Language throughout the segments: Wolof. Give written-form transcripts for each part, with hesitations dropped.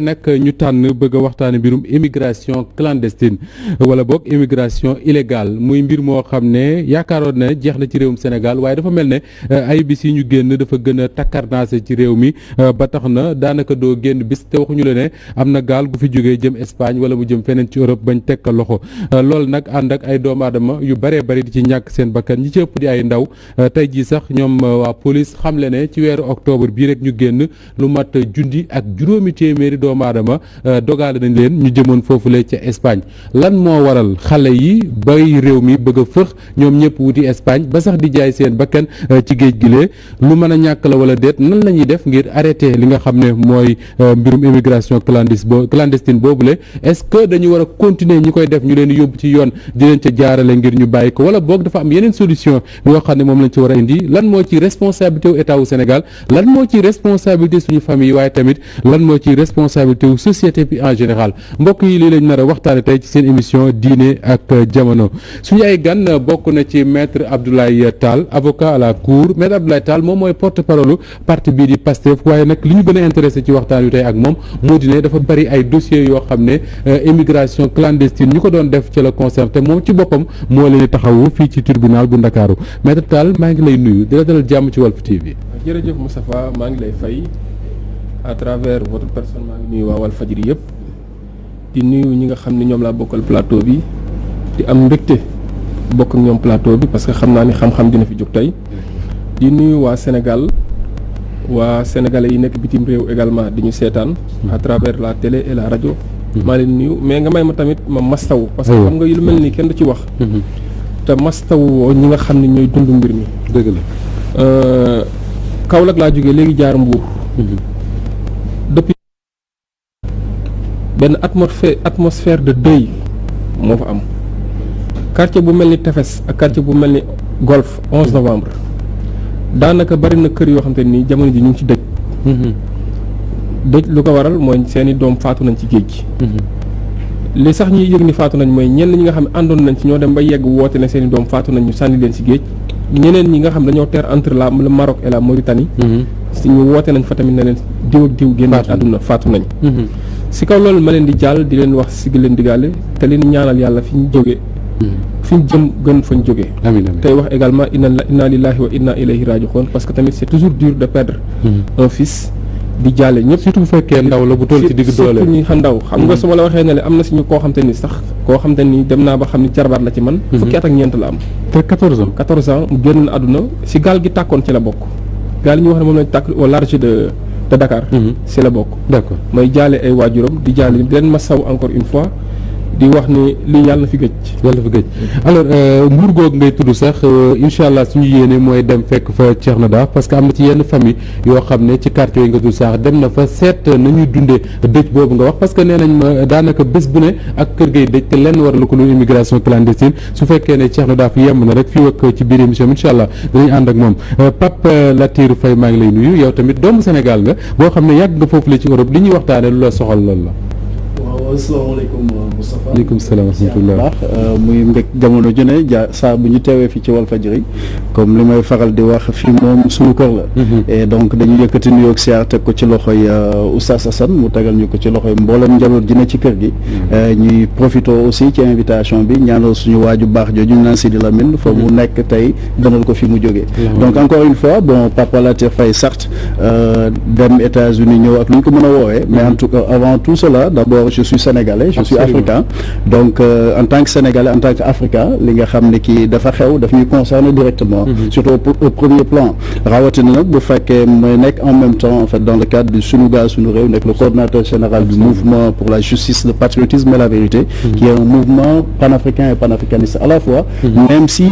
nag ñu tànn bëgg a waxtaane mbirum immigration clandestine wala boog immigration illégale muy mbir moo xam ne yaakaaroon ne jeex na ci réewum Sénégal waaye dafa mel ne ay bis yi ñu génn dafa gën a takkarnaase ci réew mi ba tax na daanaka doo génn bis te waxuñu la ne am na gaal gu fi jógee jëm Espagne wala mu jëm feneen ci Europe bañ teg loxo loolu nag ànd ak ay doomu aadama yu bëree bëri di ci ñàkk seen bakkan ñi ci ëpp di ay ndaw tey jii sax ñoom waa police xamle ne ci weeru octobre bii rek ñu génn lu mat junni ak juróomi téeméeri doomu aadama dogaale nañ leen ñu jëmoon foofule ca Espagne lan moo waral xale yi bay réew mi bëgg a fëx ñoom ñëpp wuti Espagne ba sax di jaay seen bakkan ci géej gilee lu mën a ñàkk la wala déet nan la ñuy def ngir arrêter li nga xam ne mooy mbirum immigration clandestine boobule est-ce que dañu war a continuer ñi koy def ñu leen yóbbu ci yoon di leen ca jaarale ngir ñu bàyyi ko wala boog dafa am yeneen solution yoo xam ne moom lañ ci war a indi lan moo ci responsabilité wu état wu Sénégal lan moo ci responsabilité suñu famille waaye tamit lan moo ci responsabilité wu société bi en général mbokk yi lii lañ nar a waxtaane tey ci seen émission diine ak jamono suñu ay gan bokk na ci maître Abdoulaye Tall avocat à la cour maître Abdoulaye Tall moom mooy porte-parole parti bii di Pastef waaye nag li ñu gën a intéressé ci waxtaan wi tey ak moom moo di ne dafa bari ay dossiers yoo xam ne immigration clandestine ñu ko doon def ci la concerne te moom ci boppam moo leen di taxawu fii ci tribunal bu Ndakaaru maître Tall maa ngi lay nuyu di la dalal jàmm ci Walf TV. jërëjëf Moustapha maa ngi lay fay à travers votre personne maa ngi nuyu waa Walfadjri yëpp di nuyu ñi nga xam ne ñoom laa bokkal plateau bi di am mbégte bokk ak ñoom plateau bi parce que xam naa ni xam-xam dina fi jóg tey di nuyu waa Sénégal waa sénégalais yi nekk bitim réew également di ñu seetaan à travers la télé et la rajo maa leen nuyu mais nga may ma tamit ma mastaw parce que xam nga lu mel ni kenn du ci wax te mastaw ñi nga xam ne ñooy dund mbir mi dëgg la Kaolack laa jógee léegi jaar Mbuur depuis benn atmosphère de deuil moo fa am quartier bu mel ni Tefes ak quartier bu mel ni Golf 11 novembre daanaka bari na kër yoo xam te ni jamono ji ñu ngi ci dëj dëj lu ko waral mooy seeni doom faatu nañ ci géej gi li sax ñuy yëg ni faatu nañ mooy ñenn ñi nga xam ne àndoon nañ ci ñoo dem ba yegg woote ne seeni doom faatu nañ ñu sànni leen ci géej ñeneen ñi nga xam dañoo teer entre le Maroc et la Mauritanie si ñu woote nañ fa tamit ne leen diw ak diw génn àdduna faatu nañ si kaw loolu ma leen di jàll di leen wax si leen digaale te leen ñaanal yàlla fi ñu jóge fi ñu jëm gën fañ jógee tey wax également inna lillahi wa inna ilayhi raji'un parce que tamit c'est toujours dur de perdre un fils di jàlle ñëpp surtout bu fekkee ndaw la bu toll ci digg doole surtout ñi ndaw xam nga su ma la waxee ne am na si ñu koo xam te ni sax koo xam te ni dem naa ba xam ni jarbaat la ci man fukki at ak ñeent la am te 14 ans mu génn àdduna si gaal gi tàkkoon ci la bokk gaal yi ñu wax ne moom lañ tàkk au large de Dakar si la bokk d'accord may jaale ay waajuram di jaale di leen masaw encore une fois di wax ni lii yàlla na fi gëj alors Mbour googu ngay tudd sax incha allah suñu yéene mooy dem fekk fa Thierno Da parce que am na ci yenn famille yoo xam ne ci quartier yi nga tudd sax dem na fa seet nañuy dundee dëj boobu nga wax parce que nee nañ ma daanaka bés bu ne ak kër gay dëj te lenn war lu ko lu immigration clandestine su fekkee ne Thierno Da fi yemb na rek fii ak ci biir émission incha allah dinañ ànd ak moom Pape Latir Faye maa ngi lay nuyu yow tamit doomu Sénégal nga boo xam ne yàgg nga foofu la ci Europe li ñuy waxtaane lu la soxal loolu la. asalaamaaleykum Moustapha. waaleykum salaam wa rahmatulah. baax muy mbég jamono ju ne saa bu ñu teewee fii ci Walfadjri comme li may faral di wax fii moom suñu kër la. et donc dañu yëkkati nuyoo ak siyaar teg ko ci loxoy Oustaz Assane mu tegal ñu ko ci loxoy mboolem njaboot ji ne ci kër gi. ñuy profité aussi ci invitation bi ñaanal suñu waaju baax jooju ñu naan Sidi Lamine fa mu nekk tey gënal ko fi mu jógee. donc encore une fois bon Papa Latir Faye certes dem États-Unis ñëw ak lu ñu ko mën a woowee mais en tout cas avant tout cela d'abord je suis sénégalais je suis africain donc en tant que sénégalais en tant qu'africain li nga xam ne kii dafa xew daf ñuy concerner directement surtout au premier plan rawatina nag bu fekkee mooy nekk en même temps en fait dans le cadre du sunu gaal sunu réew nekk le coordonnateur général du mouvement pour la justice le patriotisme et la vérité qui est un mouvement panafricain et panafricaniste à la fois même si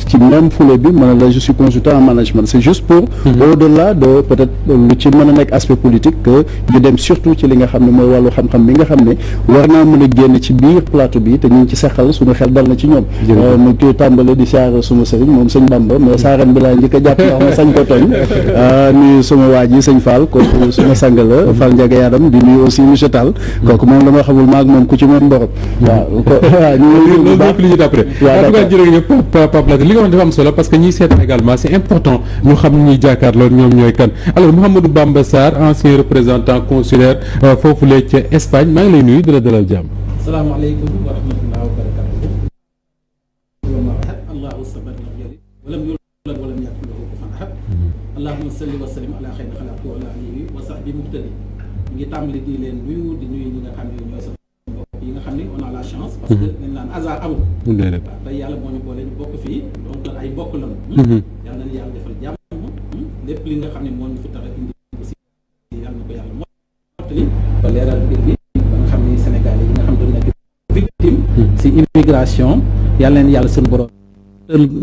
ci même foulée bi mën na la je suis consultant en management c'est juste pour au-delà de peut-être lu ci mën a nekk aspect politique que ñu dem surtout ci li nga xam ne mooy wàllu xam-xam bi nga xam xam ne war naa mën a génn ci biir plateau bi te ñu ngi ci seqal suñu xel dal na ci ñoom mu koy tàmbale di siyaar suma sëriñ moom sëñ Bamba mais saaren bi laa njëkk a jàpp ndax ma sañ ko tooñ nuyu suma waa ji sëñ Fall kooku suma sang la Fall Ndiaga Yadam di nuyu aussi monsieur Tall kooku moom la ma xamul maag moom ku ci mën mborop waaw loolu bokk li ñu d'après en tout cas jërëjëf Pape Latir li nga wax dafa am solo parce que ñiy seetaan également c'est important ñu xam ni ñuy jàkkaarloo ñoom ñooy kan alors Mouhamadou Bamba Sarr ancien représentant consulaire foofu la ca Espagne maa ngi lay nuyu di la dalal jàmm. salaamaaleykum wa rahmatulah wa barakatuh. allahu samad lam yalid walam yulad walam yakun lahu kufuwan ahad. allahumma salli wa sallim ala xayri xalaqi wa ala alihi wa sahbihi muhtadi. ñu ngi tàmbali di leen nuyu di nuyu ñi nga xam ne ñooy sa mbokk yi nga xam ne on a la chance. parce que nañ naan hasard amul. waaw tey yàlla moo ñu boole ñu bokk fii donc ay bokk lañu. yàlla na yàlla defal jàmm. lépp li nga xam ne moo ñu fi tax a indi aussi yàlla na ko yàlla mottali ba leeral mbir bi ba nga xam ni Sénégalais yi nga xam doon nekk victime si immigration yàlla leen yàlla suñu borom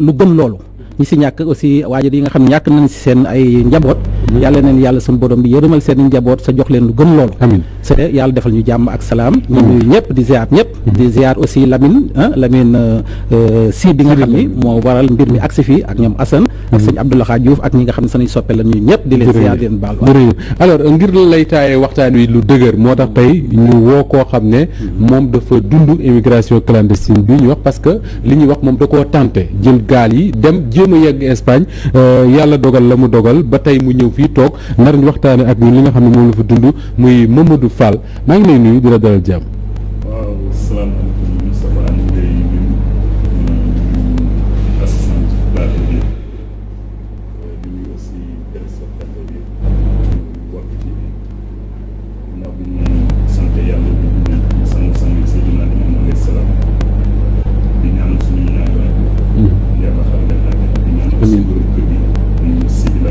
lu gën loolu ñi si ñàkk aussi waajur yi nga xam ne ñàkk nañ si seen ay njaboot yàlla neen yàlla suñu borom bi yërëmal seen njaboot sa jox leen lu gën loolu amiin c'est yàlla defal ñu jàmm ak salaam ñu nuyu ñëpp di ziar ñëpp di ziar aussi Lamine si bi nga xam ni moo waral mbir mi agsi fii ak ñoom Assane ak sëñ Abdoulaye Diouf ak ñi nga xam ne sañuy soppe la ñu ñëpp di leen ziar di leen baal alors ngir lay taayee waxtaan wi lu dëgër moo tax tey ñu woo koo xam ne moom dafa dund immigration clandestine bi ñu wax parce que li ñuy wax moom da koo tenté jël gaal yi dem jéem a yegg Espagne yàlla dogal la mu dogal ba tey mu ñëw fii toog nar ñu waxtaane ak ñun li nga xam ne moom la fa dund muy Mamadou Fall maa ngi lay nuyu di la dalal jàmm. waaw salaamaaleykum Moustapha ñu ngi lay nuyu assistant plateau bi di nuyu aussi téléspectateur yi Walf TV ginnaaw bi ñu sant yàlla di sang Seydina Limaamu alayhi salaam di ñaan suñu ñaari yàlla xam leen ak di ñaan aussi borom kër gi ñu Sidi la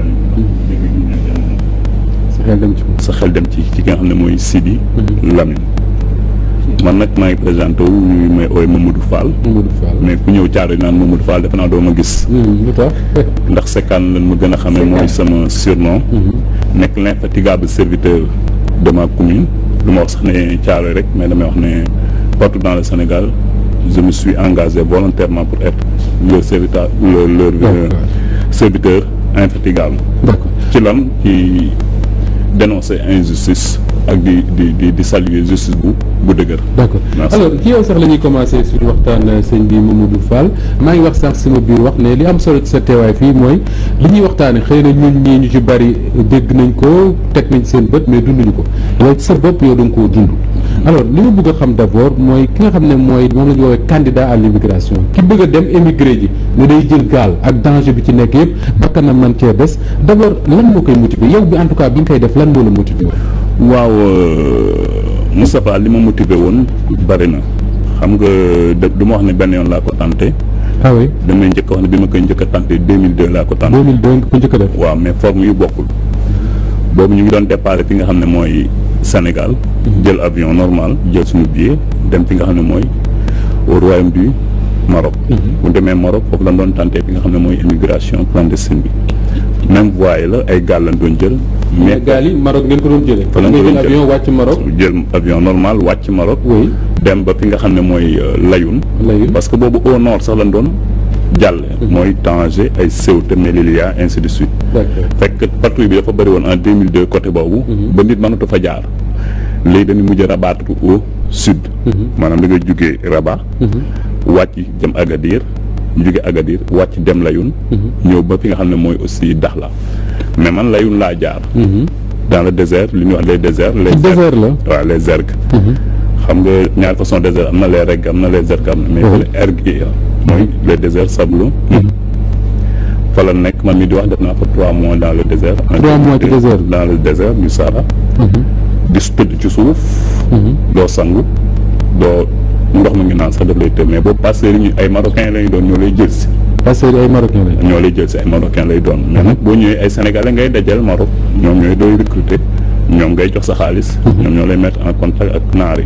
dégg ñu ñaan yàlla sa xel dem ci ki nga xam ne mooy Sidi Lamine man nag maa ngi présenté wu ñu may ooy Mamadou Fall mais ku ñëw caaro yi naan Mamadou Fall defe naa doo ma gis ndax sekkaan lan ma gën a xamee mooy sama surnom nekk l'infatigable serviteur de ma commune du ma wax sax ne caaro yi rek mais damay wax ne partout dans le Sénégal je me suis engagé volontairement pour être leur serviteur serviteur infatigable ci lan ci dénoncer injustice ak di saluer justice bu dëgër. d'accord alors ci yow sax la ñuy commencer suñu waxtaan sëñ bi Mamadou Fall maa ngi wax sax sama biir wax ne li am solo ci sa teewaay fii mooy li ñuy waxtaane xëy na ñun ñii ñu ci bari dégg nañ ko teg nañ seen bët mais dunduñu ko yow ci sa bopp yow da nga koo dund. alors li ma bëgg a xam d'abord mooy ki nga xam ne mooy moom la ñu woowee candidat à l'immigration ki bëgg a dem émigré ji ne day jël gaal ak danger bi ci nekk yëpp bakkanam man cee des d'abord lan moo koy motiver yow bi en tout cas bi nga koy def lan moo la motiver. waaw Moustapha li ma motiver woon bari na xam nga du ma wax ne benn yoon laa ko tenté. ah oui damay njëkk a wax ne bi ma koy njëkk a tenté 2002 laa ko tenté. 2002 nga ko njëkk a def. waaw mais forme yu bokkul boobu ñu ngi doon départ fi nga xam ne mooy Sénégal. jël avion normal jël suñu billet dem fi nga xam ne mooy au royaume du Maroc. bu demee Maroc foofu lañ doon tenté fi nga xam ne mooy immigration clandestine bi même voie la ay gaal lañ doon jël. mais gaal yi Maroc ngeen ko doon jëlee. fa lañ ko doon jël avion wàcc Maroc. jël avion normal wàcc Maroc. oui dem ba fi nga xam ne mooy Layoun. parce que boobu au nord sax lañ doon jàll. mooy Tanger ay Ceuta Melilla ainsi de suite. fekk patrouille bi dafa bëri woon en 2002 côté boobu. ba nit mënatu fa jaar. léegi dañuy mujj rabattre au sud. maanaam da ngay jugee Rabat. wàcc jëm Agadir. jóge Agadir wàcc dem Layoun. ñëw ba fi nga xam ne mooy aussi Dakhla mais man Layoun laa jaar. dans le désert li ñuy wax les déserts. désert la waaw les ergs. xam nga ñaari façon désert am na les reg am na les ergs am na. mais les ergs yi mooy les déserts sableux. fa la nekk man mi di wax def naa fa 3 mois dans le désert. 3 mois ci désert dans le désert du Sahara. di tëdd ci suuf. doo sangu doo. ndox mi ngi naan sax daf lay tëb mais boobu passeurs yi ay marocains lay doon ñoo lay jël si. passeurs yi ay marocains lay. ñoo lay jël si ay marocains lay doon. mais nag boo ñëwee ay sénégalais ngay dajal Maroc ñoom ñooy doy recruter ñoom ngay jox sa xaalis. ñoom ñoo lay mettre en contact ak naar yi.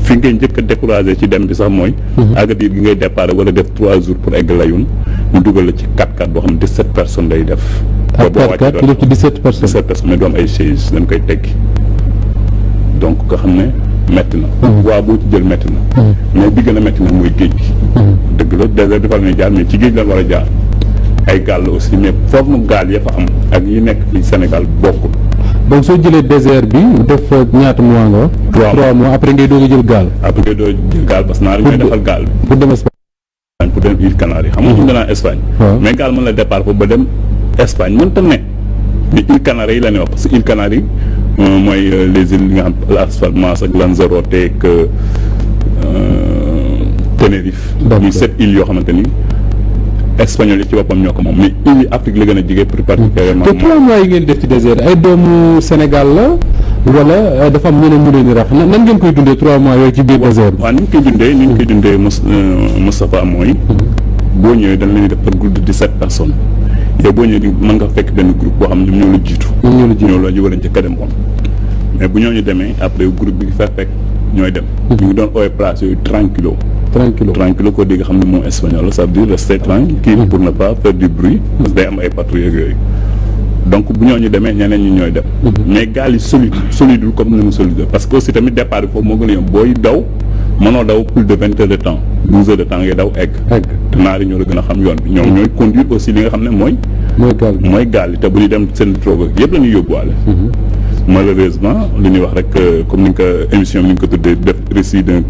fi ngay njëkk a découragé ci dem bi sax mooy. Agadir gi ngay départ wala def 3 jours pour egg Layoun ñu dugal la ci 4x4 boo xam ne 17 personnes lay def. ak 4x4 def ci 17 personnes. 17 personnes mais du am ay chaises dañ koy teggi donc nga xam ne metti na waa boo ci jël metti na mais bi gën a metti na mooy géej gi dëgg la désert dafa la ñuy jaar mais ci géej la war a jaar ay gaal la aussi mais forme gaal ya fa am ak yi nekk fii Sénégal bokkul. donc soo jëlee désert bi def ñaata mois nga wax. 3 mois après ngay doog a jël gaal. après ngay doog a jël gaal parce que naar yi ñooy defal gaal bi. pour dem Espagne. pour dem îles Canaries xam nga ñu naan Espagne. mais gaal mën la départ foofu ba dem Espagne mënta ne mais îles Canaries yi la ñuy wax parce que îles Canaries mooy les îles yi nga xam Las Palmas ak Lanzarote ak Tenerife. ñuy 7 îles yoo xamante ni. espagnol yi ci boppam ñoo ko moom mais îles yi Afrique la gën a jege plus particulièrement. te 3 mois yi ngeen def ci désert ay doomu Sénégal la wala dafa am ñeneen ñu leen di rax nan ngeen koy dundee 3 mois yooyu ci biir désert bi. waaw ni ñu koy dundee Moustapha mooy boo ñëwee dañ leen di def par groupe de 17 personnes yow boo ñëwee mën nga fekk benn groupe boo xam ne ñoom ñoo la jiitu. ñoo la war a njëkk a dem woon mais bu ñooñu demee après groupe bi fa fekk ñooy dem. ñu ngi doon ooy place yooyu tranquillo koo dégg xam ne moom espagnol ça veut dire rester tranquille pour ne pas faire du bruit parce que day am ay patrouilles yooyu donc bu ñooñu demee ñeneen ñi ñooy dem mais gaal yi solide comme ni mu solide parce que aussi tamit départ bi foofu moo gën a yomb booy daw mënoo daw plus de 20 heures de temps 12 heures de temps ngay daw egg te naar yi ñoo la gën a xam yoon bi ñoom ñooy conduire aussi li nga xam ne mooy gaal yi te bu ñu dem seen drogue yëpp la ñuy yóbbuwaale malheureusement li ñuy wax rek comme ni nga ko émission bi ni nga ko tuddee def récit d'un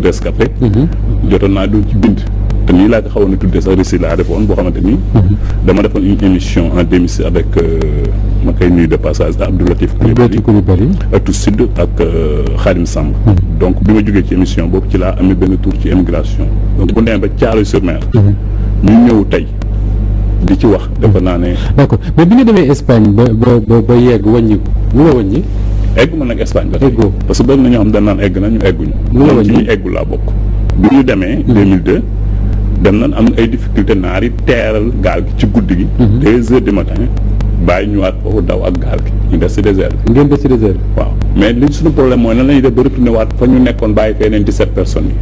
rescapé jotoon naa doon ci bind te nii laa ko xawoon a tuddee sax récit laa defoon boo xamante ni dama defoon une émission en démisi avec ma koy nuyu de passage Abdou Latif Coulibaly ak tout sud ak Khadim Samb donc bi ma jógee ci émission boobu ci laa amee benn tour ci immigration donc bu demee ba Thiaroye-sur-Mer ñu ñëw tey di ci wax dafa naa ne. d'accord mais bi nga demee Espagne ba yegg wàññi lu la wàññi. egg ma nag Espagne ba tey parce que bëri na ñoo xam dañ naan egg na ñu egguñu. lu la wàññi ci ñuy eggul laa bokk. bi ñu demee 2002 dem nañ am ay difficulté naar yi teeral gaal gi ci guddi gi. 2 heures du matin bàyyi ñëwaat foofu daw ak gaal gi ñu des ci désert bi. ngeen des ci désert bi. waaw mais li suñu problème mooy nan la ñuy def ba retourné waat fa ñu nekkoon bàyyi fee neen 17 personnes yi.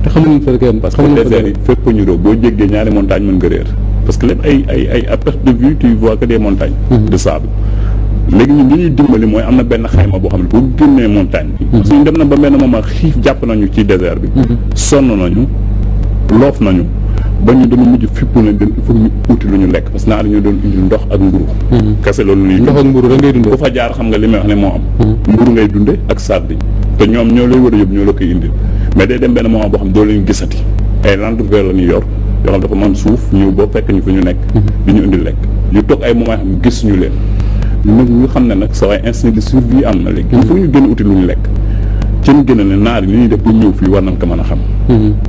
te xamuñu fa kenn parce que désert yi fépp ñu doo boo jéggee ñaari montagne mën nga réer parce que lépp ay à perte de vue tu vois que des montagnes de sable léegi ñun li ñuy dimbali mooy am na benn xayma boo xam ne boo génnee montagne bi parce que ñu dem na ba benn moment xiif jàpp nañu ci désert bi sonn nañu loof nañu ba ñu dama mujj fippu ne dem il faut ñu uti lu ñu lekk parce que naa ñu doon indil ndox ak mburu kese loolu nii ndox ak mburu da ngay dundee ku fa jaar xam nga li may wax ne moo am mburu ngay dunde ak sardine te ñoom ñoo lay war a yóbbu ñoo la koy indil mais day dem benn moment boo xam doo leen gisati ay Land Rover la ñuy yor yoo xam dafa mën suuf ñëw boo fekk ñu fi ñu nekk di ñu indil lekk ñu toog ay moment xam gis ñu leen nag ñu xam ne nag sa waay instinct de survie am na léegi il faut ñu gën uti lu ñu lekk ci ñu gën a ne naar yi li ñuy def bu ñëw fii war nañ ko mën a xam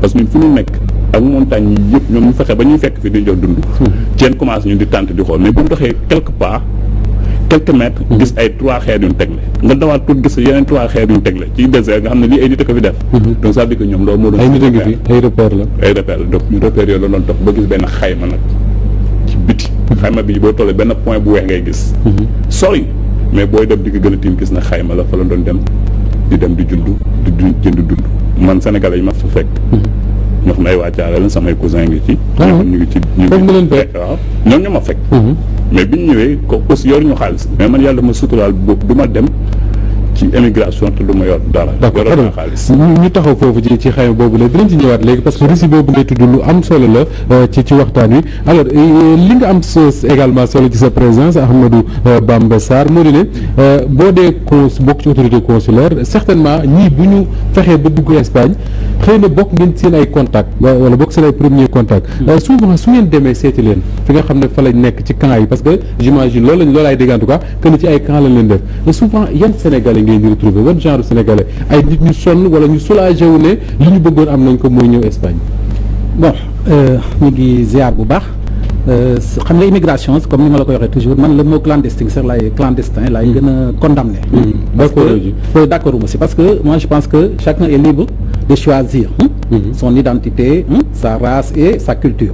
parce que ñun fu ñu nekk ak montagne yi yëpp ñoom ñu fexe ba ñuy fekk fi di jox dund ceen commencé ñu di tànt di xool mais bu ñu doxee quelque part quelques mètres gis ay 3 xeer yu ñu tegle nga dawaat tuut gis yeneen 3 xeer yu ñu tegle ci désert nga xam ne lii ay nit a ko fi def donc ça veut dire que ñoom loolu moo doon ay nit a ngi fi ay repère la donc ñu repère yooyu la doon dox ba gis benn xayma nag ci biti xayma bi boo tollee benn point bu weex ngay gis sori mais booy dem di ko gën a tiim gis na xayma la fa la doon dem di jënd dund man sénégalais yi ma fa fekk ñoo xam ne ay wàccaale la samay cousin ngi ci ñu ngi ci waaw ñoom ñoo ma fekk mais bi ñu ñëwee ko aussi yor ñu xaalis mais man yàlla ma suturaal du ma dem ci émigration te du ma yor dara yoroon naa xaalis ñu taxaw foofu ci xayma boobu la dinañ ci ñëwaat léegi parce que récit boobu ngay tudd lu am solo la ci waxtaan wi alors li nga am également solo ci sa présence Ahmadou Bamba Sarr moo di ne boo dee bokk ci autorité consulaire certainement ñii bu ñu fexee ba dugg Espagne xëy na bokk ngeen seen ay contact wala bokk seen ay premier contact souvent su ngeen demee seeti leen fi nga xam ne fa lañ nekk ci camp yi parce que j'imagine loolu laay dégg en tout cas que ni ci ay camp lañ leen def mais souvent yan Sénégalais ngay di retrouver wan genre Sénégalais ay nit ñu sonn wala ñu soulagé wu ne li ñu bëggoon am nañ ko mooy ñëw Espagne. bon ñu ngi ziar bu baax xam nga immigration comme ni ma la koy waxee toujours man le mot clandestin sax laay gën a condamné. d'accord aussi parce que moi je pense que chacun est libre de choisir son identité sa race et sa culture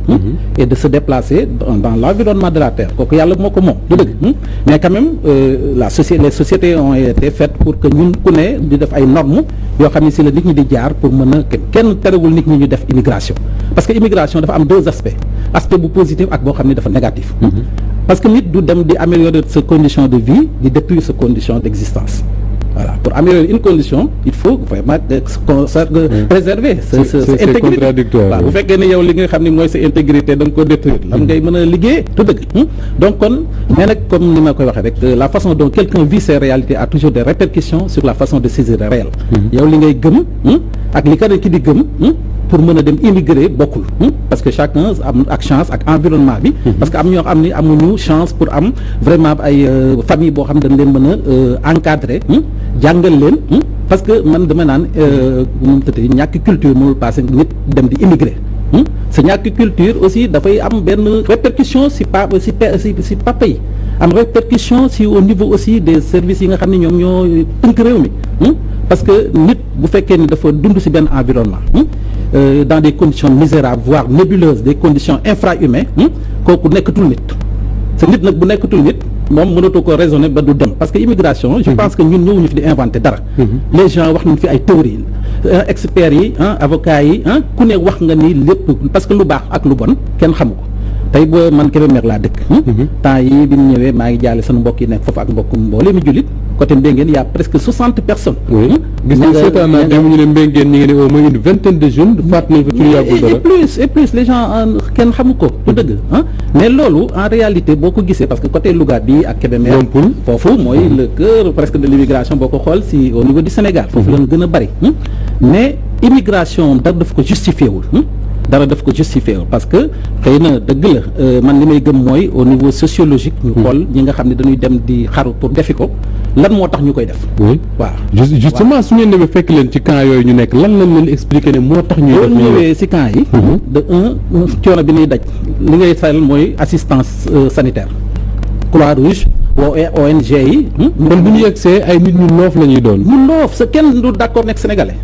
et de se déplacer dans l'environnement de la terre kooku yàlla moo ko moom du dëgg mais quand même les sociétés ont été faites pour que ñun ku ne di def ay normes yoo xam ne si la nit ñi di jaar pour mën a kenn terewul nit ñi ñu def immigration parce que immigration dafa am 2 aspects aspect bu positif ak boo xam ne dafa négatif parce que nit du dem di améliorer sa condition de vie di détruire sa condition d'existence voilà pour améliorer une condition il faut vraiment préserver sa intégrité contradictoire waaw bu fekkee ne yow li nga xam ne mooy sa intégrité da nga ko détruire lan ngay mën a liggéey du dëgg donc kon mais nag comme ni ma koy waxee rek la façon dont quelqu'un vit ses réalités a toujours des répercussions sur la façon de saisir le réel yow li ngay gëm ak li keneen ki di gëm pour mën a dem immigrer bokkul parce que chacun am ak chance ak environnement bi parce que am ñoo xam ni amuñu chance pour am vraiment ay famille boo xam ne dañ leen mën a encadrer jàngal leen parce que man dama naan moom tëdd ñàkk culture mënul passé nit dem di immigrer sa ñàkk culture aussi dafay am benn répercussion si papa yi am répercussion si au niveau aussi des services yi nga xam ne ñoom ñoo tënk réew mi parce que nit bu fekkee ni dafa dund si benn environnement dans des conditions misérables voire nébuleuses des conditions infrahumaines kooku nekkatul nit sa nit nag bu nekkatul nit moom mënatoo ko raisonner ba du dem parce que immigration je pense que ñun ñëwuñu fi di inventer dara les gens wax nañ fi ay théories experts yi avocats yi ku ne wax nga ni lépp parce que lu baax ak lu bon kenn xamu ko tey boo man Kébémer laa dëkk temps yi bi mu ñëwee maa ngi jaale sunu mbokk yi nekk foofu ak mbokk mbooloo mi jullit côté Mbéngeen y a presque 60 personnes gis nga seetaan naa dem ñu ne Mbéngeen ñi ngi ne au moins une vingtaine de jeunes faat nañ fa ci lu yàggul dara et plus les gens kenn xamu ko du dëgg mais loolu en réalité boo ko gisee parce que côté Louga bi ak Kébémer foofu mooy le cœur presque de l'immigration boo ko xool si au niveau du Sénégal foofu lañ gën a bari mais immigration dara daf ko justifié wul dara daf ko justifié parce que xëy na dëgg la man li may gëm mooy au niveau sociologique ñu xool ñi nga xam ne dañuy dem di xaru pour defi ko lan moo tax ñu koy def waaw justement su ngeen demee fekk leen ci camp yooyu ñu nekk lan lañ leen expliquer ne moo tax ñuy def ñëwee ci camp yi de coono bi ñuy daj li ngay faral mooy assistance sanitaire Croix-Rouge ONG yi kon bu ñu yegsee ay nit ñu loof la ñuy doon ñu loof sa kenn du d'accord nekk sénégalais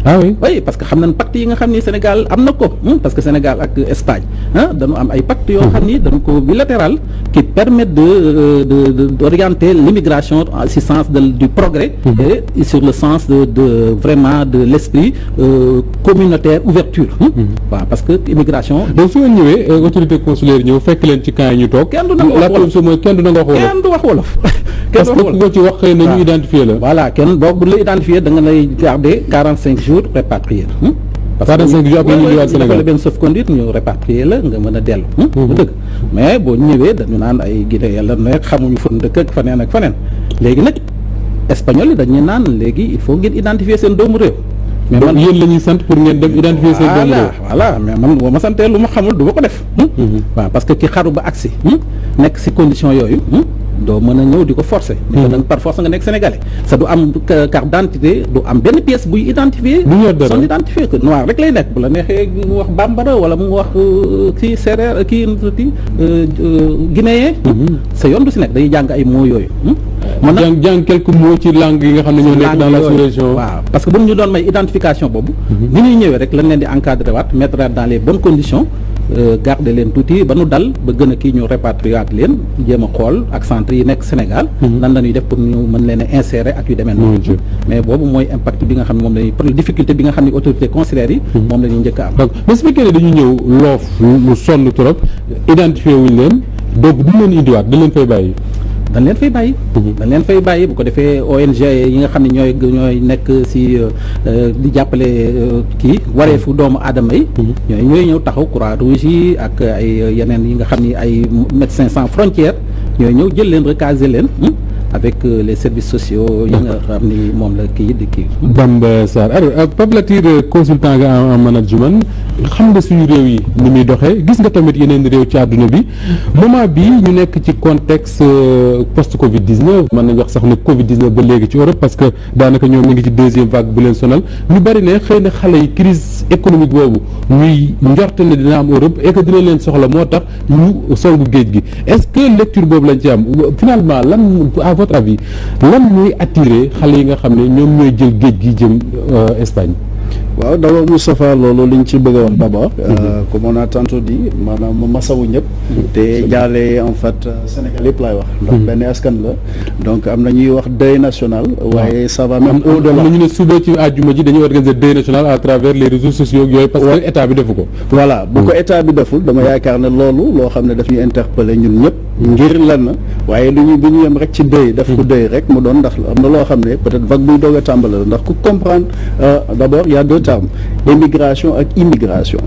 ah oui oui parce que xam nañ pacte yi nga xam ni Sénégal am na ko parce que Sénégal ak Espagne dañu am ay pacte yoo xam ni dañu ko bilatéral qui permettent d'orienter l'immigration en ce sens du progrès et sur le sens de vraiment de l'esprit communautaire ouverture waaw parce que immigration donc su ngeen ñëwee autorité consulaire ñëw fekk leen ci camp yi ñu toog kenn du na wax wolof parce que ku ko ci wax xëy na ñu identifier la voilà kenn boo bu la identifier da nga lay garder 45 jours répatrié parce que 45 jours après ñu ñëwaat Sénégal la benn sauf-conduit ñu répatrié la nga mën a dellu bu dëgg mais boo ñëwee dañu naan ay Guinée yàlla nekk xamuñu fu dëkk ak faneen ak faneen léegi nag espagnol yi dañuy naan léegi il faut ngeen identifier seen doomu réew mais man yéen la ñuy sant pour ngeen dem identifier seen doomu réew voilà mais man boo ma santee lu ma xamul du ma ko def waaw parce que ki xaru ba agsi nekk si condition yooyu doo mën a ñëw di ko forcer mais nag par force nga nekk sénégalais ça du am carte d'identité du am benn pièce buy identifier son identifier que noir rek lay nekk bu la neexee mu wax bambara wala mu wax kii séeréer kii nututi guinéen sa yoon du si nekk dañuy jàng ay mots yooyu man jàng quelques mots ci langue yi nga xam ne ñoo nekk dans la sous-région waaw parce que bu ñu doon may identification boobu ni ñuy ñëwee rek lañ leen di encadrer waat mettre dans les bonnes conditions garder leen tuuti ba nu dal ba gën a kii ñu répatrier leen jéem a xool ak centre yi nekk Sénégal nan la ñuy def pour ñu mën leen a insérer ak yu demee noonu mais boobu mooy impact bi nga xam ne moom lañuy difficulté bi nga xam ne autorité consulaire yi moom la ñuy njëkk a am donc mais su fekkee ne dañu ñëw loof lu sonn trop identifié wuñ leen donc du leen indiwaat da leen fay bàyyi dañ leen fay bàyyi bu ko defee ONG yi nga xam ne ñooy nekk ci di jàppale kii wareefu doomu aadama yi ñooy ñëw taxaw Croix-Rouge yi ak ay yeneen yi nga xam ni ay Médecins sans frontières ñooy ñëw jël leen recaser leen avec les services sociaux yi nga xam ni moom la kii di kii Bamba Sarr alors Pape Latir consultant nga en management xam nga suñu réew yi ni muy doxee gis nga tamit yeneen réew ci àdduna bi moment bi ñu nekk ci contexte post Covid 19 mën nañ wax sax ne Covid 19 ba léegi ci Europe parce que daanaka ñoom ñu ngi ci deuxième vague bu leen sonal ñu bari ne xëy na xale yi crise économique boobu ñuy njorte ne dina am Europe et que dina leen soxla moo tax ñu songu géej gi est-ce que lecture boobu lañ ci am finalement lan à votre avis lan mooy attirer xale yi nga xam ne ñoom ñooy jël géej gi jëm Espagne. waaw d'abord Moustapha loolu liñ ci bëgg a wax d'abord comme on a tantôt dit maanaam masawu ñëpp te jaale en fait Sénégal yëpp laay wax ndax benn askan la donc am na ñuy wax deuil national waaye ça va même au-delà am na ñu ne suba ci àjjuma ji dañuy organiser deuil national à travers les réseaux sociaux yooyu parce que état bi defu ko voilà bu ko état bi deful dama yaakaar ne loolu loo xam ne daf ñu interpeller ñun ñëpp ngir lenn waaye du ñu yem rek ci dëy def ko dëy rek mu doon ndax am na loo xam ne peut-être vague buy doog a tàmbale la ndax ku comprendre d'abord il y a deux termes émigration ak immigration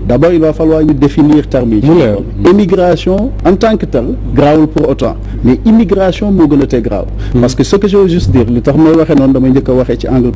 d'abord il va falloir ñu définir termes yi ci émigration en tant que tel grawul pour autant mais immigration moo gën a te graaw parce que ce que je veux juste dire li tax may waxee noonu damay njëkk a waxee ci angle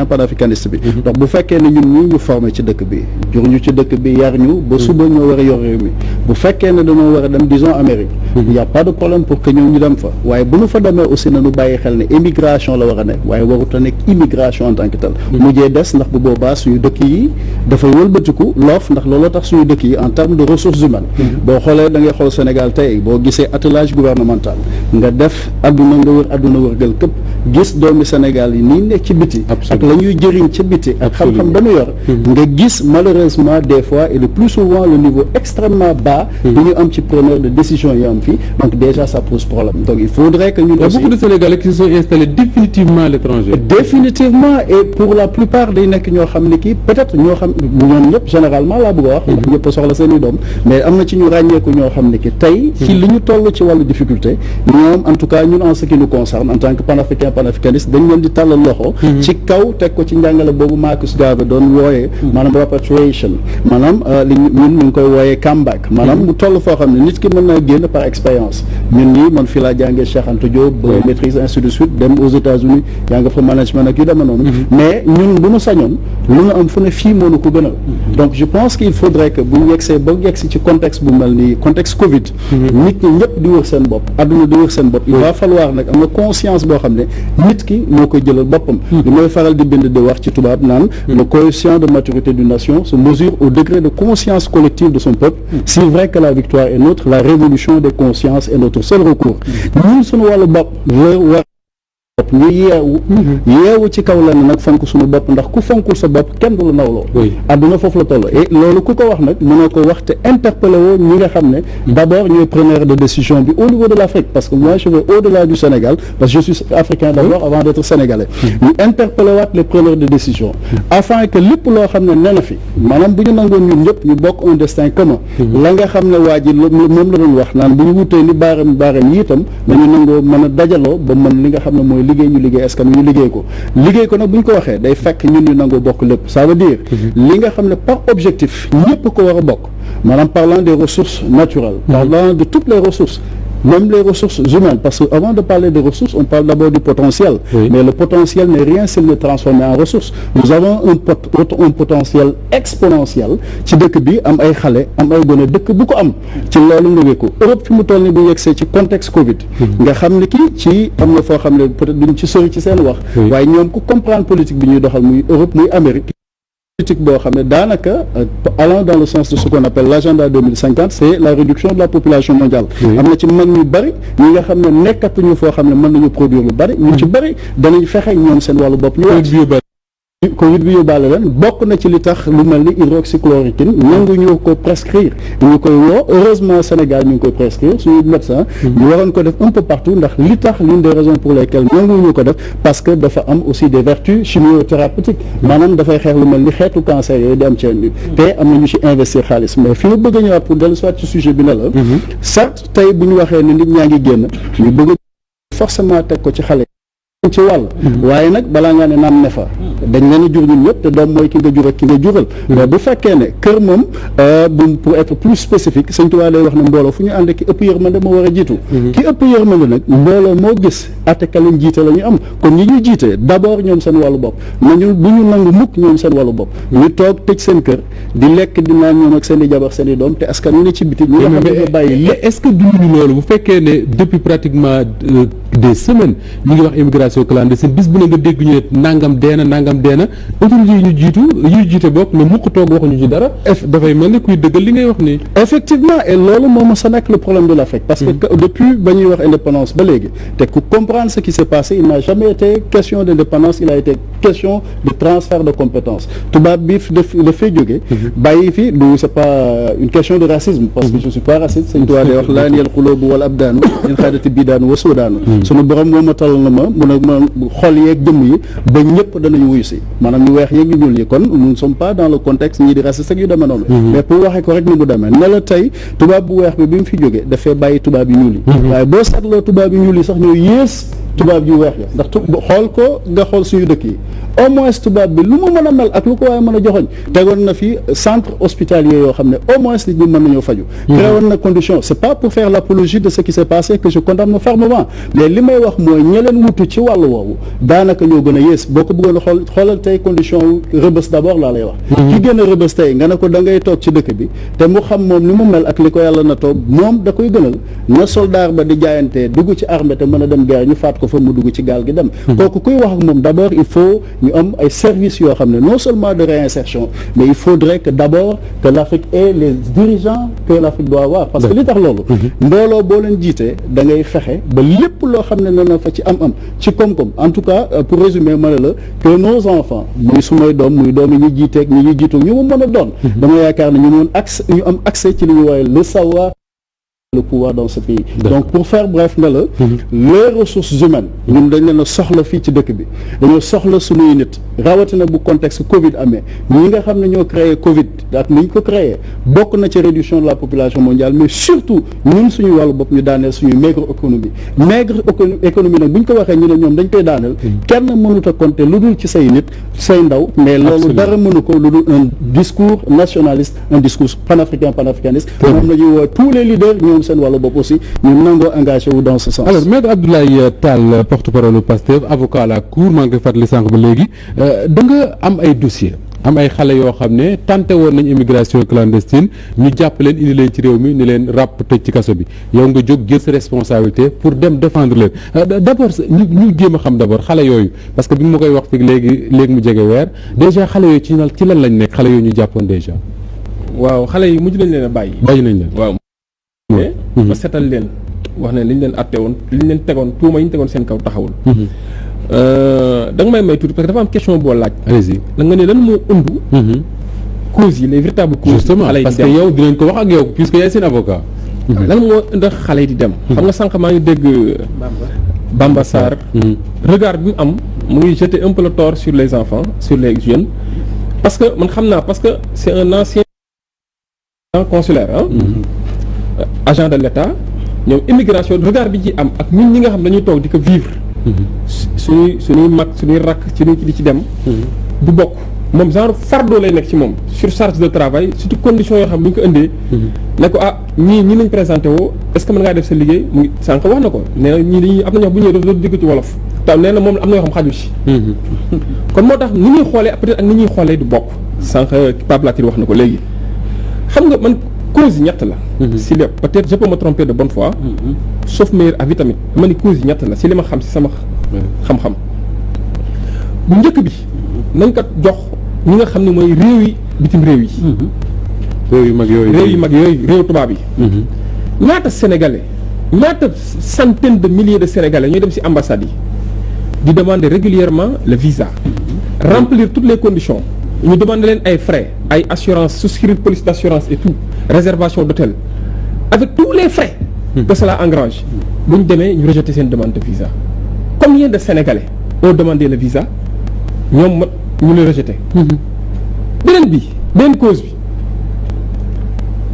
panafricaniste bi donc bu fekkee ne ñun ñu formé ci dëkk bi jur ñu ci dëkk bi yar ñu ba suba ñoo war a yor réew mi bu fekkee ne dañoo war a dem disons Amérique il y a pas de problème pour que ñoom ñu dem fa waaye bu ñu fa demee aussi nañu bàyyi xel ne émigration la war a nekk waaye warut a nekk immigration en tant que tel mujjee des ndax bu boobaa suñu dëkk yi dafay wëlbatiku loof ndax looloo tax suñu dëkk yi en termes de ressources humaines boo xoolee da ngay xool Sénégal tey boo gisee attelage gouvernemental nga def adduna nga wër adduna wërgal këpp gis doomi Sénégal yi nii nekk ci biti ak la ñuy jëriñ ci biti ak xam-xam dañu yor nga gis malheureusement des fois et le plus souvent le niveau extrêmement bas bi ñu am ci preneur de décision yi am fii donc déjà ça pose problème donc il faudrait que ñun aussi... Il y a beaucoup de Sénégalais qui se sont installés définitivement à l'étranger. Définitivement et pour la plupart day nekk ñoo xam ne kii peut-être ñoo xam ñoom ñëpp généralement laa bëgg a wax ñëpp a soxla seen i doom mais am na ci ñu ràññeeku ñoo xam ne ki tey ci li ñu toll ci wàllu difficulté ñoom en tout cas ñun en ce qui nous concerne en tant que panafricaniste dañ leen di tàllal loxo ci kaw teg ko ci njàngale boobu Marcus Garvey doon wooyee maanaam repatriation maanaam li ñun ñu ngi koy wooyee comeback maanaam mu toll foo xam ne nit ki mën naa génn par expérience ñun ñii man fii laa jàngee Cheikh Anta Diop ba maîtrise ainsi de suite dem aux États-Unis yaa nga fa management ak yu demee noonu mais ñun bu ñu sañoon lu ñu am fu ne fii moo ñu ko gënal donc je pense qu'il faudrait que bu ñu yegsee ba yegsi ci contexte bu mel ni contexte Covid nit ñi ñëpp di wër seen bopp adduna di wër seen bopp il va falloir nag am na conscience boo xam ne nit ki moo koy jëlal boppam li mooy faral di bind di wax ci tubaab naan le quotient de maturité d'une nation se mesure au degré de conscience collective de son peuple s'il est vrai que la victoire est nôtre la révolution des consciences est notre seul recours ñun suñu wàllu bopp ñu yeewu ci kaw lan nag fonk suñu bopp ndax ku fonkul sa bopp kenn du la nawloo adduna foofu la toll et loolu ku ko wax nag mënoo ko wax te interpellé woo ñi nga xam ne d'abord ñooy preneur de décision bi au niveau de l'Afrique parce que moi je vais au-delà du Sénégal parce que je suis africain d'abord avant d'être sénégalais ñu interpellé waat les preneurs de décision afin que lépp loo xam ne nee na fi maanaam bu ñu nangoon ñun ñëpp ñu bokk un destin commun la nga xam ne waa ji moom la doon wax naan bu ñu wutee ni baaram yi itam dañu nangoo mën a dajaloo ba mën li nga xam ne mooy liggéey ñu liggéey askan wi ñu liggéey ko nag bu ñu ko waxee day fekk ñun ñu nangoo bokk lépp ça veut dire li nga xam ne par objectif ñëpp ko war a bokk maanaam parlant des ressources naturelles parlant de toutes les ressources même les ressources humaines parce que avant de parler de ressources on parle d'abord du potentiel mais le potentiel n'est rien s'il n'est transformé en ressources nous avons un potentiel exponentiel ci dëkk bi am ay xale am ay gone dëkk bu ko am ci loolu nga wékku Europe fi mu toll ni bu yegsee ci contexte Covid nga xam ne kii ci am na foo xam ne peut-être duñ ci sori ci seen wax waaye ñoom ku comprendre politique bi ñuy doxal muy Europe muy Amérique politique boo xam ne daanaka allant dans le sens de ce qu'on appelle l'agenda 2050 c'est la réduction de la population mondiale am na ci mag ñu bëri ñi nga xam ne nekkatuñu foo xam ne mën nañu produire lu bëri ñu ci bëri danañ fexe ñoom seen wàllu bopp ñu wàcc Covid bi yóbbaale leen bokk na ci li tax lu mel ni hydroxychloroquine nangu ñu ko prescrire ñu koy woo heureusement Sénégal ñu ngi koy prescrire suñu médecin ñu waroon ko def un peu partout ndax li tax l'une des raisons pour lesquelles nangu ñu ko def parce que dafa am aussi des vertus chimiothérapeutiques maanaam dafay xeex lu mel ni xeetu cancer yooyu di am ci bi te am na ñu ci investir xaalis mais fi ma bëgg a ñëwaat pour dellu soit ci sujet bi ne la certes tey bu ñu waxee ne nit ñaa ngi génn ñu bëgg forcément teg ko ci xale ci wàll waaye nag balaa ngaa ne naam ne fa dañ leen a jur ñun ñëpp te doom mooy ki nga jur ak ki nga jural mais bu fekkee ne kër moom pour être plus spécifique Sëñ Tuubaa day wax ne mbooloo fu ñu ànd ki ëpp yërmande moo war a jiitu ki ëpp yërmande nag mbooloo moo gis atteka lañ jiite la ñu am kon ñi ñu jiite d'abord ñoom seen wàllu bopp nañu bu ñu nangu mukk ñoom seen wàllu bopp ñu toog tëj seen kër di lekk di naan ñoom ak seen i jabar seen i doom te askan wi ne ci biti ñi nga xam ne bàyyi est-ce que duñu loolu bu fekkee ne depuis pratiquement des semaines ñu ngi wax immigration clandestine bis bu ne nga dégg ñu ne nangam deena autorités yi ñu jiite bokk ne mukk toog waxuñu ci dara dafay mel ni kuy dëggal li ngay wax nii effectivement et loolu moom sa nekk le problème de l'Afrique parce que depuis ba ñuy wax indépendance ba léegi te ku comprendre ce qui s'est passé il n'a jamais été question d'indépendance il a été question de transfert de compétences tubaab bi la fay jógee bàyyi fi du c'est pas une question de racisme parce que je suis pas raciste Sëñ Tuubaa day wax laa niyal xulóobu wala abdaanu in xaadati bidaanu wa soodaanu sunu borom moo ma tal na ma mun a xol yeeg jëmm yi ba ñëpp danañu wuyu si maanaam ñu weex yeeg ñu ñuul yi kon nous ne sommes pas dans le contexte ñii di raciste ak yu demee noonu mais pour waxee ko rek ni mu demee ne la tey tubaab bu weex bi mu fi jógee dafay bàyyi tubaab yi ñuul yi waaye boo seetloo tubaab yi ñuul yi sax ñoo yées tubaab yu weex ya ndax xool ko nga xool suñu dëkk yi au moins tubaab bi lu mu mën a mel ak lu ko waaye mën a joxoñ tegoon na fi centre hospitalier yoo xam ne au moins nit ñi mën nañoo faju créewoon na condition c'est pas pour faire l'apologie de ce qui s'est passé que je condamne fermement mais li may wax mooy ña leen wutu ci wàllu woowu daanaka ñoo gën a yées boo ko bëggoon a xoolal tey condition rëbës d'abord laa lay wax ki gën a rëbës tey nga ne ko da ngay toog ci dëkk bi te mu xam moom ni mu mel ak li ko yàlla na toog moom da koy gënal na soldat ba di jaayantee dugg ci armée te mën a dem guerre ñu faat ko fa mu dugg ci gaal gi dem kooku kuy wax ak moom d'abord il faut ñu am ay services yoo xam ne non seulement de réinsertion mais il faudrait que d'abord que l'Afrique ait les dirigeants que l'Afrique doit avoir parce que li tax loolu mbooloo boo leen jiitee da ngay fexe ba lépp loo xam ne na fa ci am ci koom-koom en tout cas pour résumer ma ne la que nos enfants muy sumay doom muy doom yi ñu jiiteeg ñi ñuy jiitu ñu mu mën a doon dama yaakaar ne ñu am accès ci li ñu woowe le savoir le pouvoir dans ce pays donc pour faire bref nga la les ressources humaines ñun dañ leen a soxla fii ci dëkk bi dañoo soxla suñuy nit rawatina bu contexte Covid amee ñi nga xam ne ñoo créé Covid ak ni ñu ko créé bokk na ci réduction de la population mondiale mais surtout ñun suñu wàllu bopp ñu daaneel suñu maigre économie nag bu ñu ko waxee ñu ne ñoom dañ koy daaneel kenn mënut a compter lu dul ci say nit say ndaw mais loolu dara mënu ko lu dul un discours nationaliste un discours panafricaniste moom la ñuy woo tous les leaders seen wàllu bopp aussi ñu nangoo engagé wu dans ce sens. alors maître Abdoulaye Tall porte-parole du PASTEF avocat à la cour maa ngi koy fàttali sànq ba léegi da nga am ay dossiers am ay xale yoo xam ne tenté woon nañ immigration clandestine ñu jàpp leen indi leen ci réew mi ni leen ràpp tëj ci kaso bi yow nga jóg jël sa responsabilité pour dem défendre leen d'abord ñu jéem a xam d'abord xale yooyu parce que bi ma koy wax fi léegi mu jege weer déjà xale yooyu ci lan lañ nekk xale yooyu ñu jàppoon déjà. waaw xale yi mujj nañ leen a bàyyi. bàyyi nañ leen waaw. ba setal leen wax ne li ñu leen atte woon li ñu leen tegoon tuuma yi ñu tegoon seen kaw taxawul da nga may tuuti parce que dafa am question boo laaj allez-y la nga ne lan moo undu causes yi les véritables causes justement parce que yow dinañ ko wax ak yow puisque yaay seen avocat lan moo ndax xale yi di dem xam nga sànq maa ngi dégg Bamba Sarr regard bi mu am mu ngi jeter un peu le tort sur les enfants sur les jeunes parce que man xam naa parce que c'est un ancien consulaire agent de l'État ñoom immigration regard bi ci am ak ñun ñi nga xam dañuy toog di ko vivre suñuy mag suñuy rakk ci di ci dem du bokk moom genre fardeau lay nekk ci moom surcharge de travail surtout conditions yoo xam bu ñu ko indee ne ko ñii nañ présenté woo est-ce que mën ngaa def sa liggéey mu ngi sànq wax na ko nee na ñii dañuy am na ñoo xam bu ñëwee dootu dégg ci wolof te nee na moom am na yoo xam xaju si kon moo tax ni ñuy xoolee peut-être ak ni ñuy xoolee du bokk sànq Pape Latir wax na ko léegi xam nga man cause yi ñett la si lépp peut-être je peux me tromper de bonne foi sauf meilleur avis tamit dama ni cause yi ñett la si li ma xam si sama xam-xam bu njëkk bi nañ ko jox ñi nga xam ne mooy réew yi bitim réew yi réew yu mag yooyu réew tubaab yi ñaata sénégalais ñaata centaine de milliers de sénégalais ñooy dem si ambassades yi di demander régulièrement le visa remplir toutes les conditions ñu demande leen ay frais ay assurance souscrire police d'assurance et tout réservation d'hôtel avec tous les frais que cela engrange bu ñu demee ñu rejeter seen demande de visa combien de sénégalais ont demandé le visa ñoom ñu le rejeté beneen cause bi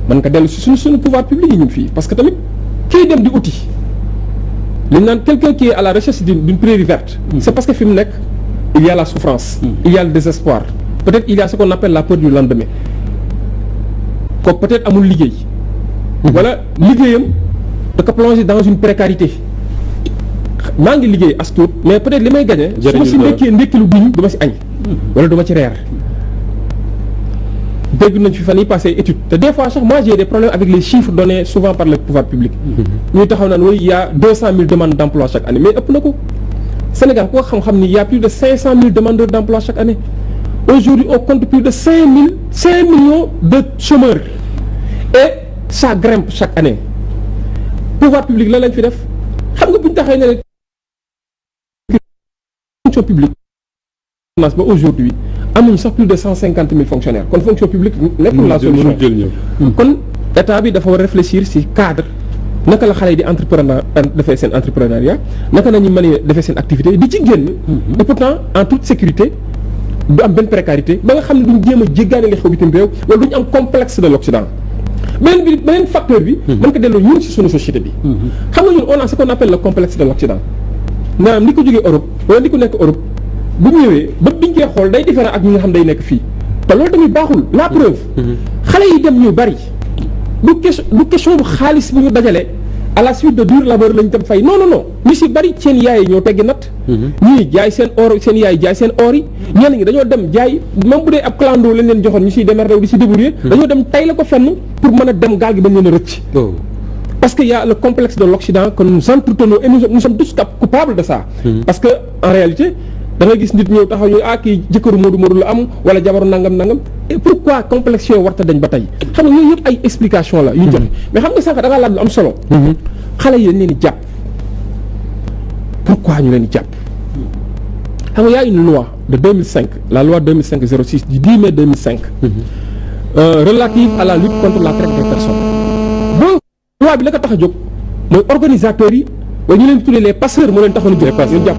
man nga dellu si suñu pouvoir public yi ñun fii parce que tamit kiy dem di uti li ñu naan quelqu'un qui est à la recherche d'une prairie verte c'est parce que fi mu nekk il y a la souffrance il y a le désespoir peut-être il y a ce qu'on appelle la peur du lendemain kooku peut-être amul liggéey wala liggéeyam da ko plonger dans une précarité maa ngi liggéey as tuut mais peut-être li may gagner su ma si ndekki lu duñ du ma si añ wala du ma ci reer dégg nañ fi fan yi passé étude te des fois sax moi j'ai des problèmes avec les chiffres donnés souvent par le pouvoir public ñuy taxaw naan way il y a 200 000 demandes d'emploi chaque année mais ëpp na ko Sénégal koo xam-xam ni il y a plus de 500 000 demandeurs d'emploi chaque année aujourd'hui on compte plus de 5 millions de chômeurs et ça grimpe chaque année pouvoir public lan lañ fi def xam nga bu ñu taxee ne rek fonction publique ba aujourd'hui amuñu sax plus de 150 000 fonctionnaires kon fonction publique nekkul la solution kon état bi dafa war a réfléchir ci cadre naka la xale yi di defee seen entrepreneuriat naka la ñu mën a defee seen activité di ci génn. et pourtant en toute sécurité du am benn précarité ba nga xam ne duñ jéem a jéggaane li xew bitim réew wala duñ am complexe de l'Occident. beneen facteur bi. mën ko delloo ñun ci sunu société bi. xam nga ñun on a ce qu'on appelle le complexe de l'Occident maanaam ni ko jógee Europe wala ni ko nekk Europe bu ñëwee ba biñ koy xool day différent ak ñi nga xam day nekk fii te loolu tamit baaxul la preuve. xale yi dem ñu bari du question bu xaalis bu ñu dajale à la suite de dur labeur lañ dem fay non ñu si bari seen yaay yi ñoo teggi natt. ñii jaay seen or seen yaay jaay seen or yi ñenn ñi dañoo dem jaay même bu dee ab clando lañ leen joxoon ñu siy démerder di si débrouiller. dañoo dem tay la ko fenn pour mën a dem gaal gi bañ leen a rëcc. parce que y a le complexe de l'Occident que nous entretenons et nous sommes tous coupables de ça. parce que en réalité da ngay gis nit ñëw taxaw ñu kii jëkkëru Modou la am wala jabaru nangam et pourquoi complexe yooyu warta dañ ba tey xam nga yooyu yëpp ay explication la yu joxe mais xam nga sànq da ngaa laaj lu am solo. xale yi dañ leen di jàpp pourquoi ñu leen di jàpp xam nga y a une loi de 2005 la loi 2005-06 du 10 mai 2005 relative à la lutte contre la traite des personnes boo loi bi la ko tax a jóg mooy organisateurs yi wala ñu leen tuddee les passeurs moo leen taxoon a jóg ñu jàpp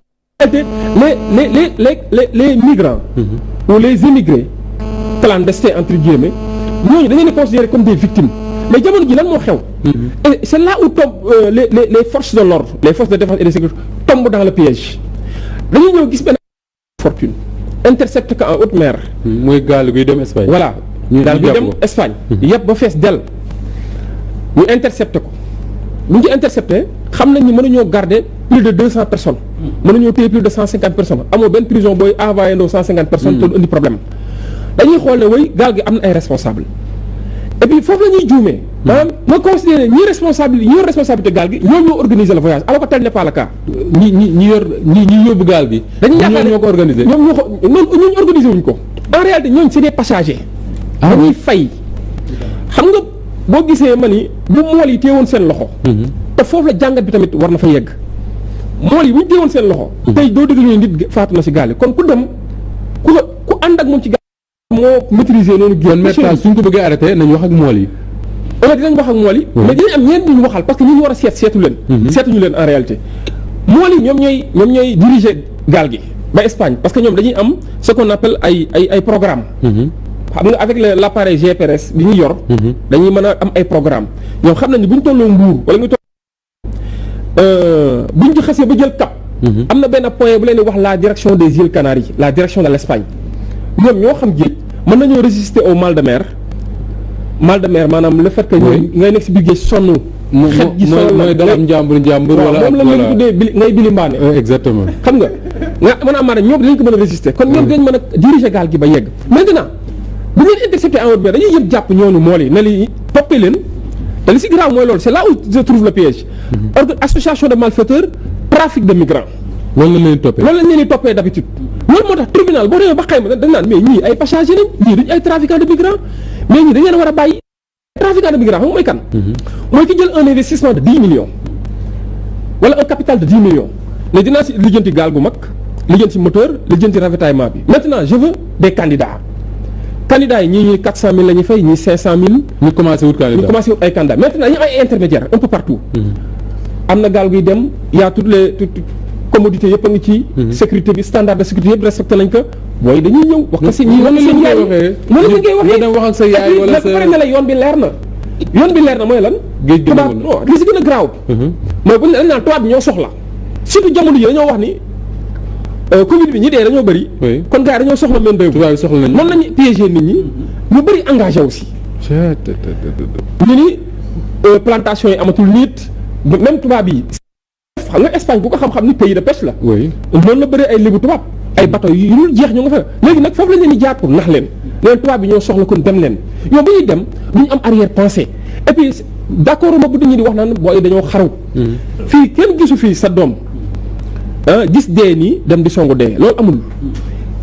les migrants ou les immigrés clandestins entre guillemets ñooñu dañu leen considérer comme des victimes mais jamono ji lan moo xew et c'est là où tombent les forces de l'ordre les forces de défense et de sécurité tombent dans le piège dañuy ñëw gis benn fortune intercepte ko en haute mer mooy gaal guy dem Espagne voilà gaal guy dem Espagne yëpp ba fees dell ñu intercepté ko bu ñu ci intercepté xam nañ ni mënuñoo garder plus de 200 personnes mënuñoo téye plus de 150 personnes amoo benn prison booy envoyé ndoo 150 personnes te du indi problème dañuy xool ne way gaal gi am na ay responsable et puis foofu la ñuy juumee maanaam ma considéré ñi yor responsabilité gaal gi ñoom ñoo organiser le voyage alors que tel n'est pas le cas ñi yóbbu gaal gi dañuy yaakaar ñoo ko organiser ñoom ñooñu organiser wuñ ko en réalité ñooñu c'est des passagers dañuy fay xam nga boo gisee ma ni bu mool yi téewoon seen loxo te foofu la jàngat bi tamit war na fa yegg mool yi bu ñu téewoon seen loxo tey doo dégg ñu nit faatu na si gaal yi kon ku dem ku ànd ak moom ci gaal moo maîtriser loolu génn métal suñ ko bëggee arrêté nañ wax ak mool yi dinañ wax ak mool yi mais dinañ am ñeen ñu waxal parce que ñu war a seetuñu leen en réalité mool yi ñoom ñooy diriger gaal gi ba Espagne parce que ñoom dañuy am ce qu'on appelle ay programme xam nga avec l'appareil GPS bi ñu yor dañuy mën a am ay programme ñoom xam nañ ni bu ñu tolloo Mbuur wala ñu bu ñu xasee ba jël cap am na benn point bu leen di wax la direction des îles Canaries la direction de l'Espagne ñoom ñoo xam géej mën nañoo résister au mal de mer maanaam le fait que ñoom ngay nekk si biir géej sonn xet gi sonn mooy dal am njàmbur wala moom la ñu tuddee ngay bili mbaane exactement xam nga mën a amaana ñoom dinañ ko mën a résister kon ñoom dinañ mën a diriger gaal gi ba yegg maintenant bu ñu leen intercepté en haute mer dañuy yëpp jàpp ñooñu mool yi ne li toppee leen te li si grave mooy loolu c'est là où se trouve le piège association de malfaiteurs trafic de migrants loolu lañ leen di toppee d'habitude loolu moo tax tribunal boo demee ba xayma dañ naan mais ñii ay passagers lañ ñii duñ ay trafiquants de migrants mais ñii dañ leen war a bàyyi trafiquant de migrants xam nga mooy kan mooy ki jël un investissement de 10 millions wala un capital de 10 millions ne dinaa si lijjanti gaal gu mag lijjanti moteur lijjanti ravitaillement bi maintenant je veux des candidats yi ñii 400 000 la ñuy fay ñii 500 000 ñu commencé wut ay candidats maintenant dañu am ay intermédiaires un peu partout am na gaal guy dem y a toutes commodité yëpp a ngi ci sécurité bi standard de sécurité yëpp respecté nañ ko booy dañuy ñëw wax ko si ñi wala seen yaay noonu la ngay waxee dem wax ak sa yaay wala sa pare ne la yoon bi leer na mooy lan géej tubaab non li si gën a graaw mooy bu ñu dañ naan tubaab bi ñoo soxla surtout jamono yi dañoo wax ni Covid bi ñi dee dañoo bëri kon gars yi dañoo soxla main d'œuvre tubaab bi soxla nañ noonu lañu piéger nit ñi ñu bëri engagé aussi ñu ni plantation yi amatul nit même tubaab yi xam nga Espagne ku ko xam-xam ni pays de pêche la noonu la bëri ay lébu tubaab ay bateau yu dul jeex ñu nga fa léegi nag foofu lañ leen di jaar pour nax leen tubaab bi ñoo soxla kon dem leen yow bu ñuy dem duñu am arrière pensée et puis d'accord ma bu dañuy di wax naan booy dañoo xaru fii kenn gisu fii sa doom gis dee nii dem di songu dee loolu amul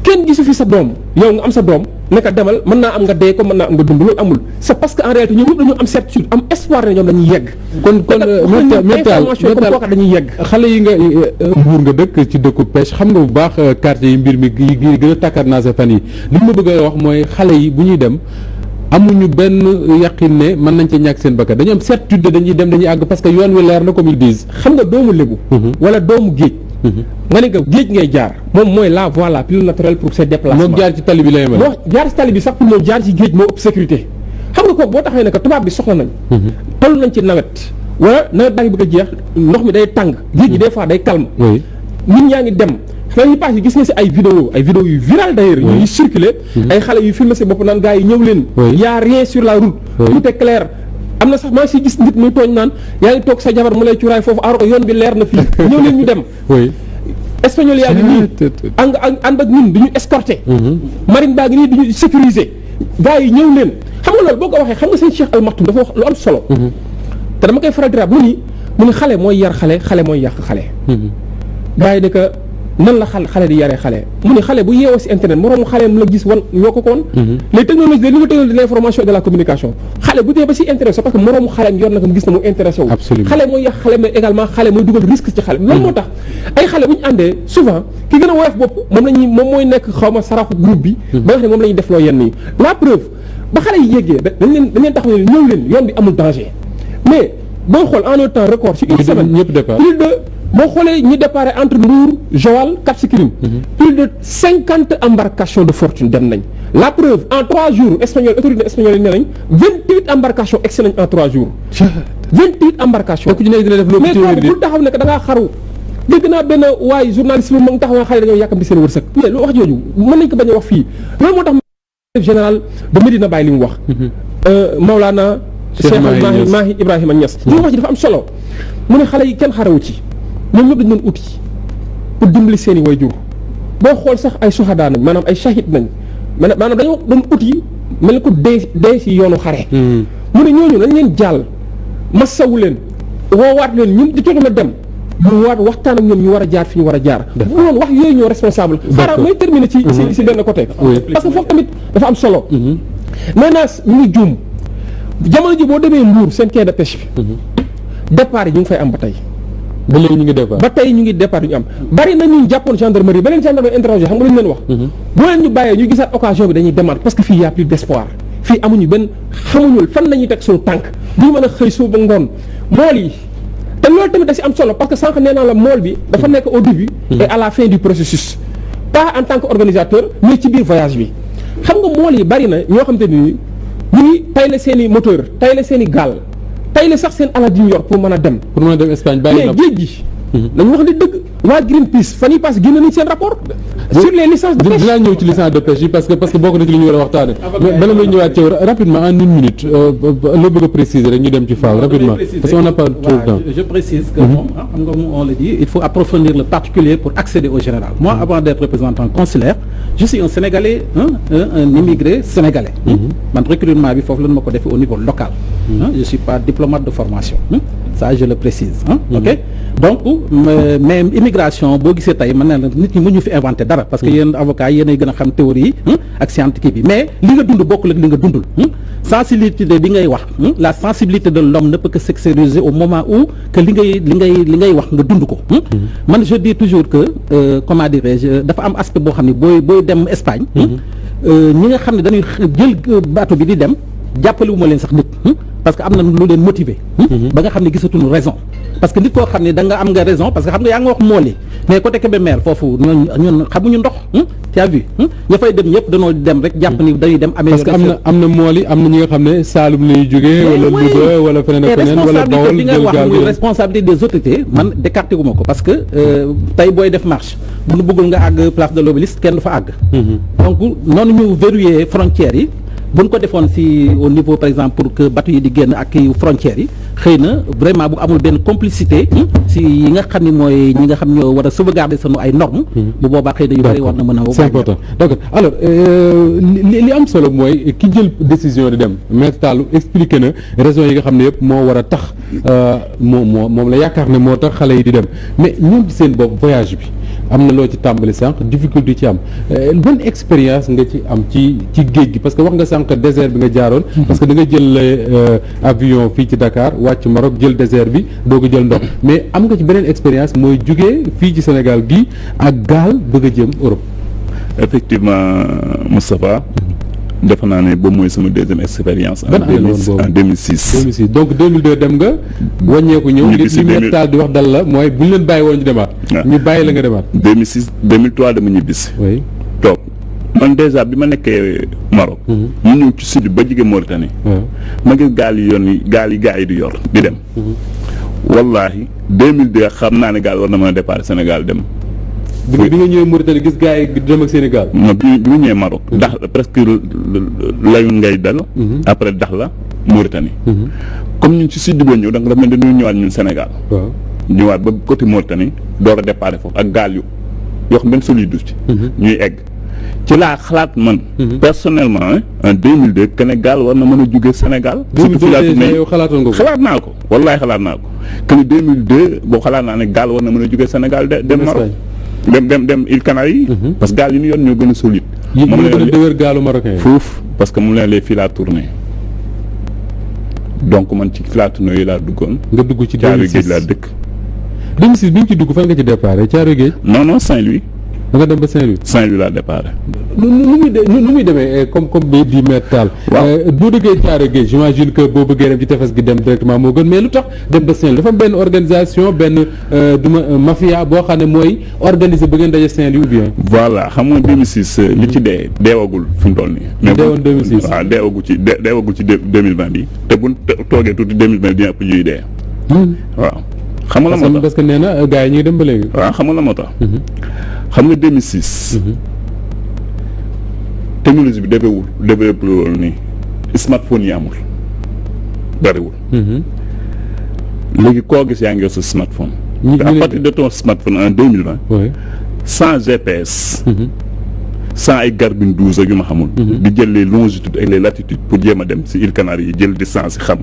kenn gisu fi sa doom yow nga am sa doom neka demal mën naa am nga dee ko mën naa am nga dund loolu amul c'est parce que en réalité ñoom ñëpp dañu am certitude am espoir ne ñoom dañuy yegg kon information comme kooka dañuy yegg xale yi nga Mbuur nga dëkk ci dëkku pêche xam nga bu baax quartier yi mbir mi yi gën a tàkkaat naa sa fan yi li ma bëgg a wax mooy xale yi bu ñuy dem amuñu benn yaqin ne mën nañ ca ñàkk seen bakkan dañu am certitude dañuy dem dañuy àgg parce que yoon wi leer na comme ils disent. xam nga doomu lébu wala doomu géej nga ne nga géej ngay jaar moom mooy la voie la plus naturelle pour ses déplacements. moom jaar ci tali bi lay mel. moo jaar ci tali bi sax pour moom jaar ci géej moo ëpp sécurité xam nga kooku boo taxawee ne que tubaab bi soxla nañ toll nañ ci nawet wala nawet baa ngi bëgg a jeex ndox mi day tàng géej gi des fois day calme oui nit ñaa ngi dem fan yi pass yi gis nga si ay vidéo yu viral d'ailleurs yuy circulé ay xale yu filmé si bopp naan gars yi ñëw leen y a rien sur la route tout est clair am na sax maa ngi si gis nit muy tooñ naan yaa ngi toog sa jabar mu lay cuuraay foofu aaro ko yoon bi leer na fii ñëw leen ñu dem espagnol yaa ngi nii ànd ak ñun duñu escorté marine baa ngi nii duñu sécuriser gars yi ñëw leen xam nga loolu boo ko waxee xam nga seen Cheikh Al Maktoum dafa wax lu am solo te dama koy faral di mu ni xale mooy yar xale mooy yàq xale gars yi ne que nan la xale di yaree xale mu ni xale bu yeewoo si internet moroomu xaleem la gis wan ñoo ko koon les technologies les nouvelles technologies de l'information et de la communication xale bu dee ba si intéressé c'est parce que moroomu xaleem yor na ko mu gis na mu intéressé wu xale mooy yàq xale mais également xale mooy dugal risque ci xale loolu moo tax ay xale bu ñu àndee souvent ki gën a woyof bopp moom mooy nekk xaw ma saraxu groupe bi ba nga xam ne moom la ñuy def loo yenn yi la preuve ba xale yi yéggee dañ leen taxaw ne ñëw leen yoon bi amul danger mais boo xool en un temps record ci une semaine plus de boo xoolee ñi déparé entre Mbour Joal Cap Skirring plus de 50 embarcations de fortune dem nañ la preuve en 3 jours autorité espagnole yi ne nañ 28 embarcations egsi nañ en 3 jours 28 embarcations mais kooku bul taxaw ne que da ngaa xaru dégg naa benn waaye journaliste bi mu ngi taxaw nga xale dañoo yàkkamti seen wërsëg mais lu wax jooju mën nañ ko bañ a wax fii loolu moo tax chef général de Medina Baye li mu wax Maulana Cheikh Mahi Ibrahima Niass li mu wax ji dafa am solo mu ne xale yi kenn xarewu ci ñoom ñëpp dañu doon uti pour dimbali seen i waajur boo xool sax ay suhadaa nañ maanaam ay shahid nañ maanaam dañoo doon uti mel ni ko dee si yoonu xare mu ne ñooñu nañ leen jàll masawu leen woowaat leen ñun di jotu na dem mu waat waxtaan ak ñoom ñu war a jaar fi ñu war a jaar loolu wax yooyu ñoo responsable xaaral may terminer ci benn côté parce que foofu tamit dafa am solo maintenant ñu ngi juum jamono ji boo demee Mbour seen quai de pêche bi départ yi ñu ngi fay am ba tey ba léegi ñu ngi départ ba tey ñu ngi départ ñu am bari na ñu jàppoon gendarmerie beneen gendarmerie interrogé xam nga lu ñu leen wax boo leen ñu bàyyee ñu gisaat occasion bi dañuy démarrer parce que fii y a plus d'espoir fii amuñu benn xamuñu fan la ñuy teg suñu tànk duñu mën a xëy suba ba ngoon mool yi te loolu tamit da si am solo parce que sànq nee naa la mool bi dafa nekk au début et à la fin du processus pas en tant que organisateur mais ci biir voyage bi xam nga mool yi bari na ñoo xam te ni ñu ngi tayle seen i moteur tayle seen i gaal tayle sax seen alal di ñu yor pour mën a dem Espagne bàyyi na mais géej gi dañu wax ne dëgg waa Greenpeace fan yi passé génne nañ seen rapport sur les licences de pêche dinaa ñëw ci licence de pêche yi parce que bokk na ci li ñu war a waxtaane mais bala may ñëwaat ci rapidement en une minute loo bëgg a préciser rek ñu dem ci faaw rapidement parce qu'on n'a pas trop de temps. Je précise que moom xam nga on le dit il faut approfondir le particulier pour accéder au général. Moi avant d'être représentant consulaire je suis un Sénégalais un immigré sénégalais man recrutement bi foofu lan ma ko defee au niveau local je suis pas diplomate de formation ça je le précise ok donc mais immigration boo gisee tey mën na la nit ñi mënuñu fi inventer dara parce que yéen avocats yéenay gën a xam théorie yi ak scientifique bi mais li nga dund bokkul ak li nga dundul sensibilité bi ngay wax la sensibilité de l'homme ne peut que s'extérioriser au moment où que li ngay wax nga dund ko man je dis toujours que comment dirais-je dafa am aspect boo xam ne booy dem Espagne ñi nga xam ne dañuy jël bateau bi di dem jàppale wu ma leen sax nit parce que am na lu leen motiver ba nga xam ne gisatuñu raison parce que nit koo xam ne da nga am nga raison parce que xam nga yaa nga wax mool yi mais côté Kébémer foofu ñun xamuñu ndox tu as vu ña fay dem ñëpp dañoo dem rek jàpp ni dañuy dem amee parce que am na mool yi am na ñi nga xam ne Saalum lañuy jógee wala Louga wala feneen ak feneen wala Bawol bi nga wax muy responsabilité des autorités man décarté wu ma ko parce que tey booy def marche bu nu bëggul nga àgg place de l'Obélisque kenn du fa àgg donc noonu ñu verrouiller frontières yi bu ñu ko defoon si au niveau par exemple pour que bateau yi di génn ak frontières yi xëy na vraiment bu amul benn complicité si yi nga xam ne mooy ñi nga xam ñoo war a sauvegarder sunu ay normes bu boobaa xëy na yu bëri war na mën a c'est important d'accord alors li am solo mooy ki jël décision di dem Maître Tall expliqué na raison yi nga xam ne yëpp moo war a tax moom la yaakaar ne moo tax xale yi di dem mais ñoom ci seen bopp voyage bi am na loo ci tàmbali sànq difficulté ci am ban expérience nga ci am ci géej gi parce que wax nga sànq désert bi nga jaaroon parce que da nga jël avion fii ci Dakar wàcc Maroc jël désert bi doog a jël ndox mais am nga ci beneen expérience mooy jugee fii ci Sénégal gi ak gaal bëgg a jëm Europe. Effectivement Moustapha defe naa ne boobu mooy sama deuxième expérience. ban année la woon boobu en 2006. 2006 donc 2002 dem nga. wàññeeku ñëw ñu li gis si li Taal di wax dal la mooy bu ñu leen bàyyi woon ñu demaat. waaw ñu bàyyi la nga demaat. 2006 2003 dama ñibbisi. oui. toog man dèjà bi ma nekkee Maroc. mu ñëw ci sud ba jige Mauritanie. waaw ma gis gaal yi gaa yi di yor di dem. wallahi 2002 xam naa ne gaal war na mën a départ Sénégal dem. bi nga ñëwee Mauritanie gis gars yi dem ak Sénégal. non bi mu ñëwee Maroc. dax presque layun ngay dal. après dax la Mauritanie. comme ñun ci sud ba ñëw donc dafa mel ni dañuy ñëwaat ñun Sénégal. waaw ñëwaat ba côté Mauritanie door a départ foofu ak gaal yoo xam benn solide ci. ñuy egg ci laa xalaat man. personnellement en 2002 que ne gaal war na mën a jóge Sénégal. surtout fi laa tourné yow xalaatoon nga ko. xalaat naa ko wallaay xalaat naa ko que ne 2002 boo xalaat naa ne gaal war na mën a jóge Sénégal dem Maroc. dem Îles Canaries yi. parce que gaal yi ñu yor ñoo gën a solide. moom la gën a dëgër gaalu marocain yi. foofu parce que mu leen lee fii laa tourné donc man ci fii laa tourné yi laa duggoon. nga dugg ci 2006 Caaroy Géej laa dëkk. 2006 bi nga ci dugg fan nga ci départ Caaroy Géej. non Saint-Louis. da nga dem ba Saint-Louis. Saint-Louis laa départ. nu muy demee comme bi di Taal. waaw boo dëggee Caaroy Géej j'imagine que boo bëggee dem ci tefes gi dem directement moo gën mais lu tax dem ba Saint-Louis dafa am benn organisation benn mafia boo xam ne mooy organiser ba ngeen daje Saint-Louis ou bien. voilà xam nga 2006 li ci deewagul fi mu toll nii. mais deewoon 2006 waaw deewagul ci 2020 bi te bu toogee tuuti 2020 dina ëpp ñuy dee. waaw xam nga la moo tax parce que nee na gars yi ñu ngi dem ba léegi. waaw xam nga la moo tax. xam nga 2006. technologie bi développé woon nii smartphone yi amul bariwul. léegi koo gis yaa ngi yor sa smartphone. à partir de ton smartphone en 2020. oui. sans GPS. sans ay Garmin 12 ak yu ma xamul. di jël les longitudes ak les latitudes pour jéem a dem si îles Canaries yi jël distance yi xam.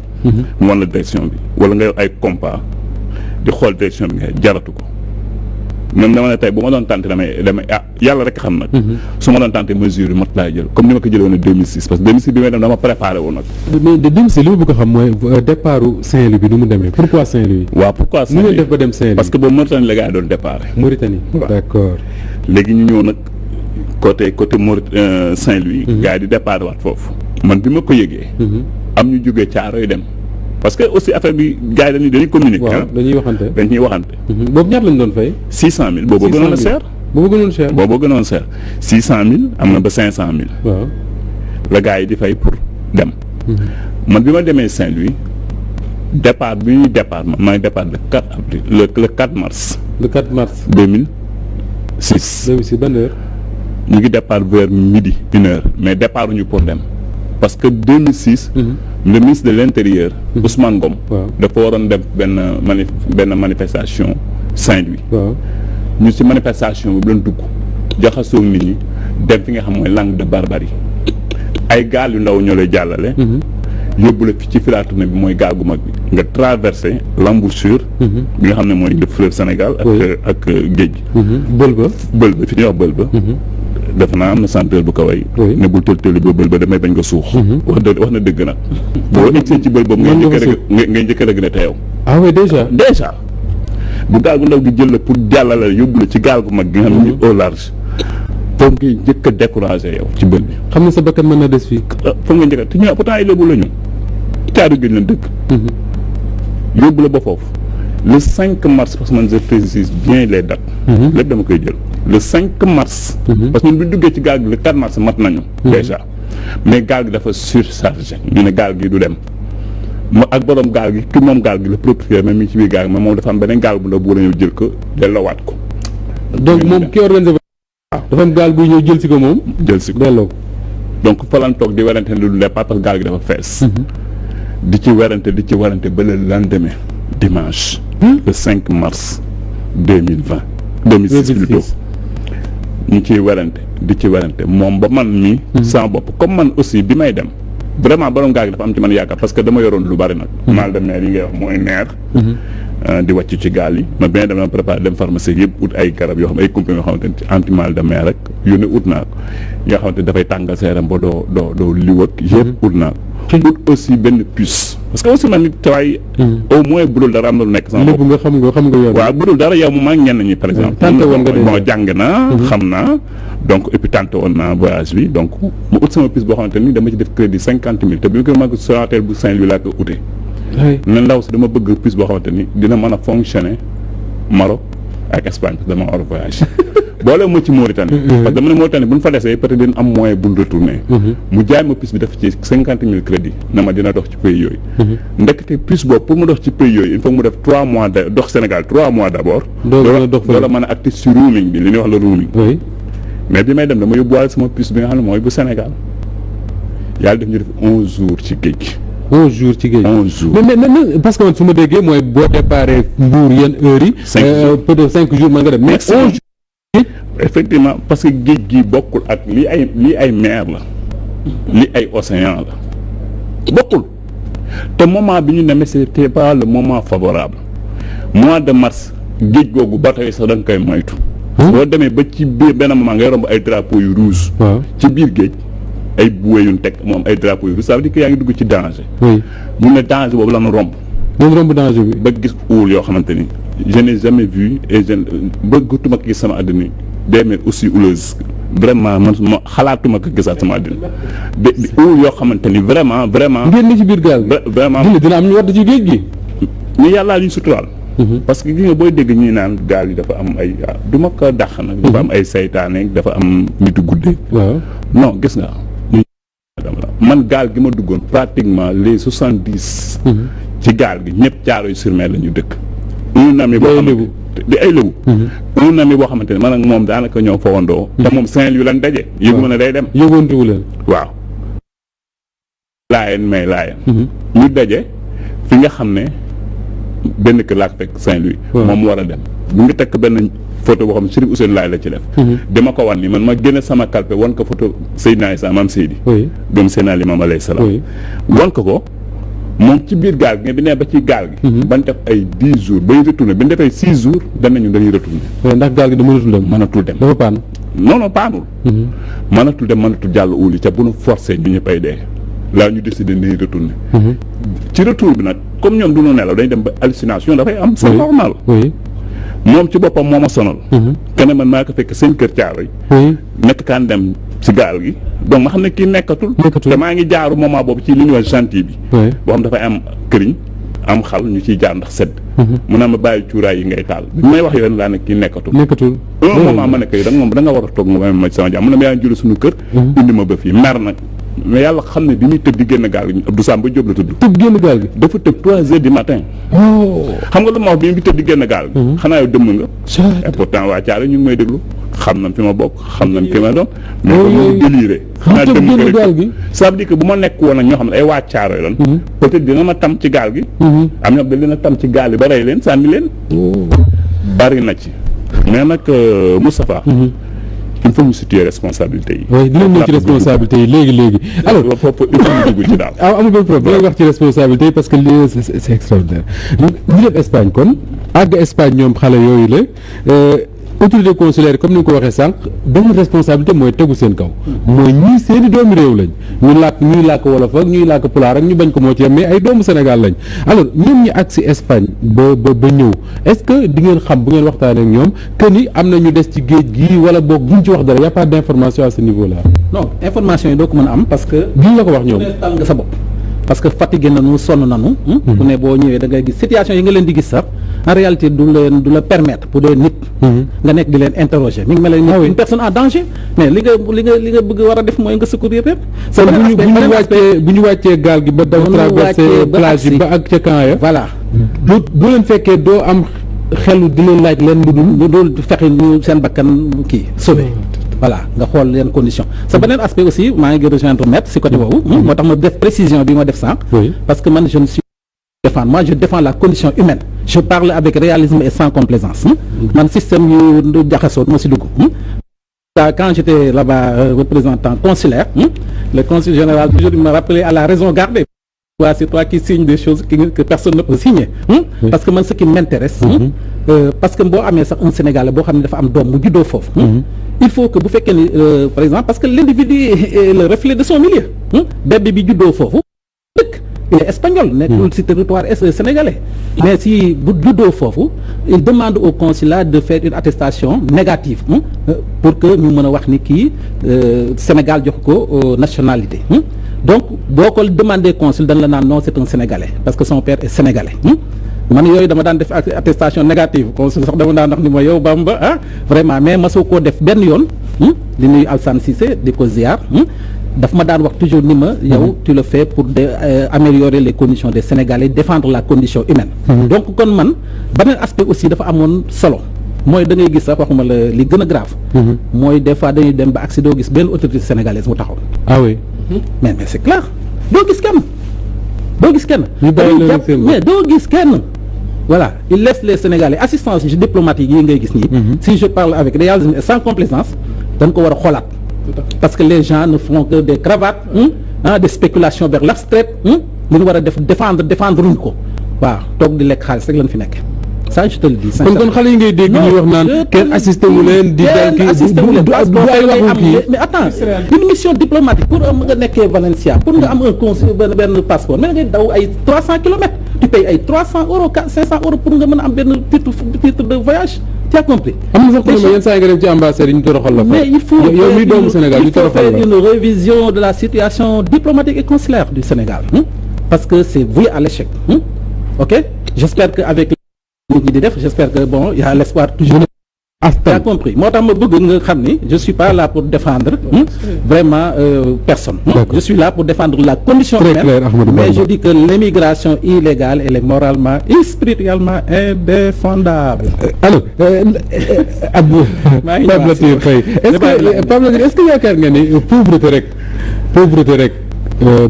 mu wan la direction bi wala nga yor ay compas di xool direction bi nga jaratu ko. même dama ne tey bu ma doon tenté damay yàlla rek xam nag. su ma doon tenté mesure yi mat laay jël comme ni ma ko jëlee woon 2006 parce que 2006 bi may dem dama préparé woon nag. mais de 2006 li ma bëgg a xam mooy départ Saint-Louis bi nu mu demee pourquoi Saint-Louis. waaw pourquoi nu ngeen def ba dem Saint-Louis. parce que boobu Mauritanie la gars yi doon départ. Mauritanie. waaw d'accord. léegi ñu ñëw nag côté Saint-Louis. gars yi di départ waat foofu. man bi ma ko yëgee. am ñu jógee Caaroy dem. parce que aussi affaire bi gars yi dañuy communiquer. waaw dañuy waxante. dañuy waxante. boobu ñaata lañ doon fay. 600000 boobu gënoon a seer. boobu gënoon cher. boobu gënoon seer 600000 am na ba 500000. waaw. la gars yi di fay pour dem. man bi ma demee Saint-Louis départ bi ñuy départ maa ngi départ le 4 avril le 4 mars. le 4 mars. 2006. 2006 ban heure. ñu ngi départ vers midi 1h mais départ ñu pour dem parce que 2006. le ministre de l'intérieur. Ousmane Ngom. waaw dafa waroon def benn manifestation Saint-Louis. waaw. ñu ci manifestation bi doon dugg jaxasoo nit ñi dem fi nga xam mooy Langue de Barbarie ay gaal yu ndaw ñoo lay jàllale. yóbbu la fi ci filaatourné bi mooy gaal gu mag bi nga traversé l'embouchure. bi nga xam ne mooy le fleuve Sénégal. ak géej. bël ba fi ñuy wax bël ba. defe naa am na chanteur bu kaway ne bul tël ba bël ba damay bañ ko suux. wax na dëgg nag. boo egsee ci bël boobu ngay njëkk a rek ne te yow. ah oui déjà. bu gaal gu ndaw gi jël la pour jàllale yóbbu la ci gaal gu mag gi nga xam ne au large foofu ngay njëkk a découragé yow ci bël bi. xam ne sa bakkan mën na des fii. foofu nga njëkk a te ñu pourtant ay lébu la ñu Caaroy Géej la dëkk. yóbbu la ba foofu le 5 mars parce que man je précise bien les dates. lépp dama koy jël le 5 mars. parce que ñun bu ñu duggee ci gaal gi le 4 mars mat nañu. déjà mais gaal gi dafa surchargé ñu ne gaal gi du dem. ak borom gaal gi ki moom gaal gi le propriétaire même mi ci biir gaal gi moom dafa am beneen gaal bu ndaw bu la ñëw jël ko delloowaat ko. donc moom ki organisé dafa am gaal buy ñëw jël si ko moom. jël si ko delloo ko. donc fa lañ toog di werante ne du départ parce que gaal gi dafa fees. di ci werante ba le lendemain dimanche. le 5 mars 2020. 2006 plutôt. ñu ciy werante di ci werante moom ba man mii. sama bopp comme man aussi bi may dem. vraiment borom gaal gi dafa am ci man yaakaar parce que dama yoroon lu bari nag. mal de mer yi ngay wax mooy nerf. di wàcc ci gaal yi ma bien dama préparé dem pharmacie yëpp ut ay garab yoo xam ay comprimés yoo xamante ni anti mal de mer rek yu ne ut naa ko yoo xamante ni dafay tàngal sa yaram ba doo liw ak yëpp ut naa ko ut aussi benn puce parce que aussi man nit tawaay au moins budul dara am na lu nekk sama bopp lépp nga xam nga yoon waaw budul dara yow mu maa ñenn ñi par exemple tante woon nga bon jàng naa xam naa donc et puis tante woon naa voyage bi donc mu ut sama puce boo xamante ni dama ci def crédit 50 000 te bi ko mag Sonatel bu Saint-Louis laa ko utee ne ndaw si dama bëgg puce boo xamante ni dina mën a fonctionner Maroc ak Espagne parce que dama war a voyage boole ma ci Mauritanie parce que dama ne Mauritanie bu ñu fa desee peut-être dina am moyen bu ñu retourner mu jaay ma puce bi def ci 50 000 crédits na ma dina dox ci pays yooyu ndekete puce boobu pour mu dox ci pays yooyu il faut mu def 3 mois de dox Sénégal 3 mois d'abord doola mën a actif sur roaming bi li ñuy wax la roaming mais bi may dem dama yóbbuwaale sama puce bi nga xam ne mooy bu Sénégal yàlla def ñu def 11 jours ci géej gi 11 jours ci géej 11 jours mais parce que man su ma déggee mooy boo déparé Mbour yenn heures yi 5 jours peut-être 5 jours mën nga dem mais 11 jours effectivement parce que géej gi bokkul ak lii ay mer la lii ay océan la bokkul te moment bi ñu demee c'était pas le moment favorable mois de mars géej googu bateau yi sax da nga koy moytu boo demee ba ci biir benn moment ngay romb ay drapeaux yu rouge ci biir géej ay bouées yu ñu teg moom ay drapeaux yu rouge ça veut dire que yaa ngi dugg ci danger mu ne danger boobu la ñu romb danger bi ba gis uul yoo xamante ni je n'ai jamais vu et je bëggatuma ko gis sama àddina des mers aussi houleuses vraiment man ma xalaatuma ko gisaat sama àddina de uul yoo xamante ni vraiment ngeen ni ci biir gaal gi vraiment dina am ñu wadd ci géej gi ñu yàllaa ñu suturaal parce que gis nga booy dégg ñi naan gaal yi dafa am ay du ma ko dàq nag dafa am ay saytaane dafa am nitu guddee waaw non gis nga man gaal gi ma duggoon pratiquement les 70 ci gaal gi ñëpp Thiaroye-sur-Mer la ñu dëkk un ami boo xamante di ay lébu un ami boo xamante ne man ak moom daanaka ñoo fawandoo te moom Saint-Louis lan daje yëgu ma ne day dem yëgoontewu leen waaw laayeen ñu daje fi nga xam ne benn kër laa ko fekk Saint-Louis moom war a dem bu ngi tekk benn photo boo xam ne Chérif Ousseynou Laye la ci def dama ko wan ni man ma génne sama kalpe wan ko photo Seydina Issa Maam Seydi doom Seydina Limaamu alayhi salaam wan ko moom ci biir gaal gi bi ne ba ci gaal gi ban def ay 10 jours bañ retourné bi ñu defee 6 jours danañu dañuy retourné ndax gaal gi da mënatul dem dafa paan non paanul mënatul dem mënatul jàll uuli ca bu nu forcé ñu ñëpp ay dee laa ñu décidé dañuy retourné ci retour bi nag comme ñoom du ñu nelaw dañ dem ba hallucination dafay am c'est normal moom ci boppam moo ma sonal kenn man maa ko fekk seen kër Thiaroye nekk kaan dem ci gaal gi donc ma xam ne kii nekkatul te maa ngi jaaru moment boobu ci li ñuy wax chantier bi boo xam dafay am këriñ am xal ñu ciy jaar ndax sedd mu naa ma bàyyi cuuraay yi ngay taal bi may wax yoon laa ne kii nekkatul un moment ma ne ko da nga war a toog nga ma sama jàmm mu ne ma yaa ngi jël suñu kër indi ma ba fii mer nag mais yàlla xam ne bi muy tëb di génn gaal gi Abdou Samba Diop la tudd tëb génn gaal gi dafa tëb 3 heures du matin xam nga lu ma wax bi mu tëb di génn gaal gi xanaa yow dëmm nga et pourtant waa Thiaroye ñu ngi may déglu xam nañ fi ma bokk xam nañ fi ma doon mais ba mu déliré xanaa dëmm nga gaal gi ça veut dire que bu ma nekk woon ak ñoo xam ne ay waa Thiaroye lan peut-être dina ma tam ci gaal gi am ñoo da leen a tam ci gaal yi ba rey leen sànni leen bari na ci mais nag Moustapha il faut ñu situer responsabilité yi. oui dinañ ñëw ci responsabilité yi léegi. alors foofu il faut ñu dugg ci daal. amul benn problème dinañ wax ci responsabilité yi parce que lii c'est extraordinaire ñu def Espagne kon àgg Espagne ñoom xale yooyu la autorité consulaire comme ni nga ko waxee sànq benn responsabilité mooy tegu seen kaw. mooy ñii seeni doomu réew lañ ñuy làkk wolof ak ñuy làkk pulaar ak ñu bañ ko moo ci yem mais ay doomu Sénégal lañ alors ñoom ñi àgg si Espagne ba ñëw est-ce que di ngeen xam bu ngeen waxtaanee ak ñoom que ni am na ñu des ci géej gi wala boog buñ ci wax dara y a pas d'information à ce niveau là. non information yi doo ko mën a am parce que. duñ la ko wax ñoom tal nga sa bopp. parce que fatigué nañu sonn nañu. ku ne boo ñëwee da ngay gis situation yi nga leen di gis sax en réalité du la permettre pour des nit. nga nekk di leen interroger mi ngi mel ni une personne en danger mais li nga bëgg war a def mooy nga secourir leen. sa bu ñu wàccee gaal gi ba daw traverser plage yi ba ak ca camp ya voilà doo leen fekkee doo am xelu di leen laaj leen lu dul fexe ñu seen bakkan kii sauvé. voilà nga xool leen condition sa beneen aspect aussi maa ngi rejoindre maître si côté boobu moo tax ma def précision bi ma def sànq parce que man je ne suis je défends la condition humaine je parle avec réalisme et sans complaisance man système yu jaxasoo ma si dugg quand j'étais là-bas représentant consulaire le consul général toujours me rappelait à la raison gardée c'est toi qui signes des choses que personne ne peut signer. Parce que man ce qui m'intéresse. Parce que boo amee sax un Sénégalais boo xam ne dafa am doom mu juddoo foofu. il faut que bu fekkee ni par exemple parce que l'individu est le reflet de son milieu. bébé bi juddoo foofu dëkk il est espagnol nekkul ci territoire sénégalais. mais si bu juddoo foofu il demande au consulat de faire une attestation négative pour que ñu mën a wax ni kii Sénégal jox ko nationalité. donc boo ko demandé consul dañ la naan non c'est un Sénégalais parce que son père est sénégalais. man yooyu dama daan def attestation négative consul sax dama daan wax ni ma yow Bamba vraiment mais ma soo koo def benn yoon di nuyu Alsane Cissé di ko ziar daf ma daan wax toujours ni ma yow tu le fais pour améliorer les conditions des Sénégalais défendre la condition humaine. donc kon man beneen aspect aussi dafa amoon solo mooy da ngay gis sax waxuma la li gën a grave. mooy des fois dañuy dem ba agsi doo gis benn autorité sénégalaise mu taxaw. ah oui. mais c'est clair doo gis kenn. mais doo gis kenn. voilà il laisse les Sénégalais assistance diplomatique yi ngay gis nii. si je parle avec réalisme et sans complaisance dañ ko war a xoolaat. parce que les gens ne font que des cravates des spéculations vers l'abstrait li ñu war a def défendre ruñ ko waaw toog di lekk xaalis rek lañ fi nekk. ça je te le dis sincèrement. kon xale yi ngay dégg ñuy wax naan kenn assisté wu leen di dal kii mais attends une mission diplomatique pour nga nekkee Valencia pour nga am un consul benn passeport mais ngay daw ay 300 kilomètres tu payes ay 300 euros 500 euros pour nga mën a am benn titre de voyage tu as compris. am na sax yenn saa yi nga dem ci ambassade yi ñu toroxal la fa. mais il faut yow mi doomu Sénégal ñu toroxal la faire une révision de la situation diplomatique et consulaire du Sénégal parce que c'est voué à l'échec ok j'espère que avec nit ñi di def j'espère que bon il y a l'espoir toujours. tu as compris moo tax ma bëgg nga xam ni je suis pas là pour défendre vraiment personne. je suis là pour défendre la condition humaine. Mais je dis que l'immigration illégale elle est moralement et spirituellement indéfendable. alors Abdou Pape Latir Faye est-ce que yaakaar nga ni pauvreté rek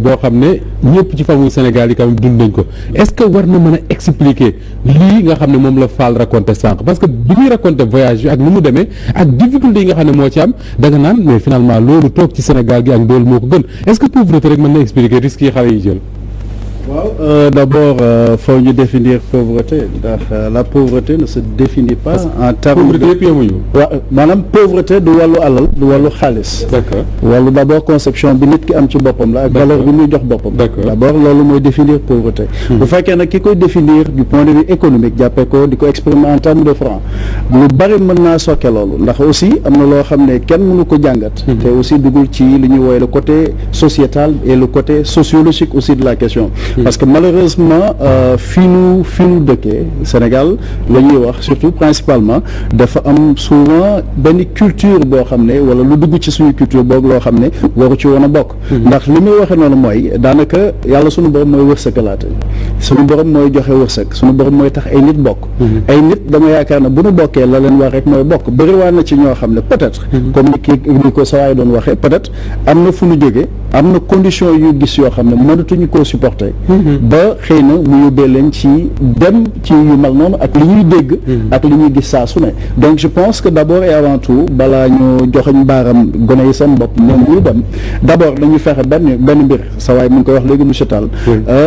boo xam ne ñëpp ci famille Sénégal yi quand même dund nañ ko est-ce que war na mën a expliquer lii nga xam ne moom la Fall raconté sànq parce que bi muy raconté voyage bi ak nu mu demee ak difficulté yi nga xam ne moo ci am da nga naan mais finalement loolu toog ci Sénégal gi ak ndool moo ko gën est-ce que pauvreté rek mën na expliquer risques yi xale yi jël. waaw d'abord faut ñu définir pauvreté ndax la pauvreté ne se définit pas en termes pauvreté yëpp yemuñu. waaw maanaam pauvreté du wàllu alal du wàllu xaalis. d'accord wàllu d'abord conception bi nit ki am ci boppam la ak valeur bi muy jox boppam. d'abord loolu mooy définir pauvreté. bu fekkee nag ki koy définir du point de vue économique jàppee ko di ko exprimer en termes de francs lu bari mën naa sokke loolu ndax aussi am na loo xam ne kenn mënu ko jàngat. te aussi dugul ci li ñuy woowee le côté sociétal et le côté sociologique aussi de la question. parce que malheureusement fi nu dëkkee Sénégal la ñuy wax surtout principalement dafa am souvent benn culture boo xam ne wala lu dugg ci suñu culture boobu loo xam ne waru ci woon a bokk ndax li muy waxee noonu mooy daanaka yàlla suñu borom mooy wërsëgalaate suñu borom mooy joxe wërsëg suñu borom mooy tax ay nit bokk ay nit dama yaakaar ne bu nu bokkee la leen wax rek mooy bokk bëriwaan na ci ñoo xam ne peut-être comme ni ko sawaay doon waxee peut-être am na fu nu jógee am na condition yu gis yoo xam ne mënatuñu koo supporter ba xëy na mu yóbbee leen ci dem ci yu mel noonu ak li ñuy dégg ak li ñuy gis saa su ne donc je pense que d'abord et avant tout balaa ñu joxeñ baaram gone yi seen bopp ñoom ñuy dem d'abord dañuy fexe benn mbir sa waay mu ngi koy wax léegi monsieur Tall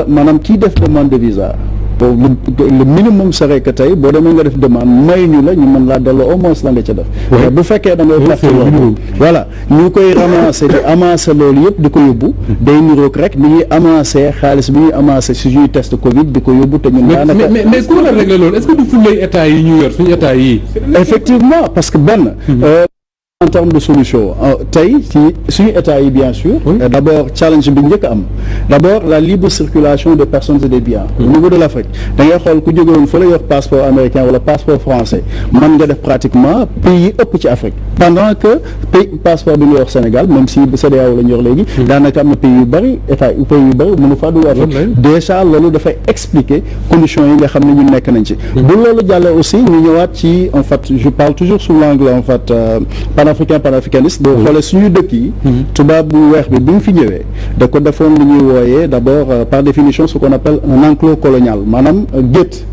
maanaam kii def demande de visa le minimum serait que tey boo demee nga def demande may ñu la ñu mën laa delloo au moins la nga ca def mais bu fekkee da ngay perte loolu voilà ñu koy ramasser di amasser loolu yëpp di ko yóbbu day niroog rek ni ñuy amasser xaalis bi ñuy amasser si suñuy test Covid di ko yóbbu te ñun daanaka mais ku la régler loolu est-ce que du fulay état yi ñu yor suñu état yi effectivement parce que benn en termes de solution tey ci suñu état yi bien sûr d'abord challenge bi njëkk am d'abord la libre circulation des personnes et des biens au niveau de l'Afrique da ngay xool ku jóge woon fa la yor passeport américain wala passeport français mën nga def pratiquement pays yi ëpp ci Afrique pendant que pays passeport bi nga yor Sénégal même si CEDEAO la ñu yor léegi daanaka am na pays yu bëri état yu pays yu bëri mënu faa dugal déjà loolu dafay expliquer conditions yi nga xam ne ñun nekk nañ ci bu loolu jàllee aussi ñu ñëwaat ci en fait je parle toujours sous l'angle en fait africain panafricaniste boo xoolee suñuy dëkk yi tubaab bu weex bi mu fi ñëwee da ko defoon lu ñuy wooyee d'abord par définition ce qu'on appelle un enclos colonial maanaam gétt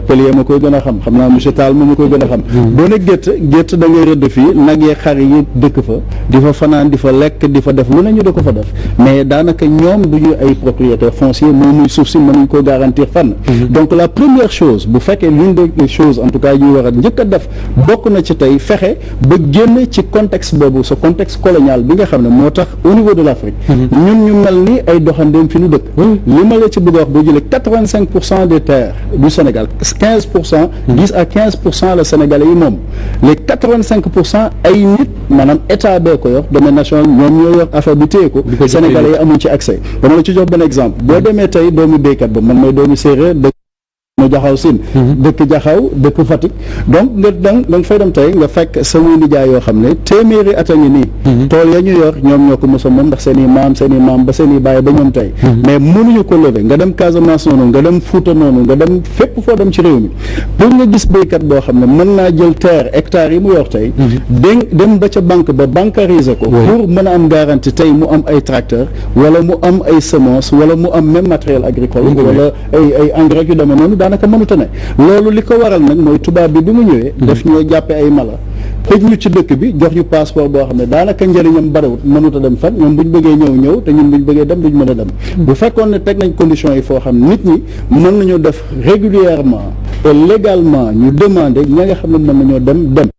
Pellier ma koy gën a xam naa monsieur Tall ma koy gën a xam boo ne gétt da ngay rëdd fii nag yee xar yi dëkk fa di fa fanaan di fa lekk di fa def lu ne ñu da ko fa def mais daanaka ñoom du ñu ay propriétaires fonciers moom muy suuf si mënuñ ko garantir fenn donc la première chose bu fekkee l'une des choses en tout cas yu war a njëkk a def bokk na ci tey fexe ba génn ci contexte boobu ce contexte colonial bi nga xam ne moo tax au niveau de l'Afrique ñun ñu mel ni ay doxandéem fi ñu dëkk li ma la ci bëgg a wax boo jëlee 85% des terres du Sénégal 15% 10 à 15% la Sénégalais yi moom les 85% ay nit maanaam état bee ko yor domaine national ñoom ñoo yor affaire bi téye ko Sénégalais yi amuñ ci accès dama la ci jox benn exemple boo demee tey doomu béykat ba man mooy doomu séeréer mu jaxaw siin dëkk jaxaw dëkk Fatick donc nga danga fay dem tey nga fekk sama nijaay yoo xam ne téeméeri at a ngi nii tool ya ñu yor ñoom ñoo ko mos a moom ndax seen i maam ba seen i baay ba ñoom tey mais mënuñu ko lever nga dem Casamance noonu nga dem Fouta noonu nga dem fépp foo dem ci réew mi pour nga gis béykat boo xam ne mën naa jël terre hectares yi mu yor tey dem ba ca banque ba bancariser ko pour mën a am garantie tey mu am ay tracteur wala mu am ay semences wala mu am même matériel agricole wala ay engrais yu demee noonu daanaka mënuta ne loolu li ko waral nag mooy tubaab bi mu ñëwee daf ñoo jàppe ay mala tëj ñu ci dëkk bi jox ñu passeport boo xam ne daanaka njëriñam bariwut mënuta dem fan ñoom buñ bëggee ñëw te ñun buñ bëggee dem duñ mën a dem bu fekkoon ne teg nañ conditions yi foo xam nit ñi mën nañu def régulièrement et légalement ñu demander ña nga xam ne mën nañoo dem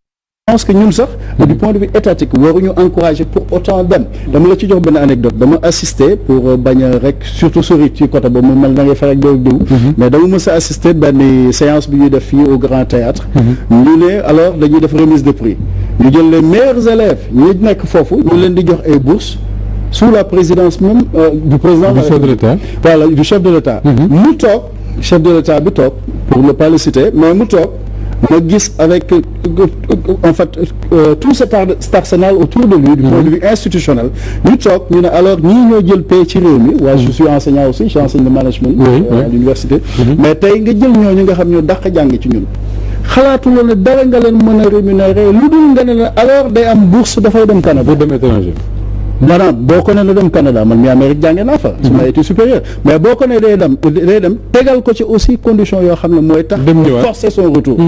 je pense que ñun sax du point de vue étatique waruñu encourager pour autant dem dama la ci jox benn anecdote dama assister pour bañ a rek surtout sori ci côté ba mu mel na ngay farek diw mais dama mës a assister benn séance bi ñuy def fii au Grand Théâtre ñu ne alors dañuy def remise de prix ñu jël les meilleurs élèves ñi nekk foofu ñu leen di jox ay bourses sous la présidence même du président du chef de l'État voilà du chef de l'État mu toog chef de l'État bi toog pour ne pas le citer mais mu toog ma gis avec en fait tout cet arsenal autour de lui du point de vue institutionnel ñu toog ñu ne alors ñii ñoo jël paie ci réew mi waaye je suis enseignant aussi j'enseigne le management à l'université mais tey nga jël ñooñu nga xam ñoo dàq jàng ci ñun xalaatu loolu ne dara nga leen mën a rémunérer lu dul nga ne la alors day am bourse dafay dem Canada pour dem étranger maanaam boo ko ne na dem Canada man mi Amérique jànge naa fa su ma étude supérieure mais boo ko ne day dem tegal ko ci aussi condition yoo xam ne mooy tax forcer son retour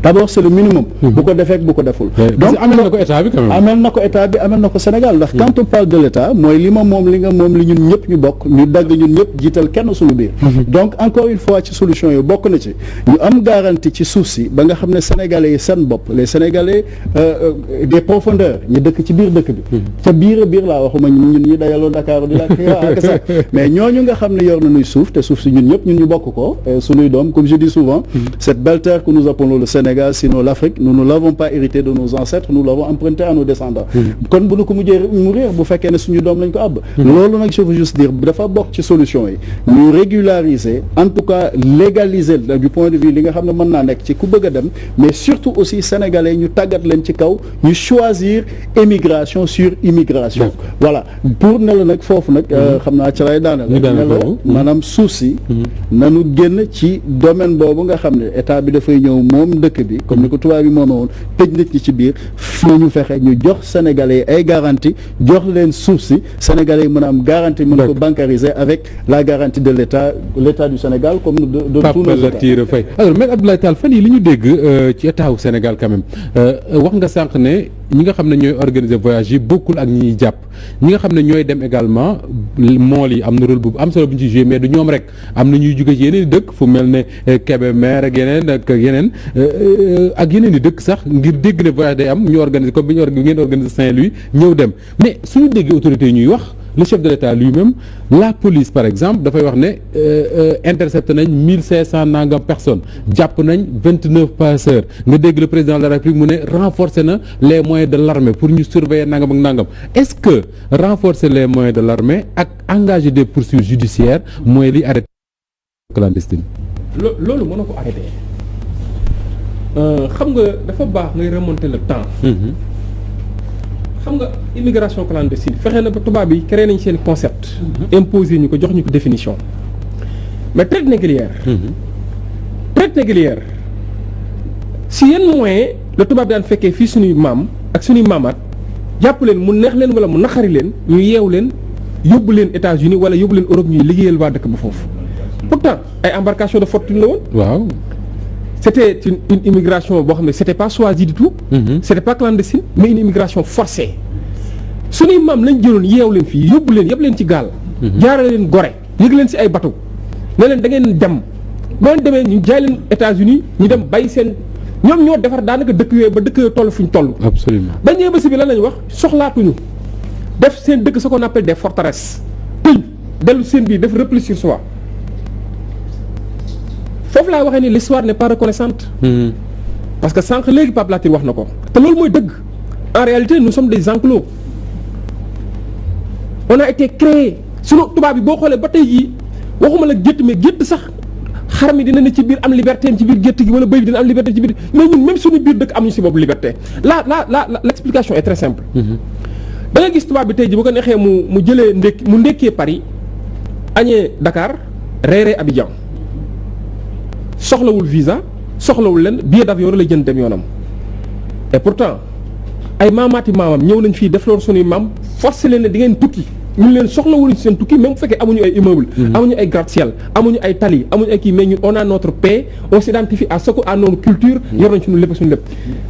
d'abord c'est le minimum bu ko defee bu ko deful donc amel na ko état bi quand même amel na ko état bi amel na ko Sénégal ndax quand on parle de l'état mooy li ma moom li nga moom li ñun ñëpp ñu bokk ñu dagg ñun ñëpp jiital kenn suñu biir donc encore une fois ci solution yi bokk na ci ñu am garantie ci suuf si ba nga xam ne sénégalais yi seen bopp les sénégalais des profondeurs ñu dëkk ci biir dëkk bi ca biir laa waxuma ñun ñi dajaloo Dakar di lak ak ça mais ñooñu nga xam ne yor nañuy suuf te suuf si ñun ñëpp ñun ñu bokk ko suñuy doom comme je dis souvent cette belle terre que nous appelons le Sénégal sinon l'Afrique nous ne l'avons pas hérité de nos ancêtres nous l'avons emprunté à nos descendants kon bu nu ko mujjee mourir bu fekkee ne suñu doom lañ ko àbb loolu nag je veux juste dire dafa bokk ci solution yi ñu régulariser en tout cas légaliser du point de vue li nga xam ne mën naa nekk ci ku bëgg a dem mais surtout aussi sénégalais ñu tàggat leen ci kaw ñu choisir émigration sur immigration voilà pour ne la nag foofu nag xam naa ci lay daane la ne la maanaam suuf si nanu génn ci domaine boobu nga xam ne état bi dafay ñëw moom dëkk bi comme ni ko tubaab bi mooma woon tëj nit ñi ci biir ñu fexe ñu jox sénégalais yi ay garantie jox leen suuf si sénégalais yi mën a am garantie mën ko bancariser avec la garantie de l'état du Sénégal comme de tous nos états Faye alors maître Abdoulaye Tall fan yi li ñu dégg ci état wu Sénégal quand même wax nga sànq ne ñi nga xam ne ñooy organiser voyage yi bokkul ak ñi jàpp ñi nga xam ne ñooy dem également mool yi am na rôle bu am solo bu ñu ci joué mais du ñoom rek am na ñuy jóge ci yeneen i dëkk fu mel ne Kébémer ak yeneen i dëkk sax ngir dégg ne voyage day am ñu organiser comme bi ngeen organiser Saint-Louis ñëw dem mais suñu déggee autorités yi ñuy wax le chef de l'État lui-même la police par exemple dafay wax ne intercepté nañ 1500 nangam personnes jàpp nañ 29 passeurs nga dégg le président de la République mu ne renforcer na les moyens de l'armée pour ñu surveiller nangam ak nangam est-ce que renforcer les moyens de l'armée ak engager des poursuites judiciaires mooy li arrêté clandestine loolu mën na ko arrêté xam nga dafa baax ngay remonter le temps xam nga immigration clandestine fexe na ba tubaab yi créé nañ seen concept imposé ñu ko jox ñu ko définition mais traite négrière si yenn moyen la tubaab daan fekkee fii suñuy maam ak suñuy maamaat jàpp leen mu neex leen wala mu naqari leen ñu yeew leen yóbbu leen États-Unis wala yóbbu leen Europe ñuy liggéeyal waa dëkk ba foofu pourtant ay embarcation de fortune la woon. waaw. c'était une immigration boo xam ne c'était pas choisi du tout. C'était pas clandestine mais une immigration forcée suñuy maam lañ jëloon yeew leen fii yóbbu leen yëpp leen ci gaal. jaarale leen Gorée yëg leen ci ay bateau ne leen da ngeen dem boo leen demee ñu jaay leen États-Unis ñu dem bàyyi seen ñoom ñoo defar daanaka dëkk yooyu ba dëkk yooyu toll fu ñu toll. absolument ba ñëwee ba si bi lan lañ wax soxlaatuñu def seen dëkk ce qu'on appelle des forteresses tëj dellu seen biir def repli sur soi foofu laa waxee ni l'histoire n'est pas reconnaissante. parce que sànq léegi Pape Latir wax na ko te loolu mooy dëgg en réalité nous sommes des enclos on a été créé sunu tubaab bi boo xoolee ba tey jii waxuma la gétt mais gétt sax xar mi dina ne ci biir am liberté ci biir gétt gi wala bëy bi dina am liberté ci biir mais ñun même suñu biir dëkk amuñu si boobu liberté l'explication est très simple. da nga gis tubaab bi tey jii bu ko neexee mu jëlee mu ndekkee Paris añee Dakar reeree Abidjan soxlawul visa soxlawul leen billet d'avion la jënd dem yoonam et pourtant ay maamaati maamam ñëw nañ fii def loolu suñuy maam forcé leen ne di ngeen tukki ñun leen soxlawul seen tukki même bu fekkee amuñu ay immeuble amuñu ay gratte-ciel amuñu ay tali amuñu ay kii mais ñun on a notre paix on s'identifie à notre culture yor nañ suñu lépp suñu lépp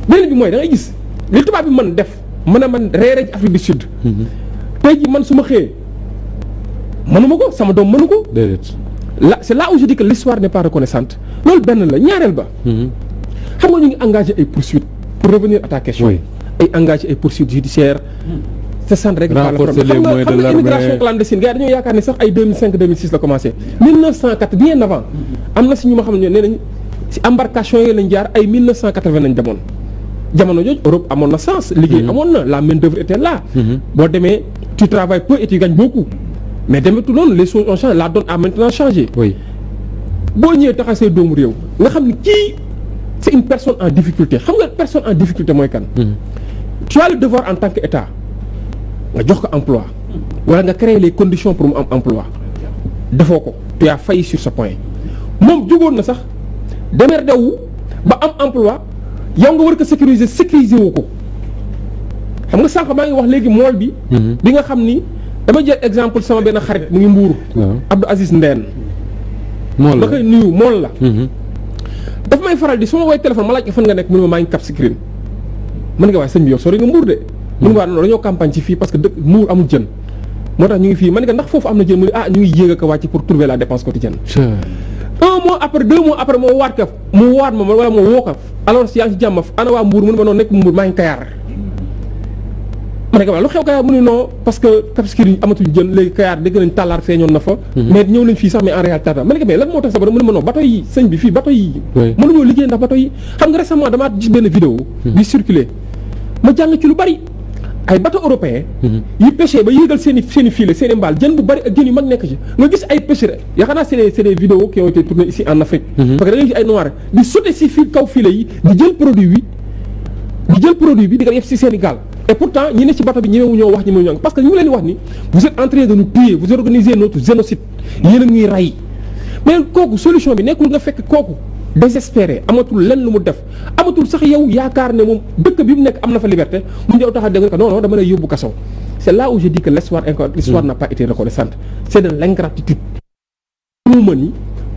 beneen bi mooy da ngay gis li tubaab bi mën def mën a man reere ci Afrique du Sud tey ji man su ma xëyee mënuma ko sama doom mënu ko déedéet. là c'est là où je dis que l'histoire n'est pas reconnaissante loolu benn la ñaareel ba xam nga ñu ngi engagé ay poursuites pour revenir à ta question ay engagé ay poursuites judiciaires c'est ça rek renforcer les moyens de xam nga l'armée. immigration clandestine gars yi dañoo yaakaar ni sax ay 2005 2006 la commencé 1904 bien avant am na si ñu ma xam ne nee nañ si embarcation yooyu lañ jaar ay 1980 lañ demoon jamono jooju Europe amoon na sens liggéey amoon na la main d'œuvre était là boo demee tu travailles peu et tu gagnes beaucoup mais demetu noonu les choses ont changé la donne a maintenant changé oui. boo ñëwee taxa say doomu réew nga xam ni kii c'est une personne en difficulté xam nga personne en difficulté mooy kan tu as le devoir en tant que État nga jox ko emploi wala nga créer les conditions pour mu am emploi defoo ko tu as failli sur ce point moom jugoon na sax démerdé wu ba am emploi yow nga war ko sécuriser wu ko xam nga sànq maa ngi wax léegi mool bi bi nga xam ni dama jël exemple sama benn xarit mu ngi Mbuur Abdou Aziz Ndeen mool da la koy nuyu mool la dafa may faral di su ma woowee téléphone ma laaj ko fan nga nekk mu ne ma maa ngi Cap Skirring mën nga waaye sëñ bi yow sori nga Mbuur de mu ngi waa non dañoo campagne ci fii parce que dëkk Mbuur amul jën moo tax ñu ngi fii man nga ndax foofu am na jën mu ne ñu ngi yéeg ak a wàcc pour trouver la dépense quotidienne 1 mois après 2 mois après moo waat ka mu waat ma wala moo woo ka alors yaa ngi ci jàmm ana waa Mbuur mu ne ma noonu nekk Mbuur maa ngi Kayaar ma ne ko waaw lu xew Kayaar mu ne non parce que Cap Skirring amatuñ jën léegi Kayaar dégg nañ tàllaar feeñoon na fa mais ñëw nañ fii sax mais en réalité ma ne ko mais lan moo tax sa ba mu ne ma non bateau yi sëñ bi fii bateau yi mënuñoo liggéey ndax bateau yi xam nga récemment damaa gis benn vidéo bi circulé ma jàng ci lu bari ay bateau européen yi pêché ba yéegal seen i filet seen i mbaal jën bu bari ak jën yu mag nekk ci nga gis ay pêcheurs yaakaar naa c'est des vidéos qui ont été tournées ici en Afrique parce que da ngay gis ay noirs di sauter si fil kaw filet yi di jël produit bi di ko def si seen i gaal et pourtant ñi ne ci bateau bi ñemewu ñoo wax ñemewu ñoo parce que ñu ngi leen di wax ni vous êtes en train de nous tuer vous organisez notre génocide yéen a ñuy rey mais kooku solution bi nekkul nga fekk kooku désespéré amatul lenn lu mu def amatul sax yow yaakaar ne moom dëkk bi mu nekk am na fa liberté mu ñëw tax a dégg ko non dama lay yóbbu kaso c'est là où je dis que l'histoire n'a pas été reconnaissante c'est de l'ingratitude mu mën ni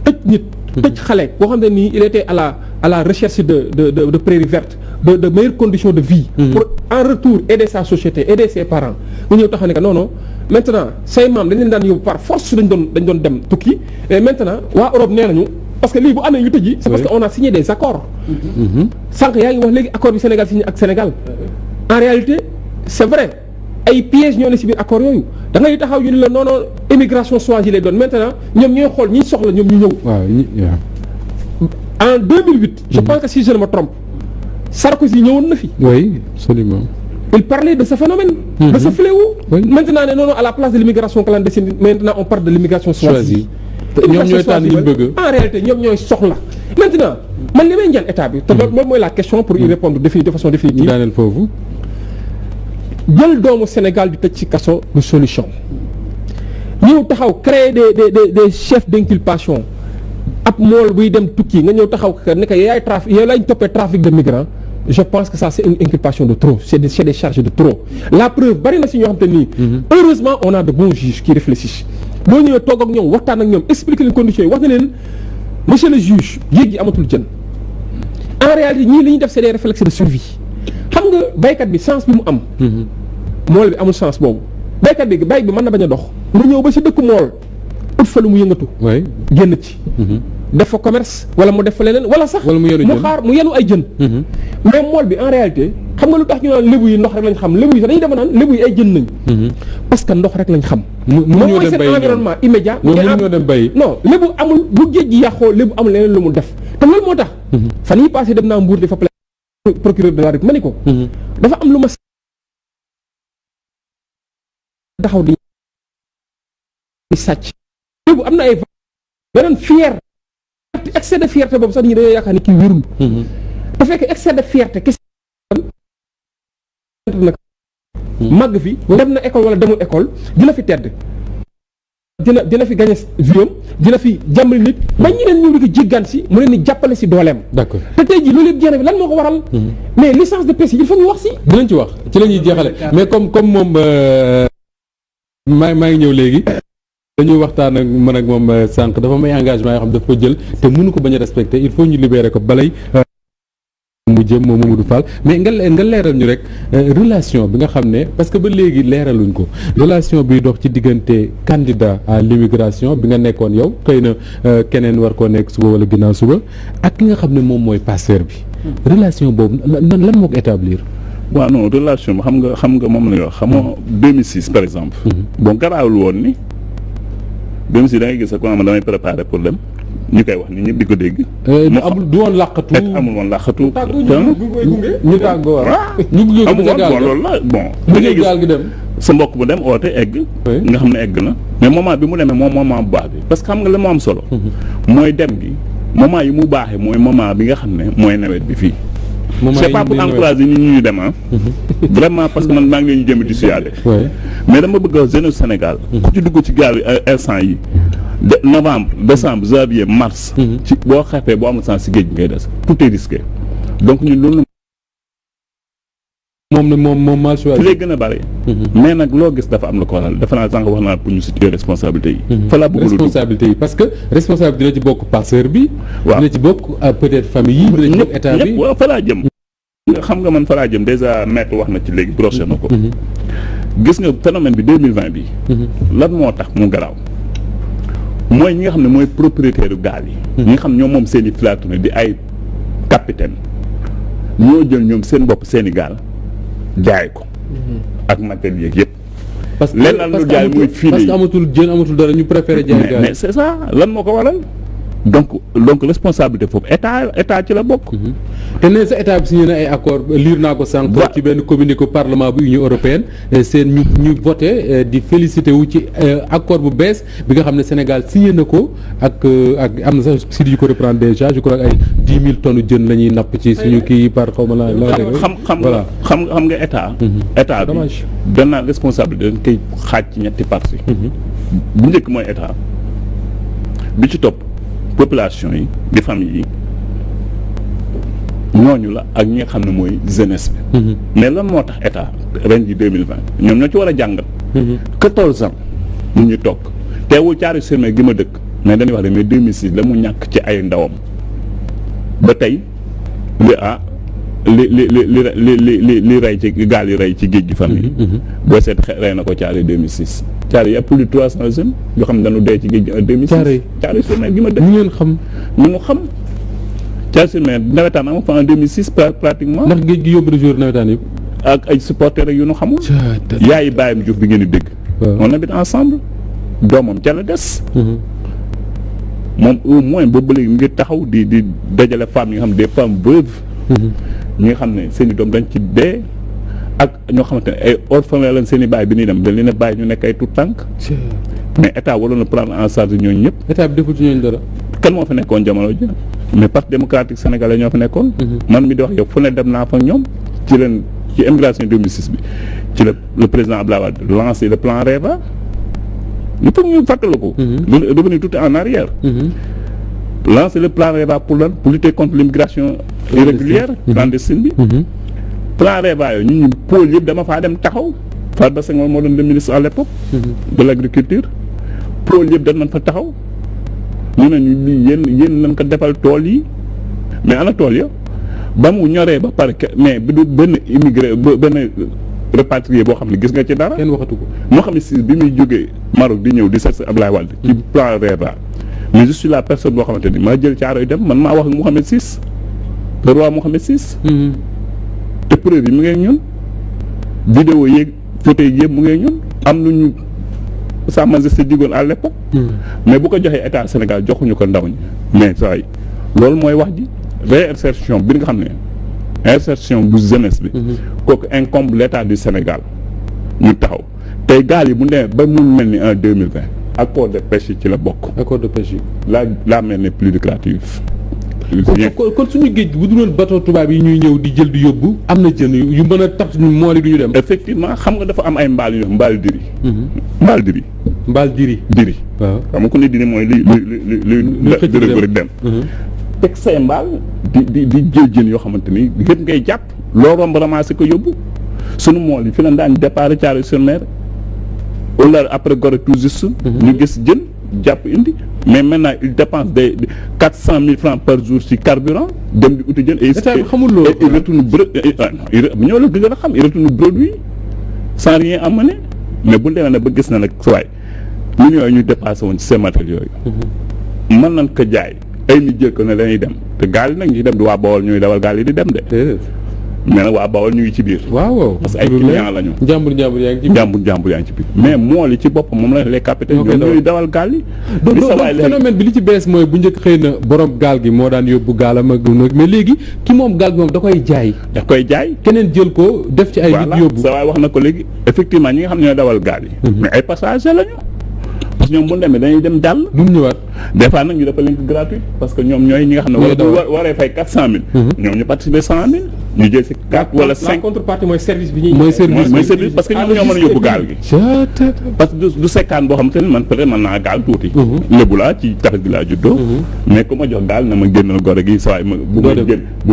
tëj nit tëj xale boo xam ne nii il était à la recherche de prairies vertes de meilleures conditions de vie pour en retour aider sa société aider ses parents mu ñëw taxaw ne que non maintenant say maam dañ leen daan yóbbu par force dañ doon dem tukki et maintenant waa Europe nee nañu parce que lii bu amee ñu tëj c'est parce que on a signé des accords sànq yaa ngi wax léegi accord bi Sénégal signé ak Sénégal en réalité c'est vrai ay pièges ñoo ne ci biir accord yooyu da ngay taxaw yu ne la non immigration choisie lay doon maintenant ñoom ñooy xool ñi soxla ñoom ñu ñëw en 2008 je pense que si je ne me trompe Sarkozy ñëwoon na fi oui absolument il parlait de ce phénomène de ce fléau maintenant ne non à la place de l'immigration clandestine maintenant on parle de l'immigration choisie ñoom ñooy tànn ñu bëgg en réalité ñoom ñooy soxla maintenant man li may ñaan état bi te loolu mooy la question pour y répondre de façon définitive daaneel foofu jël doomu Sénégal di tëj ci kaso de solution ñëw taxaw créer des chefs d'inculpation ab mool buy dem tukki nga ñëw taxaw ne que yaay trafic yow lañ toppee trafic de migrants je pense que ça c'est une inculpation de trop c'est des charges de trop la preuve bari na si ñoo xam te nii heureusement on a de bons juges qui réfléchissent boo ñëwee toog ak ñoom waxtaan ak ñoom expliquer leen conditions yi wax na leen monsieur le juge géej gi amatul jën en réalité ñii li ñuy def c'est des réflexes de survie xam nga baykat bi chance bi mu am mool bi amul chance boobu baykat bi bay bi mën na bañ a dox nga ñëw ba si dëkk mool ut fa lu mu yëngatu génn ci def fa commerce wala mu def fa leneen wala sax mu xaar mu yenu ay jën mais mool bi en réalité xam nga lu tax ñu naan lébu yi ndox rek lañ xam lébu yi sax dañuy defa naan lébu yi ay jën nañ parce que ndox rek lañ xam moom mooy seen environnement immédiat ñoo dem bay non lébu amul bu géej gi yàqoo lébu amul leneen lu mu def te loolu moo tax fan yi passé dem naa Mbour di fa procureur de la République ma ni ko dafa am lu ma taxaw di sàcc lébu am na ay beneen fier excès de fierté boobu sax ñi dañoo yaakaar ni kii wérul da fekk excès de fierté kese nag màgg fi dem na école wala demul école dina fi tedd dina fi gagné viam dina fi jàmbali nit ba ñeneen ñëw di ko jéggaan si mu leen di jàppale si dooleem d'accord te tey jii loolu yëpp jeex na bi lan moo ko waral mais licence de pêche il faut ñu wax si dinañ ci wax ci la ñuy jeexale mais comme moom maa ngi ñëw léegi dañuy waxtaan ak man ak moom sànq dafa may engagement yoo xam dafa ko jël te mënu ko bañ a respecter il faut ñu libérer ko balay mu jëm moom Mamadou Fall mais nga leeral ñu rek relation bi nga xam ne parce que ba léegi leeraluñ ko relation biy dox ci diggante candidat à l'immigration bi nga nekkoon yow xëy na keneen war koo nekk suba wala ginnaaw suba ak ki nga xam ne moom mooy passeur bi relation boobu lan moo ko établir. waaw non relation bi xam nga moom la ñuy wax xam nga 2006 par exemple. bon garaawul woon ni 2006 da ngay gis ko damay préparer pour dem. ñu koy wax ni ñëpp di ko dégg. amul du woon làqatu. amul woon làqatu. ñu tàggoo ñu gunge ko ca gaal gi loolu la bon. da ngay gis gaal gi dem. sa mbokk bu dem oote egg. nga xam ne egg na. mais moment bi mu demee moom moment bu baax bi parce que xam nga la moo am solo. mooy dem gi moment yi mu baaxee mooy moment bi nga xam ne mooy nawet bi fii. c'est pas pour encourager nit ñi dem vraiment parce que man maa ngi leen ñu jëm di siyaare. mais dama bëgg a jeune Sénégal. ku ci dugg ci gaal instant yi novembre décembre janvier mars. ci boo xeppee boo amul sens si géej ngay des tout est risqué donc ñun loolu. moom mal choisi. fi lay gën a bëri. mais nag loo gis dafa am lu ko waral dafa naa sànq wax naa pour ñu situer responsabilité yi. fa laa bëgg responsabilité yi parce que responsabilité dina ci bokk passeur bi. waaw dina ci bokk peut-être famille yi. dina ci bokk état bi waaw fa laa jëm. xam nga man fa laa jëm déjà maître wax na ci léegi broché na ko. gis nga phénomène bi 2020 bi. lan moo tax mu garaaw. mooy ñi nga xam ne mooy propriétaire yu gaal yi. ñi nga xam ñoom moom seen i filature di ay capitaine ñoo jël ñoom seen bopp seen i gaal jaay ko. ak matériel yeeg yëpp. parce que lenn lu jaay muy fii parce que amatul jën amatul dara ñu préféré jaay gaal mais c'est ça lan moo ko waral. donc responsabilité foofu état ci la bokk. te ne sa état bi signé na ay accord lire naa ko sànq. ci benn communiqué parlement bu Union européenne seen ñu voté di félicité wu ci accord bu bees bi nga xam ne Sénégal signé na ko ak am na sax si yu ko reprendre déjà je crois ay 10 000 tonnes jën la ñuy napp ci suñu kii par xaw ma la. xam nga état. état bi benn responsabilité dañ koy xaaj ci ñetti parties. bu njëkk mooy état bi ci topp. population yi di famille yi ñooñu la ak ñi nga xam ne mooy jeunesse bi. mais lan moo tax état ren ji 2020 ñoom ñoo ci war a jàngat. 14 ans ñu ñu toog teewul caari sermé gi ma dëkk mais dañuy wax ne mais 2006 la mu ñàkk ci ay ndawam ba tey li rey ci gaal yi rey ci géej gi famille boo seet rey na ko caari 2006 caari y a plus de 300 jeunes yoo xam ne dañu dee ci géej gi en 2006 caari sermé gi ma dëkk ñu xam caari sermé nawetaan am fa en 2006 pratiquement ndax géej gi yóbbu na jour nawetaan yëpp ak ay supporters yu ñu xamul yaayi bàyyam Diouf bi ngeen di dégg on habite ensemble doomam ca la des moom au moins boobu léegi mu ngi taxaw di dajale femmes yi nga xam des femmes veuves ñi nga xam ne seen i doom dañ ci dee ak ñoo xamante ne ay orphelins lañ seen i baay bi ñuy dem dañ leen a bàyyi ñu nekk ay tout tànk mais état waroon na prendre en charge ñooñu ñëpp. état bi deful ci ñooñu dara. kan moo fa nekkoon jamono ji mais parti démocratique sénégalais ñoo fa nekkoon. man mi di wax yow fu ne dem naa fa ñoom ci immigration 2006 bi ci le président Abdoulaye Wade lancé le plan REVA il faut ñu fàttali ko. revenir tout en arrière. lancer le plan REVA pour lutter contre l'immigration irrégulière clandestine bi plan REVA yooyu ñun ñu pôle yëpp dama faa dem taxaw Farba Senghor moo doon le ministre à l'époque de l'agriculture pôle yëpp dañ man fa taxaw ñu ne ñu lii yéen lañ ko defal tool yi mais ana tool ya ba mu ñoree ba pare mais bi du benn immigré benn rapatrié boo xam ne gis nga ci dara kenn waxatu ko moo xam ne si bi muy jógee Maroc di ñëw di seet si Ablaye Wade ci plan REVA mais je suis la personne boo xamante ni maa jël caaro yi dem man maa wax ak Mohamed VI le roi Mohamed VI te preuve yi mu ngee ñun vidéo yeeg photo yi yëpp mu ngee ñun am nañu Sa Majesté digoon à l'époque mais bu ko joxee état Sénégal joxuñu ko ndaw ñi mais saa yi loolu mooy wax ji réinsertion bi nga xam ne insertion bu jeunesse bi kooku incombe l'état du Sénégal ñu taxaw tey gaal yi bu demee ba mu mel ni en 2020 accord de pêche yi ci la bokk accord de pêche yi la mer n'est plus lucrative kon suñu géej bu dul woon bateau tubaab yi ñuy ñëw di jël di yóbbu am na jën yu mën a tax mool yi du ñu dem effectivement xam nga dafa am ay mbaal yu ñuy mbaal diri mbaal diri waaw xam nga ko ne diri mooy luy dërëg dem teg say mbaal di jël jën yoo xamante ni gën ngay jàpp loo romb ramassé ko yóbbu sunu mool yi fi lañ daan départ Thiaroye-sur-Mer wala après Gorée tout juste ñu gis jën jàpp indi mais maintenant il dépense des 400 000 francs par jour ci carburant dem di uti jën et xamul loolu il retourne ñoo la gën a xam il retourne produit sans rien amener mais bu demee nag ba gis na nag waay ñun yooyu ñu dépassé woon ci ces matériels yooyu mën nañ ko jaay ay nit jël ko ne dañuy dem te gaal yi nag ñu dem di waa Bawol ñuy dawal gaal yi di dem de mais nag waa Bawol ñu ngi ci biir waaw parce que ay clients la ñu jàmbur yaa ngi ci jàmbur yaa ngi ci biir mais mool yi ci boppam moom la les capitaines ñooy dawal gaal yi donc phénomène bi li ci bees mooy bu njëkk xëy na borom gaal gi moo daan yóbbu gaalam ak mais léegi ki moom gaal gi moom da koy jaay keneen jël ko def ci ay nit yóbbu sa waay wax na ko léegi effectivement ñi nga xam ne ñooy dawal gaal yi mais ay passagers la ñu parce que ñoom bu demee dañuy dem jàll du mu ñëwaat des fois nag ñu dafa leen gratuit parce que ñoom ñooy ñi nga xam ne waree fay 400 000 ñoom ñu participer 100 000 ñu jël si 4 wala 5 la contrepartie mooy service bi ñuy mooy service parce que ñoom ñoo mën a yóbbu gaal gi parce que du sekkaan boo xam te ne man peut-être mën naa gaal tuuti lébu laa ci tafet gi laa juddoo mais ku ma jox gaal na ma génnal Gorée gi sa waay bu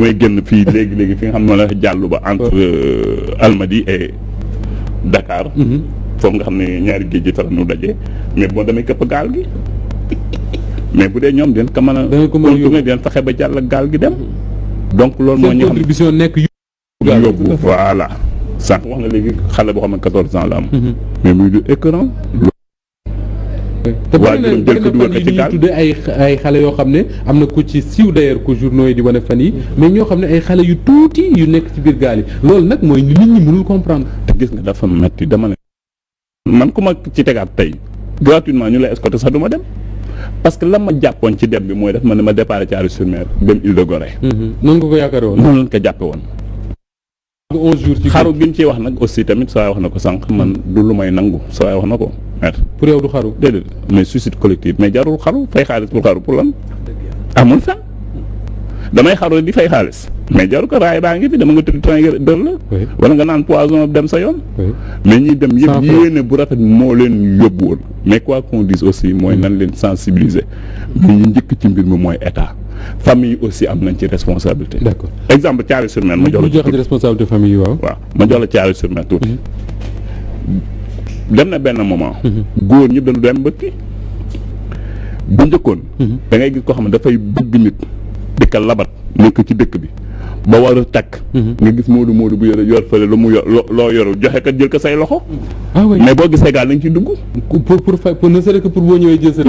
may génn fii léegi fi nga xam ne la jàllu ba entre Almadies et Dakar foofu nga xam ne ñaari géej gi fa la ñu daje mais boo demee këpp gaal gi mais bu dee ñoom den ko mën a contourner den fexe ba jàll gaal gi dem donc loolu moo ñu contribution nekk yóbbu voilà sànq wax na léegi xale boo xam ne 14 ans la am mais muy du écran te bari na li ñuy tuddee ay xale yoo xam ne am na ku ci siiw d'ailleurs ku journaux yi di wane fan yi mais ñoo xam ne ay xale yu tuuti yu nekk ci biir gaal yi loolu nag mooy nit ñi mënul comprendre te gis nga dafa metti dama ne man ku ma ci tegaat tey gratuitement ñu lay escorter sax du ma dem parce que la ma jàppoon ci dem bi mooy def ma ne ma départ Thiaroye-sur-Mer dem Île de Gorée. noonu nga ko yaakaar woon. noonu lañ ko jàppe woon. 11 jours ci xaru gi ñu ciy wax nag aussi tamit saa wax na ko sànq man du lu may nangu saa wax na ko. pour yow du xaru. déedéet mais suicide collectif mais jarul xaru fay xaalis pour xaru pour lan. amul fen damay xaru di fay xaalis mais jaru ko raay baa ngi fi dama nga tëdd train dër la wala nga naan poison dem sa yoon mais ñi dem yëpp yéene bu rafet moo leen yóbbu woon mais quoi qu'on dise aussi mooy nan leen sensibiliser mais ñu njëkk ci mbir mi mooy état famille aussi am nañ ci responsabilité. d'accord exemple Thiaroye-sur-Mer ma jox la ci responsabilité famille waaw ma jox la Thiaroye-sur-Mer tuuti dem na benn moment góor ñëpp dañu dem bëkki bu njëkkoon da ngay gis koo xam ne dafay bëgg nit di ko labat nekk ci dëkk bi ba war a takk nga gis Moodu bu yor fële lu mu yor loo yorul joxe ko jël ko say loxo mais boo gisee gaal dañ ciy dugg pour ne serait que pour boo ñëwee jël sa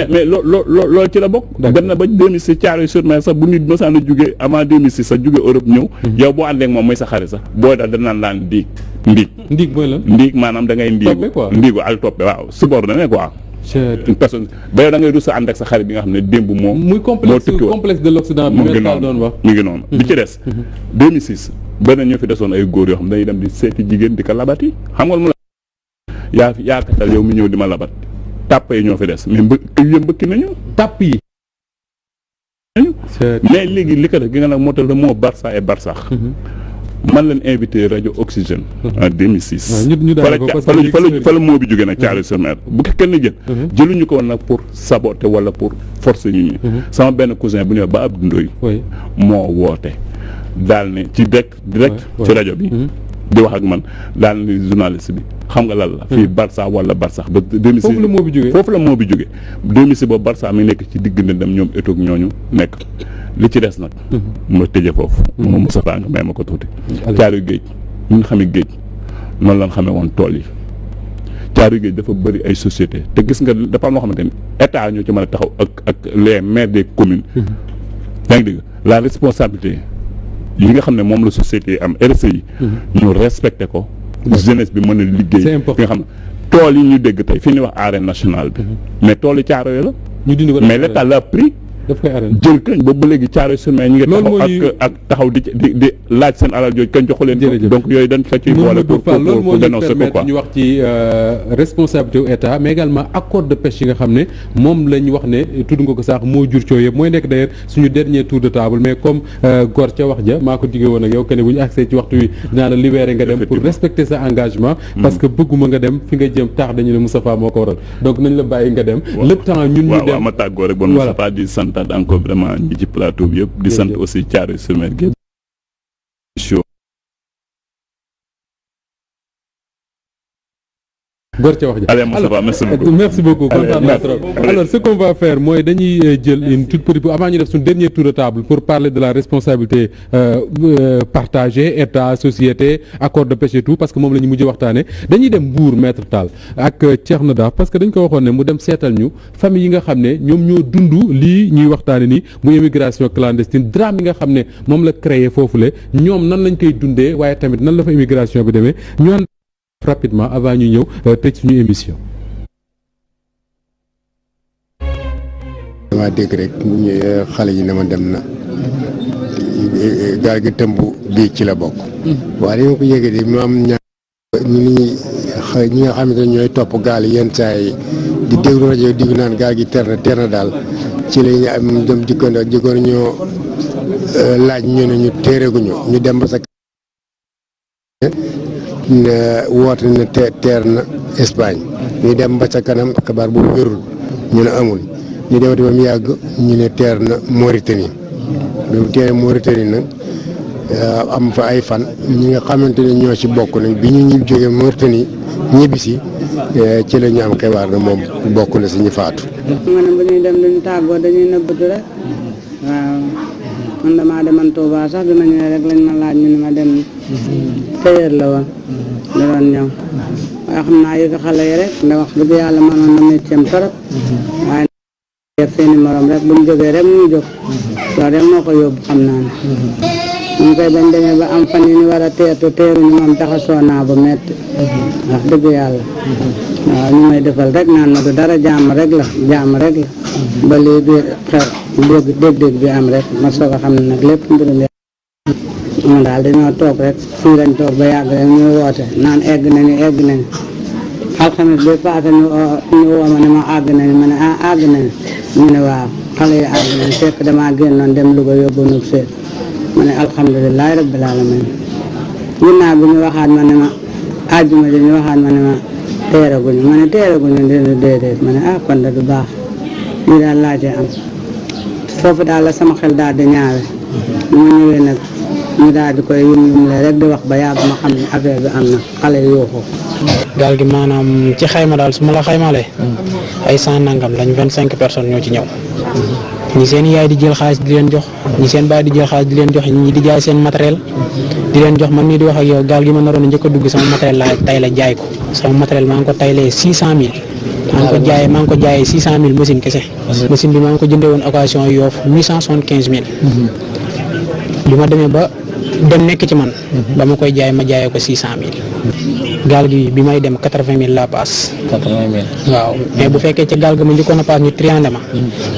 mais loolu ci la bokk dem na ba 2006 Thiaroye-sur-Mer sax bu nit mosaan a jugee avant 2006 sax jugee Europe ñëw yow boo àndee ak moom mooy sa xarit sax booy daal danaan laan ndiig mooy la ndiig maanaam da ngay ndiigu al toppe waaw subordonné quoi une personne ba yow da ngay rus a ànd ak sa xarit bi nga xam ne démb moom muy complexe de l'Occident bi doon wax mi ngi noonu bi ci des 2006 benn ñoo fi desoon ay góor yoo xam dañuy dem di seeti jigéen di ko labati xam nga lu mu la yaa katal yow mi ñëw di ma labat tàpp yi ñoo fi des mais mbëkki nañu tàpp yi mais léegi li ko def gi nga nag moo tax le mot Barça et Barsax man leen invité rajo Oxygène en 2006 ñu daal ko parce que fa la moo bi jógee nag Thiaroye-sur-Mer bu ko kenn jël jëluñu ko woon nag pour saboter wala pour forcer ñu sama benn cousin bu ñëw ba Abdou Ndoye moo woote daal ne ci direct ci rajo bi di wax ak man daal ni journaliste bi xam nga lan la fii Barça wala Barsax ba 2006 foofu la moo bi jógee 2006 boobu Barça mi nekk ci digg ndëndam ñoom étoog ñooñu nekk li ci des nag ma tëje foofu moom Moussa nga may ma ko tuuti Caaroy géej ñun xamee géej noonu lañ xamee woon tool yi Caaroy géej dafa bëri ay société te gis nga dafa am loo xamante ni état ñoo ci mën a taxaw ak les maires des communes yaa ngi dégg la responsabilité yi nga xam ne moom la société yi am RSE yi ñu respecté ko jeunesse bi mën a liggéey nga xam ne tool yi ñu dégg tey fi ñuy wax arène nationale bi mais tool yi Caaroy la ñu dindi ko mais l'état l'a pris daf koy arène jël kañ boobu ba léegi Thiaroye-sur-Mer ñu ngi taxaw ak taxaw di laaj seen alal jooju kañ joxu leen donc yooyu dañ ko ciy boole pour dénoncer ko quoi ñu wax ci responsabilité wu état mais également accord de pêche yi nga xam ne moom lañ wax ne tudd nga ko sax moo jur coow yëpp mooy nekk d'ailleurs suñu dernier tour de table mais comme Gor ca wax ja maa ko diggee woon ak yow que ne bu ñu accès ci waxtu wi dinaa la libérer nga dem pour respecter sa engagement parce que bëgguma nga dem fi nga jëm taax dañu ne Moustapha moo ko waral donc nañ la bàyyi nga dem lépp temps ñun ñu dem ma tàggoo rek bon Moustapha di sant encore vraiment ñi ci plateau bi yëpp di sant aussi Thiaroye-sur-Mer gépp Gor ca wax ja allez Moustapha merci beaucoup kontaan naa trop alors ce qu'on va faire mooy dañuy jël une toute petite avant ñu def suñu dernier tour de table pour parler de la responsabilité partagée état société accord de pêche et tout parce que moom la ñu mujj waxtaane dañuy dem Mbour Maître Tall ak Thierno Da parce que dañ ko waxoon ne mu dem seetal ñu famille yi nga xam ne ñoom ñoo dund lii ñuy waxtaane ni mu immigration clandestine drame yi nga xam ne moom la créé foofule ñoom nan lañ koy dundee waaye tamit nan la fa immigration bi demee ñu rapidement avant ñu ñëw tëj suñu émission. dama dégg rek xale yi ne ma dem na gaal gi tëmb bii ci la bokk. waaye dañoo ko yëgee di mu am ñi nga xamante ne ñooy topp gaal yi yenn saa yi di déglu rajo diggu naan gaal gi ter na daal ci la ñu am dem jikkoon ñoo laaj ñu ne ñu téereeguñu ñu dem ba sa woote na teer na Espagne ñu dem ba ca kanam xabaar bu wérul ñu ne amul ñu demati ba mu yàgg ñu ne teer na Mauritanie bi mu teeree Mauritanie nag am fa ay fan ñi nga xamante ne ñoo ci bokk nag bi ñu jógee Mauritanie ñibbisi ci la ñu am xibaar na moom bokk na si ñu faatu. ma ne bu ñuy dem duñu tàggoo dañuy nëbbatu rek waaw man damaa demoon Touba sax bi ma ñëwee rek lañ ma laaj ñu ne ma dem tailleur la woon da doon ñëw waaye xam naa yëfi xale yi rek ndax wax dëgg yàlla mënoon na métier torop waaye def seeni morom rek buñ jógee rek mu jóg loolu rek moo ko yóbbu xam naa ne ñu koy bañ demee ba am fan yi ñu war a teeruñu moom taxasoo naa ba metti wax dëgg yàlla waaw ñu may defal rek naan ma du dara jàmm rek la ba léegi xew dégg bi am rek ma soog a xam ne nag lépp mbirum moom daal dañoo toog rek fii lañ toog ba yàgg rek ñuy woote naan egg nañu alxames bi paase ñu woo ma ne ma àgg nañu ma ne àgg nañu ñu ne waaw xale yi àgg nañu fekk damaa génnoon dem Louga yóbbu nu seet ma ne alhamdulilahi rabbil alamin ginnaaw bi ñu waxaat ma ne ma àjjuma ji ñu waxaat ma ne ma teeraguñu déedéet ma ne kon da du baax lii daal laajee am foofu daal la sama xel daal di ñaawe ñu ma ñëwee nag ñu daal di koy yum le rek di wax ba yàgg ma xam ne affaire bi am na xale yuuxu gaal gi maanaam ci xayma daal su ma la xaymalee ay 100 nangam lañ 25 personnes ñoo ci ñëw ñi seen yaay di jël xaalis di leen jox ñi seen baay di jël xaalis di leen jox ñi di jaay seen matériel di leen jox man mii di wax ak yow gaal gi ma naroon a njëkk a dugg sama matériel laa tay la jaay ko sama matériel maa ngi ko taylee 600000 maa ngi ko jaayee 600000 machine kese machine bi maa ngi ko jëndee woon occasion Yoff 875000 bi ma demee ba dem nekk ci man ba ma koy jaay ma jaayee ko 600000 gaal gi bi may dem 80000 laa paas. 80000 waaw mais bu fekkee ca gaal ga ma njëkkoon a paas ñu triandé ma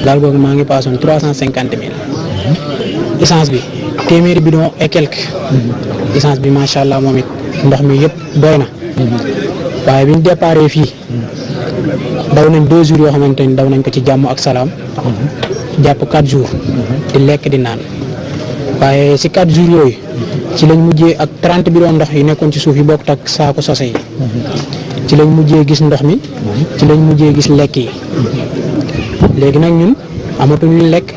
gaal googu maa ngi paasoon 350000 essence bi téeméeri bidon et quelque essence bi macha allah moom it ndox mi yëpp doy na waaye bi ñu déparé fii daw nañ 2 jours yoo xamante ni daw nañ ko ci jàmm ak salaam jàpp 4 jours di lekk di naan waaye si 4 jours yooyu ci lañ mujjee ak 30 bidon ndox yi nekkoon ci suuf yi bokk ak saako sose yi ci lañ mujjee gis ndox mi ci lañ mujjee gis lekk yi léegi nag ñun amatuñ luñ lekk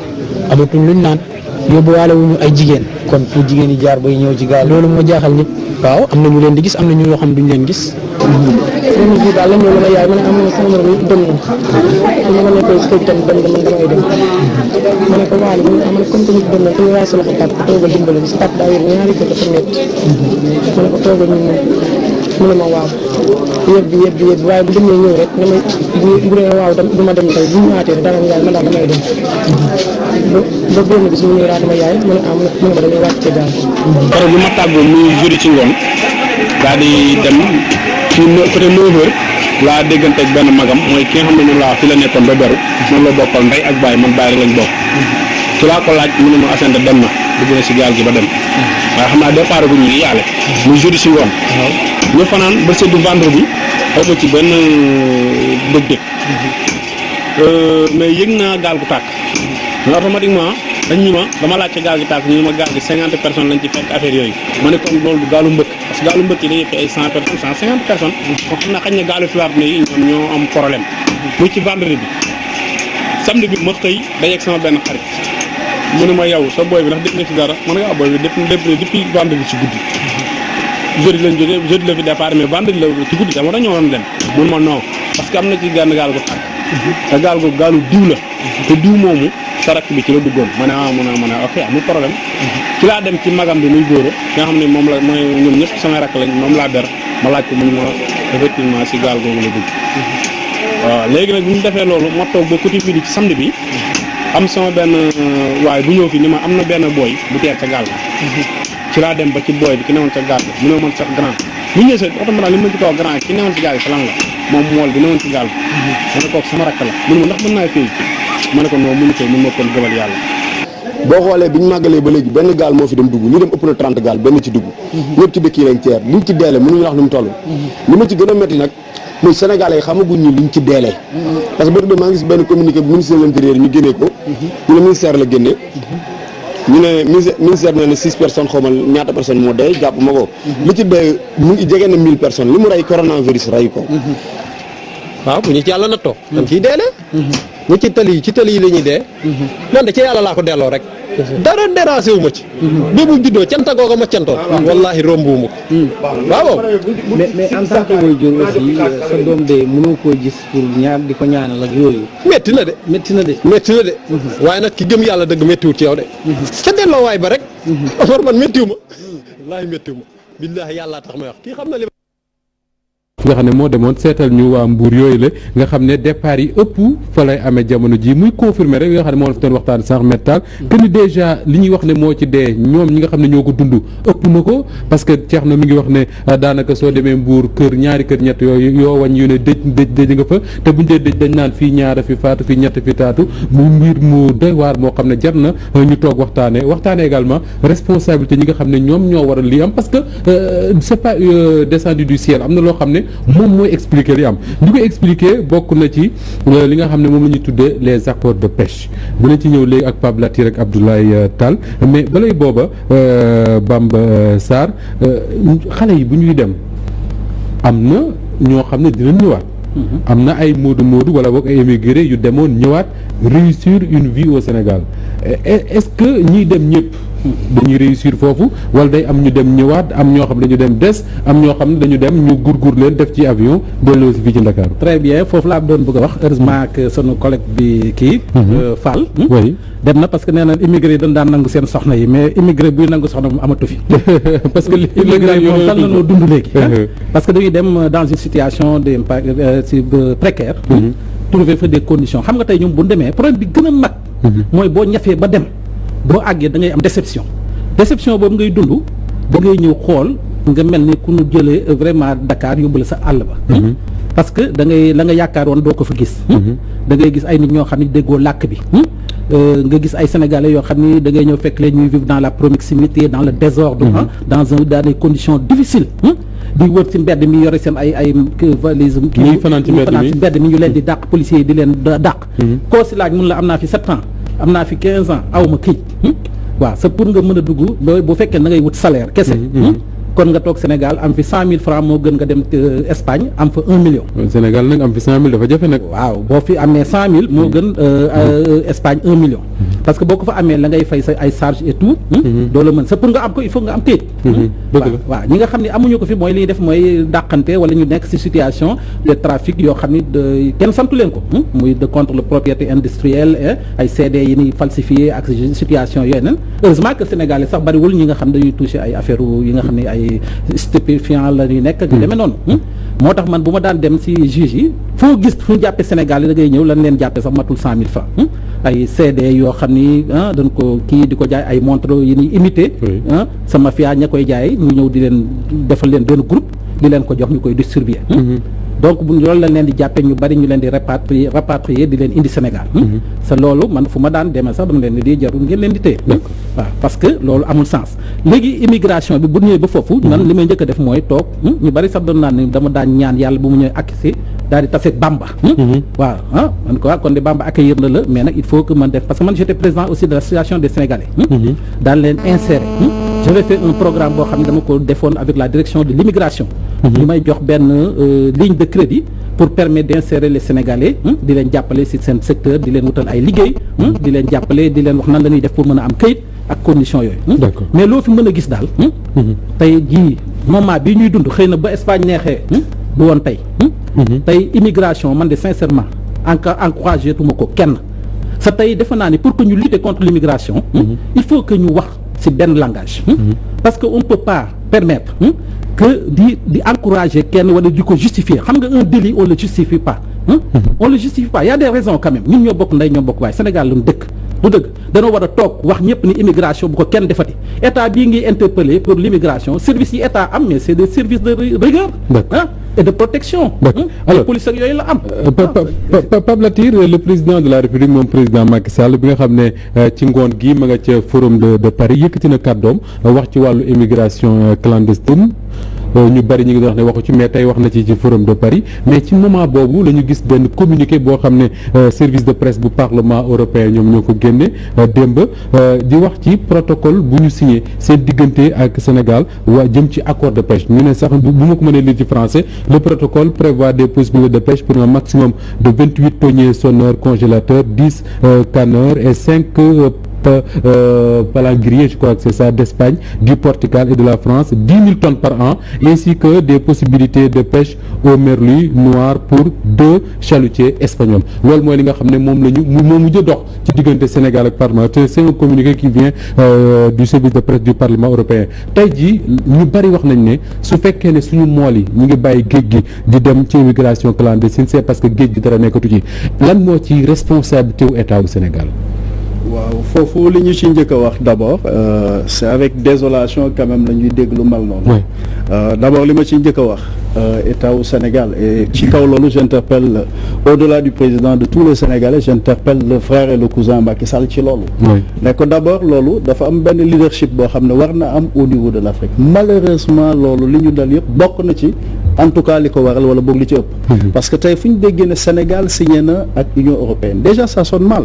amatuñ luñ naan yóbbuwaale wuñu ay jigéen. kon pour jigéen yi jaar bay ñëw ci gaal. loolu moo jaaxal nit. waaw am na ñu leen di gis am na ñu yoo xam duñ leen gis. benn jour daal la ñëw la ma yaay ma ne am na sama moroom yi dem nañ ma ma nekkoon si kër tam dem damay dem ma ne ko waale ma ne comme que nit dem na te ñu waay sa loxo tàpp toogal dimbale bi si tàpp daa yor ñaari ko dafa métti ma ne ko toogal ñu mu ne ma waaw yëpp bi waaye bu demee ñëw rek ne ma bu dee waaw du ma dem tey bu ñu ñëwaatee dara yaay ma daal damay dem ba benn bis mu ñëw dama yaay mu ne mu ne ma damay wàcc ci gaal. keroog bi ma tàggoo muy jeudi ci ngoon daal di dem ci côté 9h laa déggante ak benn magam mooy ki nga xam ne moom laa fi la nekkoon ba beru moom la bokkal ndey ak baay man baay rek lañ bokk ci laa ko laaj mu ne ma Assane dem na dugg na si gaal gi ba dem waaye xam naa départ gu ñu ngi yàlla muy jeudi ci ngoon ñu fanaan ba seddu vendredi xaw ma ci benn dëg-dëg mais yëg naa gaal gu tàkk mais automatiquement dañ ñu ma dama laajte gaal gi tàkk ñu ma gaal gi 50 personnes lañ ci fekk affaire yooyu ma ne comme loolu du gaalu mbëkk parce que gaalu mbëkk yi dañuy fi ay 100 personnes 150 personnes moo xam ne xañ na gaalu filaat ne yi ñoom ñoo am problème muy ci vendredi bi samedi bi ma xëy dajeeg sama benn xarit mu ne ma yow sa booy bi ndax def na ci dara ma ne ko booy bi depuis vendredi ci guddi jeudi lañ jógee jeudi la fi départ mais vendredi la ci guddi dama dañoo waroon dem mun ma non parce que am na ci genn gaal gu tàkk te gaal gu gaalu diw la te diw moomu sarak bi ci la duggoon ma ne ma ne ok amul problème ci laa dem ci magam bi muy góora nga xam ne moom la mooy ñoom ñëpp samay rakk lañ moom laa ber ma laaj ko mu ma effectivement si gaal googu la dugg waaw léegi nag bu ñu defee loolu ma toog ba côté midi ci samedi bi am sama benn waaye bu ñëw fi ni ma am na benn booy bu teer ca gaal ci laa dem ba ci booy bi ki newoon ca gaal bi mu ne man sax grand bu ñëwee sa oto ma daal li ma ci kaw grand ki newoon ci gaal bi sa lan la moom mool bi newoon ci gaal bi ma ne kooku sama rakk la mu ne ma ndax mën naa fay ma ne ko non mënu ko mën ma kon gëmal yàlla boo xoolee bi ñu màggalee ba léegi benn gaal moo fi dem dugg ñu dem ëpp na 30 gaal benn ci dugg ñëpp ci dëkk yi lañ teer liñ ci deele mënuñu wax nu mu toll li ma ci gën a métti nag muy Sénégalais yi xamaguñ ñu liñ ci deelee parce que ba maa ngi gis benn communiqué bu ministère de l'intérieur ñu génnee ko ñu ne ministère la génnee ñu ne ministère nee na 6 personnes xawma ñaata personnes moo dee jàpp ma ko li ci dee mu ngi jege na 1000 personnes li mu rey coronavirus rey ko waaw bu ñu ci yàlla nattoo dañ ciy deelee ñu ci tali yi la ñuy dee man de ci yàlla laa ko delloo rek dara dérangé wu ma ci bi mu juddoo canta googa ma cantoon wallaahi rombuwuma ko waaw mais en tant que waajur aussi sa doom de mënoo koo gis pour ñaar di ko ñaanal ak yooyu métti na de waaye nag ki gëm yàlla dëgg méttiwut ci yow de ca delloo waay ba rek Omar man méttiwu ma wallaahi méttiwu ma billaahi yàlla tax may wax kii xam na li nga xam ne moo demoon seetal ñu waa Mbour yooyu la nga xam ne départ yi ëpp fa lay amee jamono ji muy confirmer rek nga xam ne moo la fi doon waxtaan sax méttal que ni déjà li ñuy wax ne moo ci dee ñoom ñi nga xam ne ñoo ko dund ëpp na ko parce que ceex na mi ngi wax ne daanaka soo demee Mbour kër ñaari kër ñett yooyu yoo wañ yu ne dëj nga fa te buñ dee dëj dañ naan fii ñaara fi faatu fii ñett fi taatu mu mbir mu doy waar moo xam ne jar na ñu toog waxtaane également responsabilité ñi nga xam ne ñoom ñoo waral li am parce que c'est pas descendu du ciel am na loo xam ne moom mooy expliquer li am li koy expliquer bokk na ci li nga xam ne moom la ñuy tuddee les accords de pêche dinañ ci ñëw léegi ak Pape Latir ak Abdoulaye Tall mais balay booba Bamba Sarr xale yi bu ñuy dem am na ñoo xam ne dinañ ñëwaat am na ay moodu wala boog ay émigré yu demoon ñëwaat réussir une vie au Sénégal est-ce que ñiy dem ñëpp dañuy réussir foofu wala day am ñu dem ñëwaat am ñoo xam ne dañu dem des am ñoo xam ne dañu dem ñu gurgur leen def ci avion delloo si fii ci Dakar. très bien foofu laa doon bëgg a wax heureusement que sunu collègue bi kii. Fall. oui dem na parce que nee na immigré yi dañ daan nangu seen soxna yi mais immigré buy nangu soxna moom amatu fi. parce que immigré moom tal na noo dund léegi. parce que dañuy dem dans une situation de précaire. trouver fa des conditions xam nga tey ñoom bu ñu demee problème bi gën a mag. mooy boo ñafee ba dem. boo àggee da ngay am déception boobu ngay dund da ngay ñëw xool nga mel ni ku ñu jëlee vraiment Dakar yóbbu la sa àll ba parce que da ngay la nga yaakaar woon doo ko fa gis da ngay gis ay nit ñoo xam ne déggoo làkk bi nga gis ay sénégalais yoo xam ni da ngay ñëw fekk leen ñuy vivre dans la proximité dans le désordre dans des conditions difficiles di wër ci mbedd mi yore seen ay valise ñuy fanaan ci mbedd mi ñu leen di dàq policiers yi di leen dàq koo si laaj mun la am naa fi 7 ans am naa fi 15 ans awma këyit waaw c'est pour nga mën a dugg bu fekkee na ngay wut salaire kese kon nga toog Sénégal am fi 100 000 francs moo gën nga dem Espagne am fa 1 million. Sénégal nag am fi 100 000 dafa jafe nag. waaw boo fi amee 100 000 moo gën Espagne 1 million. parce que boo ko fa amee la ngay fay sa ay charges et tout. doo la mën sa pour nga am ko il faut nga am kayit. waaw ñi nga xam ne amuñu ko fi mooy li ñuy def mooy dàqante wala ñu nekk ci situation de trafic yoo xam ni kenn santu leen ko. muy de contre le propriété industrielle ay CD yi ni falsifié ak situation yooyu nag heureusement que Sénégal yi sax bariwul ñi nga xam dañuy touché ay affaire yi nga xam ne ay stupéfiant la ñuy nekk ak demee noonu moo tax man bu ma daan dem ci juge yi foo gis fu ñu jàppee Sénégal yi da ngay ñëw lan leen jàppee sax matul 100 000 francs ay CD yoo xam ni dañ ko kii di ko jaay ay montre yi ni imité sama mafia ña koy jaay ñu ñëw di leen defal leen benn groupe di leen ko jox ñu koy distribuer donc bu loolu lañ leen di jàppee ñu bari ñu leen di rapatrier di leen indi Sénégal sa loolu man fu ma daan demee sax dama leen di jarul ngeen leen di téye waaw parce que loolu amul sens léegi immigration bi bu ñëwee ba foofu man li may njëkk a def mooy toog ñu bari sax doon naan ni dama daan ñaan yàlla bu mu ñëwee accès daal di taseeg Bamba waaw man ko kon de Bamba accueillir na la mais nag il faut que man def parce que man j'étais président aussi de l'association des Sénégalais daal leen insérer j'avais fait un programme boo xam ne dama ko defoon avec la direction de l'immigration ñu may jox benn ligne de crédit pour permettre d'insérer les Sénégalais di leen jàppale ci seen secteur di leen wutal ay liggéey di leen jàppale di leen wax nan la ñuy def pour mën a am këyit ak conditions yooyu mais loo fi mën a gis daal tey jii moment bii ñuy dund xëy na ba Espagne neexee du woon tey tey immigration man de sincèrement encouragé tuma ko kenn sa tey defe naa ni pour que ñu lutter contre l'immigration il faut que ñu wax ci benn langage parce que on peut pas permettre que di encourager kenn wala di ko justifier xam nga un délit on le justifie pas on le justifie pas il y a des raisons quand même ñun ñoo bokk ndey ñoo bokk waaye Sénégal lañu dëkk du dëgg danoo war a toog wax ñëpp ni immigration bu ko kenn defati état bii ngi interpeller pour l'immigration service yi état am mais c'est des services de rigueur et de protection alors police ak yooyu la am Pape Latir le président de la République moom président Macky Sall bi nga xam ne ci ngoon gi ma nga ca forum de Paris yëkkati na kàddoom wax ci wàllu immigration clandestine ñu bari ñu ngi doon wax ne waxu ci mais tey wax na ci forum de Paris mais ci moment boobu la ñu gis benn communiqué boo xam ne service de presse bu parlement européen ñoom ñoo ko génne démb di wax ci protocole bu ñu signé seen diggante ak Sénégal jëm ci accord de pêche ñu ne sax bu ma ko mënee lire ci français le protocole prévoit des possibilités de pêche pour un maximum de 28 thoniers sonneurs congélateurs 10 canneurs et 5 palangriers, je crois que c'est ça, d'Espagne, du Portugal et de la France, 10 000 tonnes par an, ainsi que des possibilités de pêche au merlu noir pour 2 chalutiers espagnols. loolu mooy li nga xam ne moom la ñu moo mujj a dox ci diggante Sénégal ak Parlement te c'est un communiqué qui vient du service de presse du Parlement européen tey jii ñu bari wax nañ ne su fekkee ne suñu mool yi ñu ngi bàyyi géej gi di dem ci immigration clandestine c'est parce que géej gi dara nekkatu ci lan moo ci responsabilité wu état wu Sénégal. waaw foofu li ñu ci njëkk a wax d'abord c'est avec désolation quand même la ñuy dégg lu mel noonu d'abord li ma ci njëkk a wax état wu Sénégal et ci kaw loolu j'interpelle au-delà du président de tous les Sénégalais j'interpelle le frère et le cousin Macky Sall ci loolu ne ko d'abord loolu dafa am benn leadership boo xam ne war na am au niveau de l'Afrique malheureusement loolu li ñu dal yëpp bokk na ci en tout cas li ko waral wala boog li ci ëpp parce que tey fu ñu déggee ne Sénégal signé na ak Union européenne déjà ça sonne mal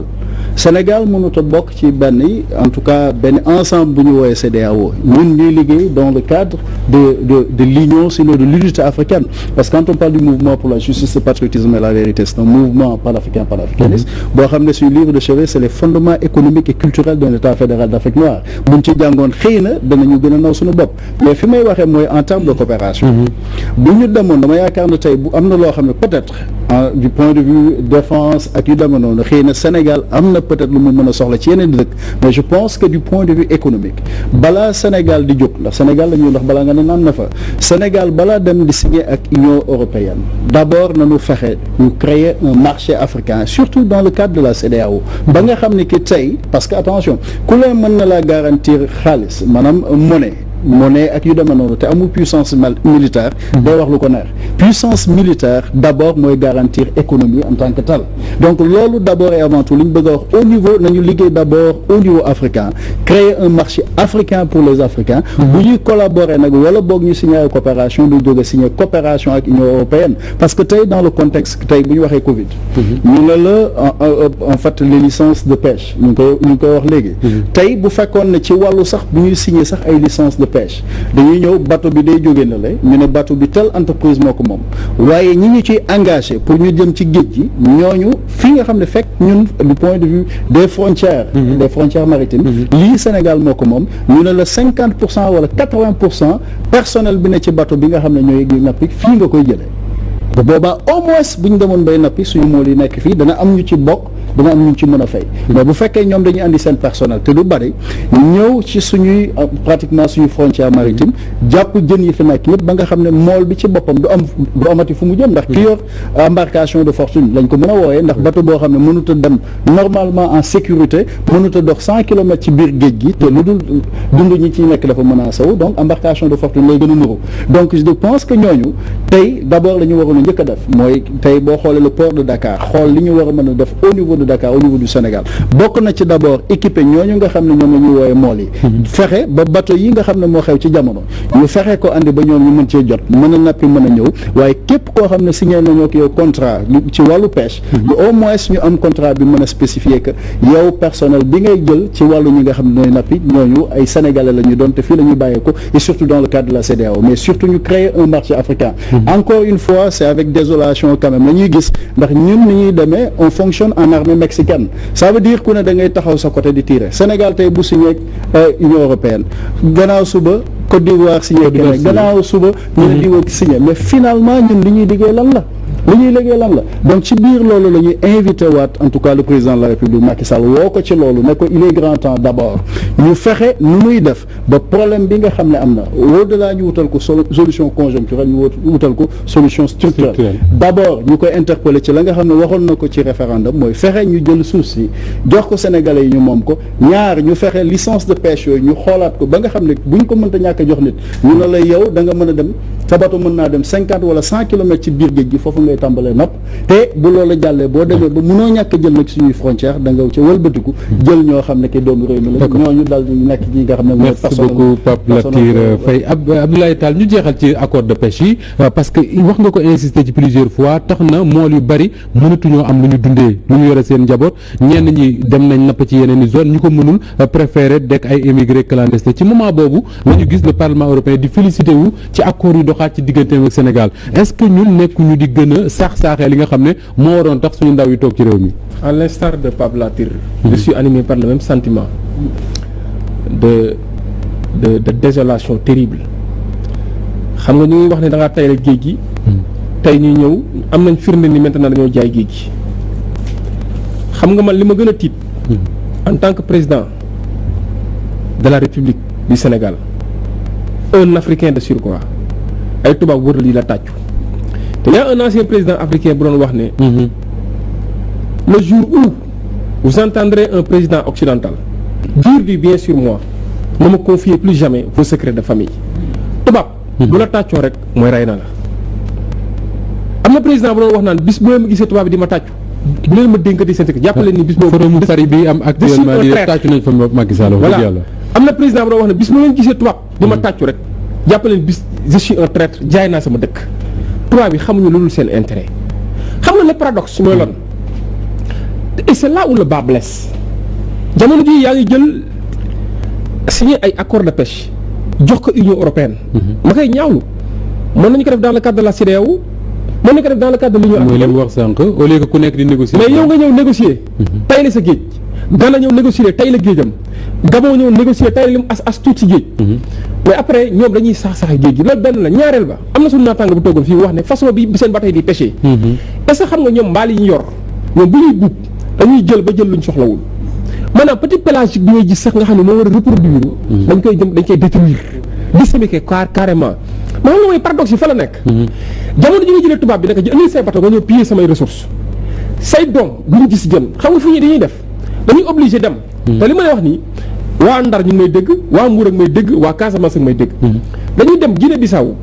Sénégal mënut a bokk ci benn yi en tout cas benn ensemble bu ñu woowee CEDEAO ñun ñuy liggéey dans le cadre de l'union sinon de l'unité africaine parce que quand on parle du mouvement pour la justice le patriotisme et la vérité c'est un mouvement panafricaniste boo xam ne suñu livre de chevet c'est les fondements économiques et culturels d'un état fédéral d'Afrique noire buñ ci jàngoon xëy na danañu gën a naw suñu bopp mais fi may waxee mooy en termes de coopération bu ñu demoon dama yaakaar ne tey bu am na loo xam ne peut-être du point de vue défense ak yu deme noonu xëy na Sénégal am na peut-être lu mu mën a soxla ci yeneen dëkk mais je pense que du point de vue économique balaa Sénégal di jóg ndax Sénégal la ñuy ndax balaa nga ne naan na fa Sénégal balaa dem di signer ak Union européenne d'abord nañu fexe ñu créer un marché africain surtout dans le cadre de la CEDEAO ba nga xam ne que tey parce que attention ku leen mën na la garantir xaalis maanaam monnaie monnaie ak yu demee noonu te amul puissance militaire day wax lu ko neex puissance militaire d'abord mooy garantir économie en tant que tel donc loolu d'abord et avant tout li ñu bëgg a wax au niveau nañu liggéey d'abord au niveau africain créer un marché africain pour les Africains bu ñuy collaborer nag wala boog ñu signer coopération du jóge signer coopération ak Union européenne parce que tey dans le contexte tey bu ñu waxee Covid ñu ne la en fait les licences de pêche ñu ngi koy wax léegi tey bu fekkoon ne ci wàllu sax bu ñuy signer sax ay licence de pêche dañuy ñëw bateau bi day jóge na la ñu ne bateau bi telle entreprise moo ko moom waaye ñi ñu ciy engagé pour ñu jëm ci géej gi ñooñu fi nga xam ne fekk ñun du point de vue des frontières maritimes lii Sénégal moo ko moom ñu ne la 50% wala 80% personnel bi ne ci bateau bi nga xam ne ñooy nappi fii nga koy jëlee ba boobaa au moins bu ñu demoon bay nappi suñu mool yi nekk fii dana am ñu ci bokk dana am ñu ci mën a fay mais bu fekkee ñoom dañuy andi seen personnel te du bari ñëw ci suñuy pratiquement suñu frontière maritime jàpp jën yi fi nekk yëpp ba nga xam ne mool bi ci boppam du amati fu mu jëm ndax ki yor embarcation de fortune lañ ko mën a wooyee ndax bateau boo xam ne mënut a dem normalement en sécurité mënut a dox 100 kilomètres ci biir géej gi te lu dul dund ñi ciy nekk dafa menacé wu donc embarcation de fortune lay gën a nuru donc je pense que ñooñu tey d'abord la ñu waroon a njëkk a def mooy tey boo xoolee le port de Dakar xool li ñu war a mën a def au niveau de Dakar au niveau du Sénégal bokk na ci d'abord équipé ñooñu nga xam ne ñoom la ñuy wooyee mool yi fexe ba bateau yi nga xam ne moo xew ci jamono ñu fexe ko andi ba ñoom ñu mën cee jot mën a nappi mën a ñëw waaye képp koo xam ne signé nañoo ak yow contrat ci wàllu pêche au moins ñu am contrat bi mën a spécifier que yow personnel bi ngay jël ci wàllu ñi nga xam ne ñooy nappi ñooñu ay sénégalais la ñu doon te fii la ñuy bàyyee ko et surtout dans le cadre de la CEDEAO mais surtout ñu créer un marché africain encore une fois c'est avec désolation quand même la ñuy gis ndax ñun ni ñuy demee on fonctionne en armée mexicaine ça veut dire ku ne da ngay taxaw sa côté di tirer Sénégal tey bu signé ak Union européenne gannaaw suba Côte d'Ivoire signé keneen gannaaw suba ñu ne diwa signé mais finalement ñun li ñuy liggéey lan la donc ci biir loolu la ñuy invité waat en tout cas le président de la République Macky Sall woo ko ci loolu ne ko il est grand temps d'abord ñu fexe nu muy def ba problème bi nga xam ne am na au-delà ñu wutal ko solution conjoncturelle ñu wutal ko solution structurelle d'abord ñu koy interpeller ci la nga xam ne waxoon na ko ci référendum mooy fexe ñu jël suuf si jox ko sénégalais yi ñu moom ko ñaar ñu fexe licence de pêche yooyu ñu xoolaat ko ba nga xam ne buñ ko mënta ñàkk a jox nit ñu ne la yow da nga mën a dem sa bateau mën naa dem 50 wala 100 kilomètres ci biir géej gi foofu ngay tàmbalee napp te bu loolu jàllee boo demee ba mënoo ñàkk jël nag suñuy frontière da nga ca wëlbatiku jël ñoo xam ne ki doomu réew mi la ñooñu daal di nekk ñi nga xam ne merci beaucoup Pape Latir Faye Abdoulaye Tall ñu jeexal ci accord de pêche yi parce que wax nga ko insister ci plusieurs fois tax na mool yu bari mënatuñoo am lu ñu dundee lu ñu yore seen njaboot ñenn ñi dem nañ napp ci yeneen i zone ñu ko mënul préféré dekk ay émigrés clandestins ci moment boobu la ñu gis le Parlement européen di félicité wu ci accord yu doxaat ci digganteem ak Sénégal est-ce que ñun nekkuñu di gën a saax-saaxee li nga xam ne moo waroon tax suñu ndaw yi toog ci réew mi. À l'instar de Pape Latir je suis animé par le même sentiment de désolation terrible xam nga ñu ngi wax ne da ngaa tay rek géej gi tey ñu ñëw am nañ firnde ni maintenant dañoo jaay géej gi xam nga man li ma gën a tiit en tant que président de la République du Sénégal un Africain de surcroît ay tubaab wër lii la tàccu te y a un ancien président africain bu doon wax ne le jour où vous entendrez un président occidental dire du bien sur moi ne me confiez plus jamais vos secrets de famille tubaab bu la tàccoo rek mooy rey na la am na président bu doon wax naan bis bu leen ma gisee tubaab bi di ma tàccu bu leen ma dénkati seen secret jàppale ni bis boobu forum Paris bi am actuellement di tàccu nañ fa Macky Sall wax yàlla am na président bu doon wax ne bis bu leen gisee tubaab di ma tàccu rek jàppale ni bis je suis un traître jaay naa sama dëkk tubaab bi xamuñu loolu seen intérêt xam nga le paradoxe mooy lan et c'est là où le bas blesse jamono ji yaa ngi jël signé ay accord de pêche jox ko Union européenne ma koy ñaawlu mën nañu ko def dans le cadre de la CEDEAO mën nañu ko def dans le cadre de l'Union mooy li mu wax sànq au lieu que ku nekk di négocier mais yow nga ñëw négocier tay la sa géej Ghana ñëw négocier tay la géejam Gabon ñëw négocier tay la li mu as tuut ci géej mais après ñoom dañuy sax-saxe géej gi loolu benn la ñaareel ba am na suñu naataango bu toogoon fii wax ne façon bi seen bateau di pêcher est-ce que xam nga ñoom mbaal yi ñu yor ñoom bu ñuy buub dañuy jël ba jël luñ soxlawul maanaam petit pélagique bi ngay gis sax nga xam ne moo war a reproduire dañ koy détruire disséquer carrément maanaam la mooy paradoxe yi fa la nekk jamono ji nga jëlee tubaab bi naka ji indi say bateau nga ñëw piller samay ressources say doom bu ñu gis jën xam nga fu ñuy dañuy def dañuy obligé dem te li ma lay wax nii waa Ndar ñu ngi may dégg waa Mbour ak may dégg waa Casamance ak may dégg dañuy dem Guinée Bissau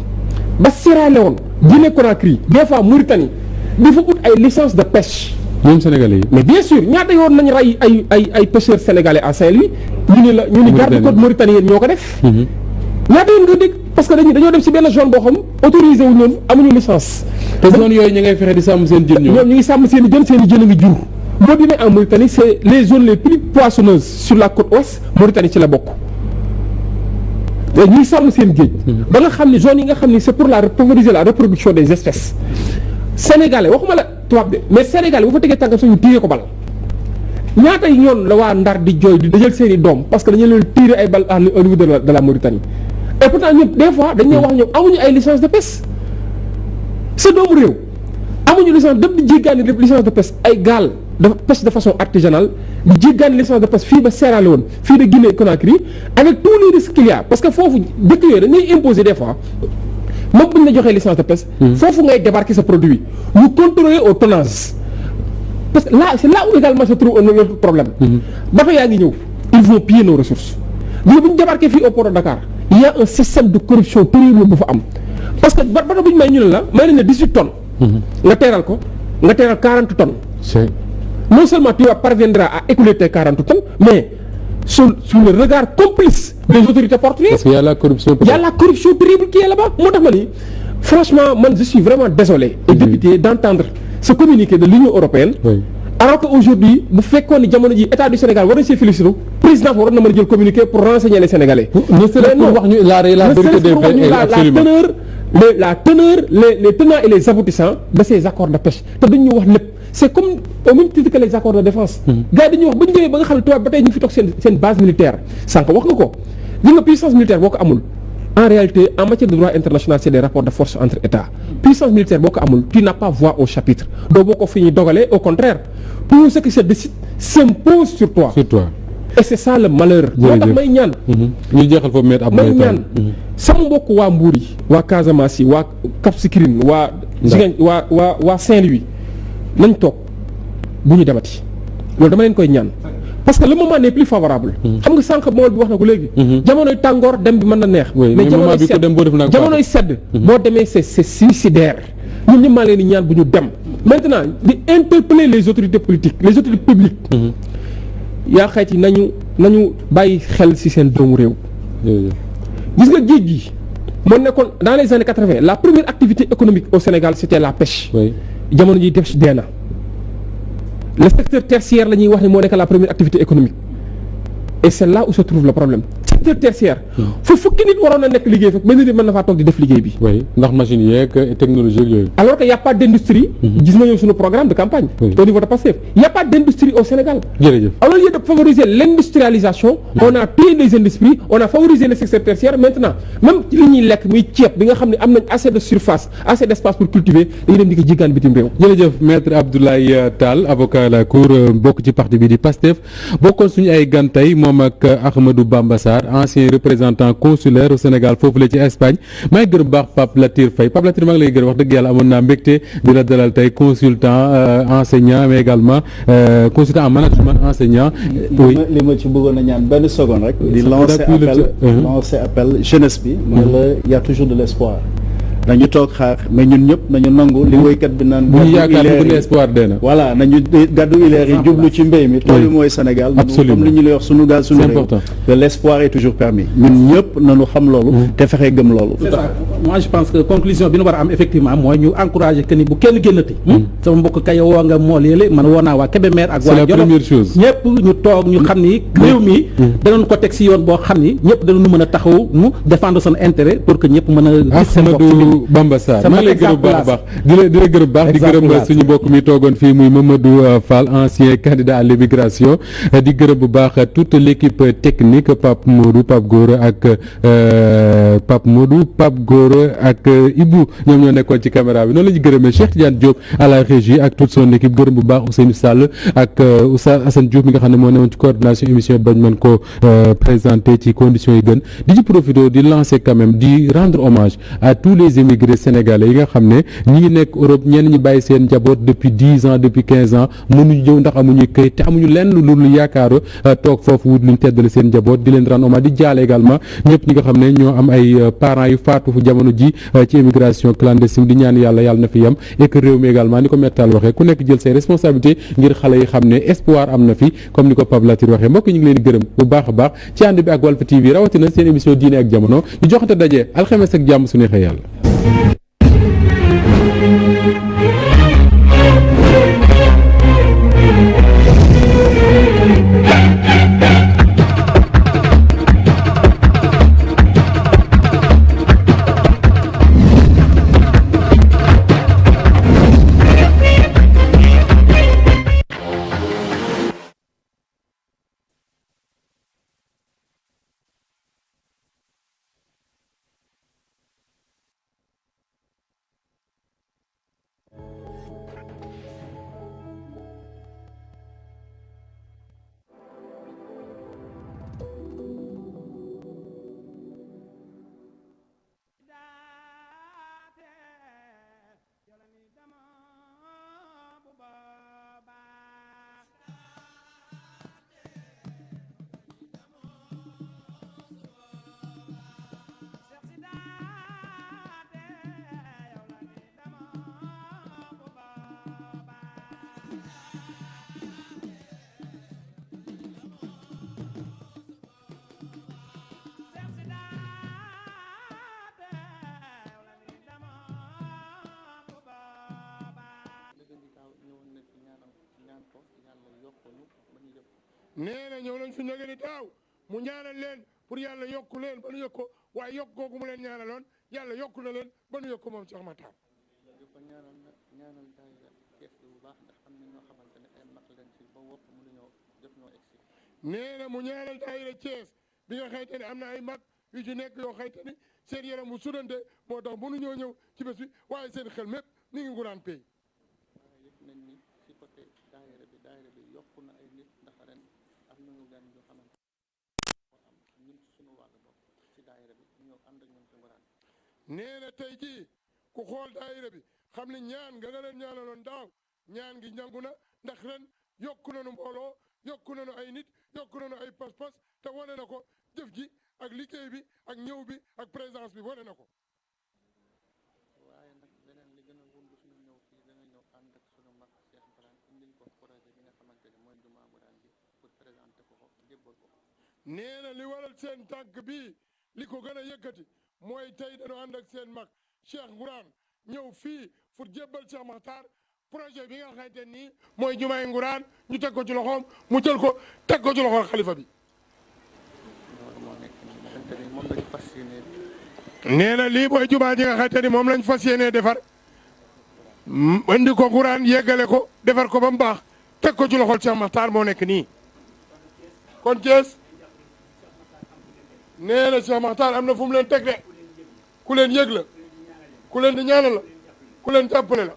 ba Sierra Leone Guinée Conakry des fois Mauritanie di fa ut ay licence de pêche ñoom sénégalais yi. mais bien sûr ñaata yoon nañ rey ay pêcheurs sénégalais à Saint-Louis ñu ni garde côte mauritanienne ñoo ko def ñaata yoon nga dégg parce que dañoo dem ci benn zone boo xam autorisé wu ñoon amuñu licence te zone yooyu ñu ngay fexe di sàmm seen jën ñoom ñu ngi sàmm seen i jën a ngi jur boo demee en Mauritanie c'est les zones les plus poissonneuses sur la côte ouest Mauritanie ci la bokk ñuy sàmm seen géej ba nga xam ne zone yi nga xam ne c'est pour favoriser la reproduction des espèces sénégalais waxuma la tubaab de mais sénégalais bu fa tegee tànkam sax ñu tiiree ko bal ñaata yoon la waa Ndar di jooy di dajal seen i doom parce que dañu leen tirer ay bal au niveau de la Mauritanie et pourtant ñun des fois dañuy wax ñoom amuñu ay licence de pêche sa doomu réew amuñu licence dem di jéggaani licence de pêche ay gaal de pêche de façon artisanale di jéggaani licence de pêche fii ba Sierra Leone fii de Guinée Conakry avec tous les risques qu'il y a parce que foofu dëkk yooyu dañuy imposer des fois même bu ñu la joxee licence de pêche foofu ngay débarquer sa produit ñu contrôler au tonnage parce que là c'est là où également se trouve un autre problème bato yaa ngi ñëw ils vont piller nos ressources léegi bu ñu débarquer fii au port de Dakar il y a un système de corruption terrible bu fa am parce que bato bu ñu may ñu ne la may nañ ne 18 tonnes nga teeral ko nga teeral 40 tonnes non seulement tu parviendras à écouler tes 40 tonnes mais sous le regard complice des autorités portugaises. Parce qu'il y a la corruption. Il y a la corruption terrible qui est là-bas. Moo tax ma ni franchement man je suis vraiment désolé et député d'entendre ce communiqué de l'Union européenne. Oui. Alors qu'aujourd'hui bu fekkoon ni jamono ji état du Sénégal war na see féliciter président waroon na mën a jël communiqué pour renseigner les Sénégalais. ne serait-ce pour wax ñu la vérité des faits absolument la teneur les tenants et les aboutissants de ces accords de pêche te dañu wax lépp c'est comme au même titre que les accords de défense. gars yi dañuy wax ba ñu ñëwee ba nga xam ne tubaab ba tey ñu fi toog seen base militaire sànq wax nga ko li nga puissance militaire boo ko amul en réalité en matière de droit international c'est des rapports de force entre États puissance militaire boo ko amul tu n'as pas voix au chapitre doo boo ko fi ñuy dogalee au contraire tout ce qui se décide s'impose sur toi. Sur toi. Et c'est ça le malheur. moo tax may ñaan. ñu jeexal foofu met ab may ñaan sama mbokk waa Mbour yi waa Casamance yi waa Cap Skirring waa Ziguinchor waa Saint-Louis nañ toog bu ñu demati loolu dama leen koy ñaan parce que le moment n'est plus favorable. xam nga sànq mool bi wax na ko léegi. jamonoy tàngoor dem bi mën na neex. mais jamonoy sedd boo demee c'est suicidaire ñun ñëpp maa leen di ñaan bu ñu dem maintenant di interpeller les autorités politiques les autorités publiques. yaa xayti nañu bàyyi xel ci seen doomu réew. gis nga géej gi moo nekkoon dans les années 80 la première activité économique au Sénégal c'était la pêche. jamono ji def dee na le secteur tertiaire la ñuy wax ne moo nekk la première activité économique et c'est là où se trouve le problème secteur tertiaire. fu fukki nit waroon na nekk liggéey fekk benn nit mën na faa toog di def liggéey bi. ndax machine yeeg technologie yooyu. alors que y a pas d'industrie. gis nga ñëw suñu programme de campagne. au niveau de Pastef y a pas d'industrie au Sénégal. jërëjëf alors au lieu de favoriser l'industrialisation. on a tué les industries on a favorisé le secteur tertiaire maintenant même li ñuy lekk muy ceeb bi nga xam ne am nañ assez de surface assez d'espace pour cultiver dañuy dem di ko jéggaan bitim réew. jërëjëf maître Abdoulaye Tall avocat à la cour bokk ci parti bi di Pastef bokkoon suñu ay gan tey moom ak Ahmadou Bamba Sarr ancien représentant consulaire au Sénégal foofu la ci Espagne maa ngi gërëm baax Pape Latir Faye Pape Latir maa ngi lay gërëm wax dëgg yàlla amoon naa mbégte di la dalal tey consultant enseignant mais également consultant en management enseignant. li ma ci bëggoon a ñaan benn seconde rek. di lancer appel jeunesse bi. mooy la y a toujours de l'espoir. nañu toog xaar mais ñun ñëpp nañu nangu li woykat bi naan. bu ñu yaakaar ne espoir dee na. voilà nañu gàddu ileer yi jublu ci mbéy mi. tool yi mooy Sénégal. absolument comme li ñu lay wax sunu gaal sunu réew. que l'espoir est toujours permis. ñun ñëpp nañu xam loolu. te fexe gëm loolu. c'est ça moi je pense que conclusion bi nu war a am effectivement mooy ñu encourager que ni bu kenn génnati. sama mbokk kay woo nga mool yële man woo naa waa Kébémer ak waa Jolof. c'est la première chose. ñëpp ñu toog ñu xam ni réew mi. danañ ko teg si yoon boo xam ni ñëpp danañu mën a taxaw mu défendre son intérêt pour que ñëpp mën a. gis seen bopp Ahmadou Bamba Sarr maa ngi lay gërëm baax a baax di la gërëm baax di gërëm suñu mbokk mi toogoon fii muy Mamadou Fall ancien candidat à l'immigration di gërëm bu baax toute l'équipe technique Pape Modou Pape Gora ak Pape Modou Pape Gora Gora ak Ibou ñoom ñoo nekkoon ci caméra bi noonu la ñu gërëmee Cheikh Tidiane Diop à la régie ak toute son équipe gërëm bu baax Ousseynou Sall ak Oustaz Assane Diouf mi nga xam ne moo newoon ci coordination émission bañ mën ko présenté ci conditions yi gën di ci profité di lancer quand même di rendre hommage à tous les émigrés sénégalais yi nga xam ne ñi ngi nekk Europe ñenn ñi bàyyi seen njaboot depuis 10 ans depuis 15 ans mënuñu ñëw ndax amuñu këyit te amuñu lenn lu yaakaaru toog foofu wut luñ teddale seen njaboot di leen rendre hommage di jaale également ñëpp ñi nga xam ne ñoo am ay parents yu faatu fu jamono ji ci immigration clandestine di ñaan yàlla na fi yem et que réew mi également ni ko Mettal waxee ku nekk jël say responsabilités ngir xale yi xam ne espoir am na fi comme ni ko Pape Latir waxee mbokk ñu ngi leen di gërëm bu baax a baax ci ànd bi ak Walf TV rawatina seen émission diine ak jamono ñu joxante daje alxames ak jàmm su neexee yàlla. nee na ñëw nañ fi nage ni taaw mu ñaanal leen pour yàlla yokku leen ba nu yokk ko waaye yokk googu mu leen ñaanaloon yàlla yokku na leen ba nu yokk ko moom Cheikh Matar. ñaanal daayira Cees bu baax ndax am na ñoo xamante ne ay mag leen fi ba wopp mënuñoo jot ñoo egsi. nee na mu ñaanal daayira Cees bi nga xayte ne am na ay mag yu ci nekk yoo xayte ni seen yaram mu sudante moo tax mënuñoo ñëw ci bés bi waaye seen xel mépp ni ngi nguraan pay. waaye yëpp nañ ni ci côté daayira bi yokku na ay nit ndax ren am nañu gan yoo xamante am ñun ci suñu wàllu bopp ci daayira bi ñëw ànd ak ñun ci nguraan. nee na tey jii ku xool daayira bi xam ne ñaan nga leen ñaanaloon daaw ñaan gi ñangu na ndax ren yokku nañu mbooloo yokku nañu ay nit yokku nañu ay pas-pas te wane na ko jëf ji ak liggéey bi ak ñëw bi ak présence bi wane na ko. waaye nag beneen li gën a wund suñu ñëw fii dana ñëw ànd ak suñu mag Cheikh Mbarane indil ko projet bi nga xamante ne mooy jumaa Mbarane bi pour présenter ko jébbal ko. nee na li waral seen tànk bii li ko gën a yëkkati mooy tey dañoo ànd ak seen mag Cheikh Ngourane ñëw fii pour jébbal Cheikh Matar projet bi nga xamante nii mooy jumaay Ngourane ñu teg ko ci loxoom mu jël ko teg ko ci loxoom xalifa bi. nee na lii mooy jumaa ji nga xamante ni moom lañ fas yéenee defar indi ko Ngourane yeggale ko defar ko ba mu baax teg ko ci loxol Cheikh Matar moo nekk nii kon Thiès nee na Cheikh Matar am na fu mu leen teg de ku leen yëg la ku leen di ñaanal la ku leen jàppale la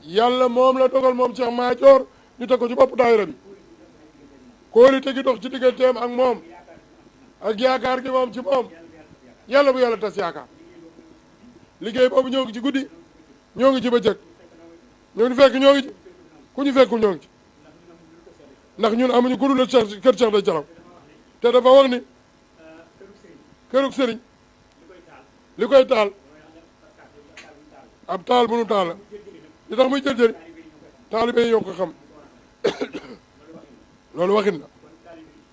yàlla moom la dogal moom Cheikh Madior ñu teg ko ci bopp daayira bi kóolite gi dox ci digganteem ak moom ak yaakaar gi moom ci moom yàlla bu yàlla tas yaakaar liggéey boobu ñoo ngi ci guddi ñoo ngi ci bëccëg ñoo ngi fekk ñoo ngi ci ku ñu fekkul ñoo ngi ci ndax ñun amuñu ku dul kër Cheikh day Calaw te dafa wax ni kërug sëriñ li koy taal ab taal bu nu taal la li tax muy jël taalibe yi yoo ko xam loolu waxin la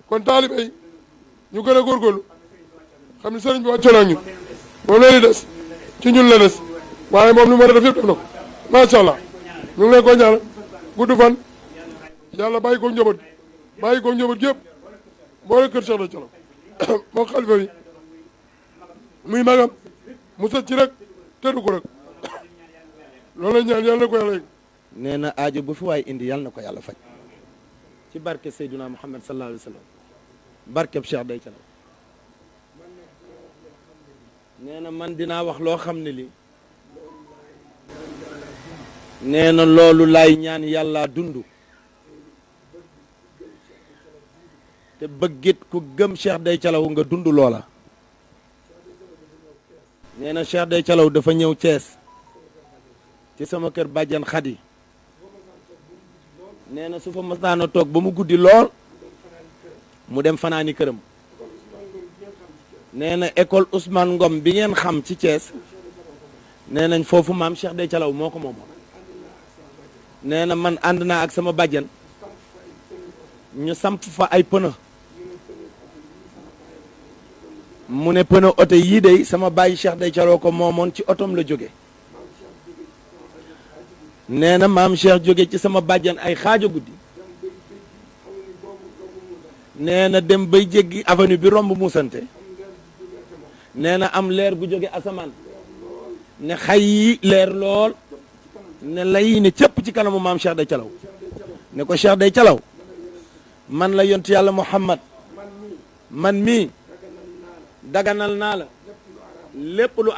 kon taalibe yi ñu gën a góorgóorlu xam ne sëriñ bi wàcce na ñu moom leen di des ci ñun la des waaye moom lu mu war a def yëpp def na ko macha allah ñu ngi leen ko ñaanal gudd fan yàlla bàyyi ko njaboot yëpp boole kër Cheikh da Calaw moo xalifa bi muy magam mu sët ci rek tëddu ko rek loolu la ñaan yàlla na ko yàlla yëg. nee na aajo bu fi waay indi yàlla na ko yàlla faj ci barke Seydina Muhammad sallallahu alayhi wa sallam barkeb Cheikh day Calaw nee na man dinaa wax loo xam ne li nee na loolu lay ñaan yàlla dund te bëggit ku gëm Cheikh Dey Thialaw nga dund loola. nee na Cheikh Dey Thialaw dafa ñëw Thiès ci sama kër bàjjan Xadi nee na su fa masaana toog ba mu guddi lool mu dem fanaani këram. nee na école Ousmane Ngom bi ngeen xam ci Thiès nee nañ foofu maam Cheikh Dey Thialaw moo ko moom. nee na man ànd naa ak sama bàjjan ñu samp fa ay pneu mu ne pneu oto yii de sama bàyyi Cheikh Dey Thialaw ko moomoon ci otom la jóge. nee na maam Cheikh jóge ci sama bàjjan ay xaajo guddi nee na dem bay jéggi avenue bi romb muusante nee na am leer bu jóge asamaan ne xay yi leer lool ne lay ne cëpp ci kanamu maam Cheikh Dey Thialaw ne ko Cheikh Dey Thialaw man la yontu yàlla Muhammad man mii daganal naa la lépp lu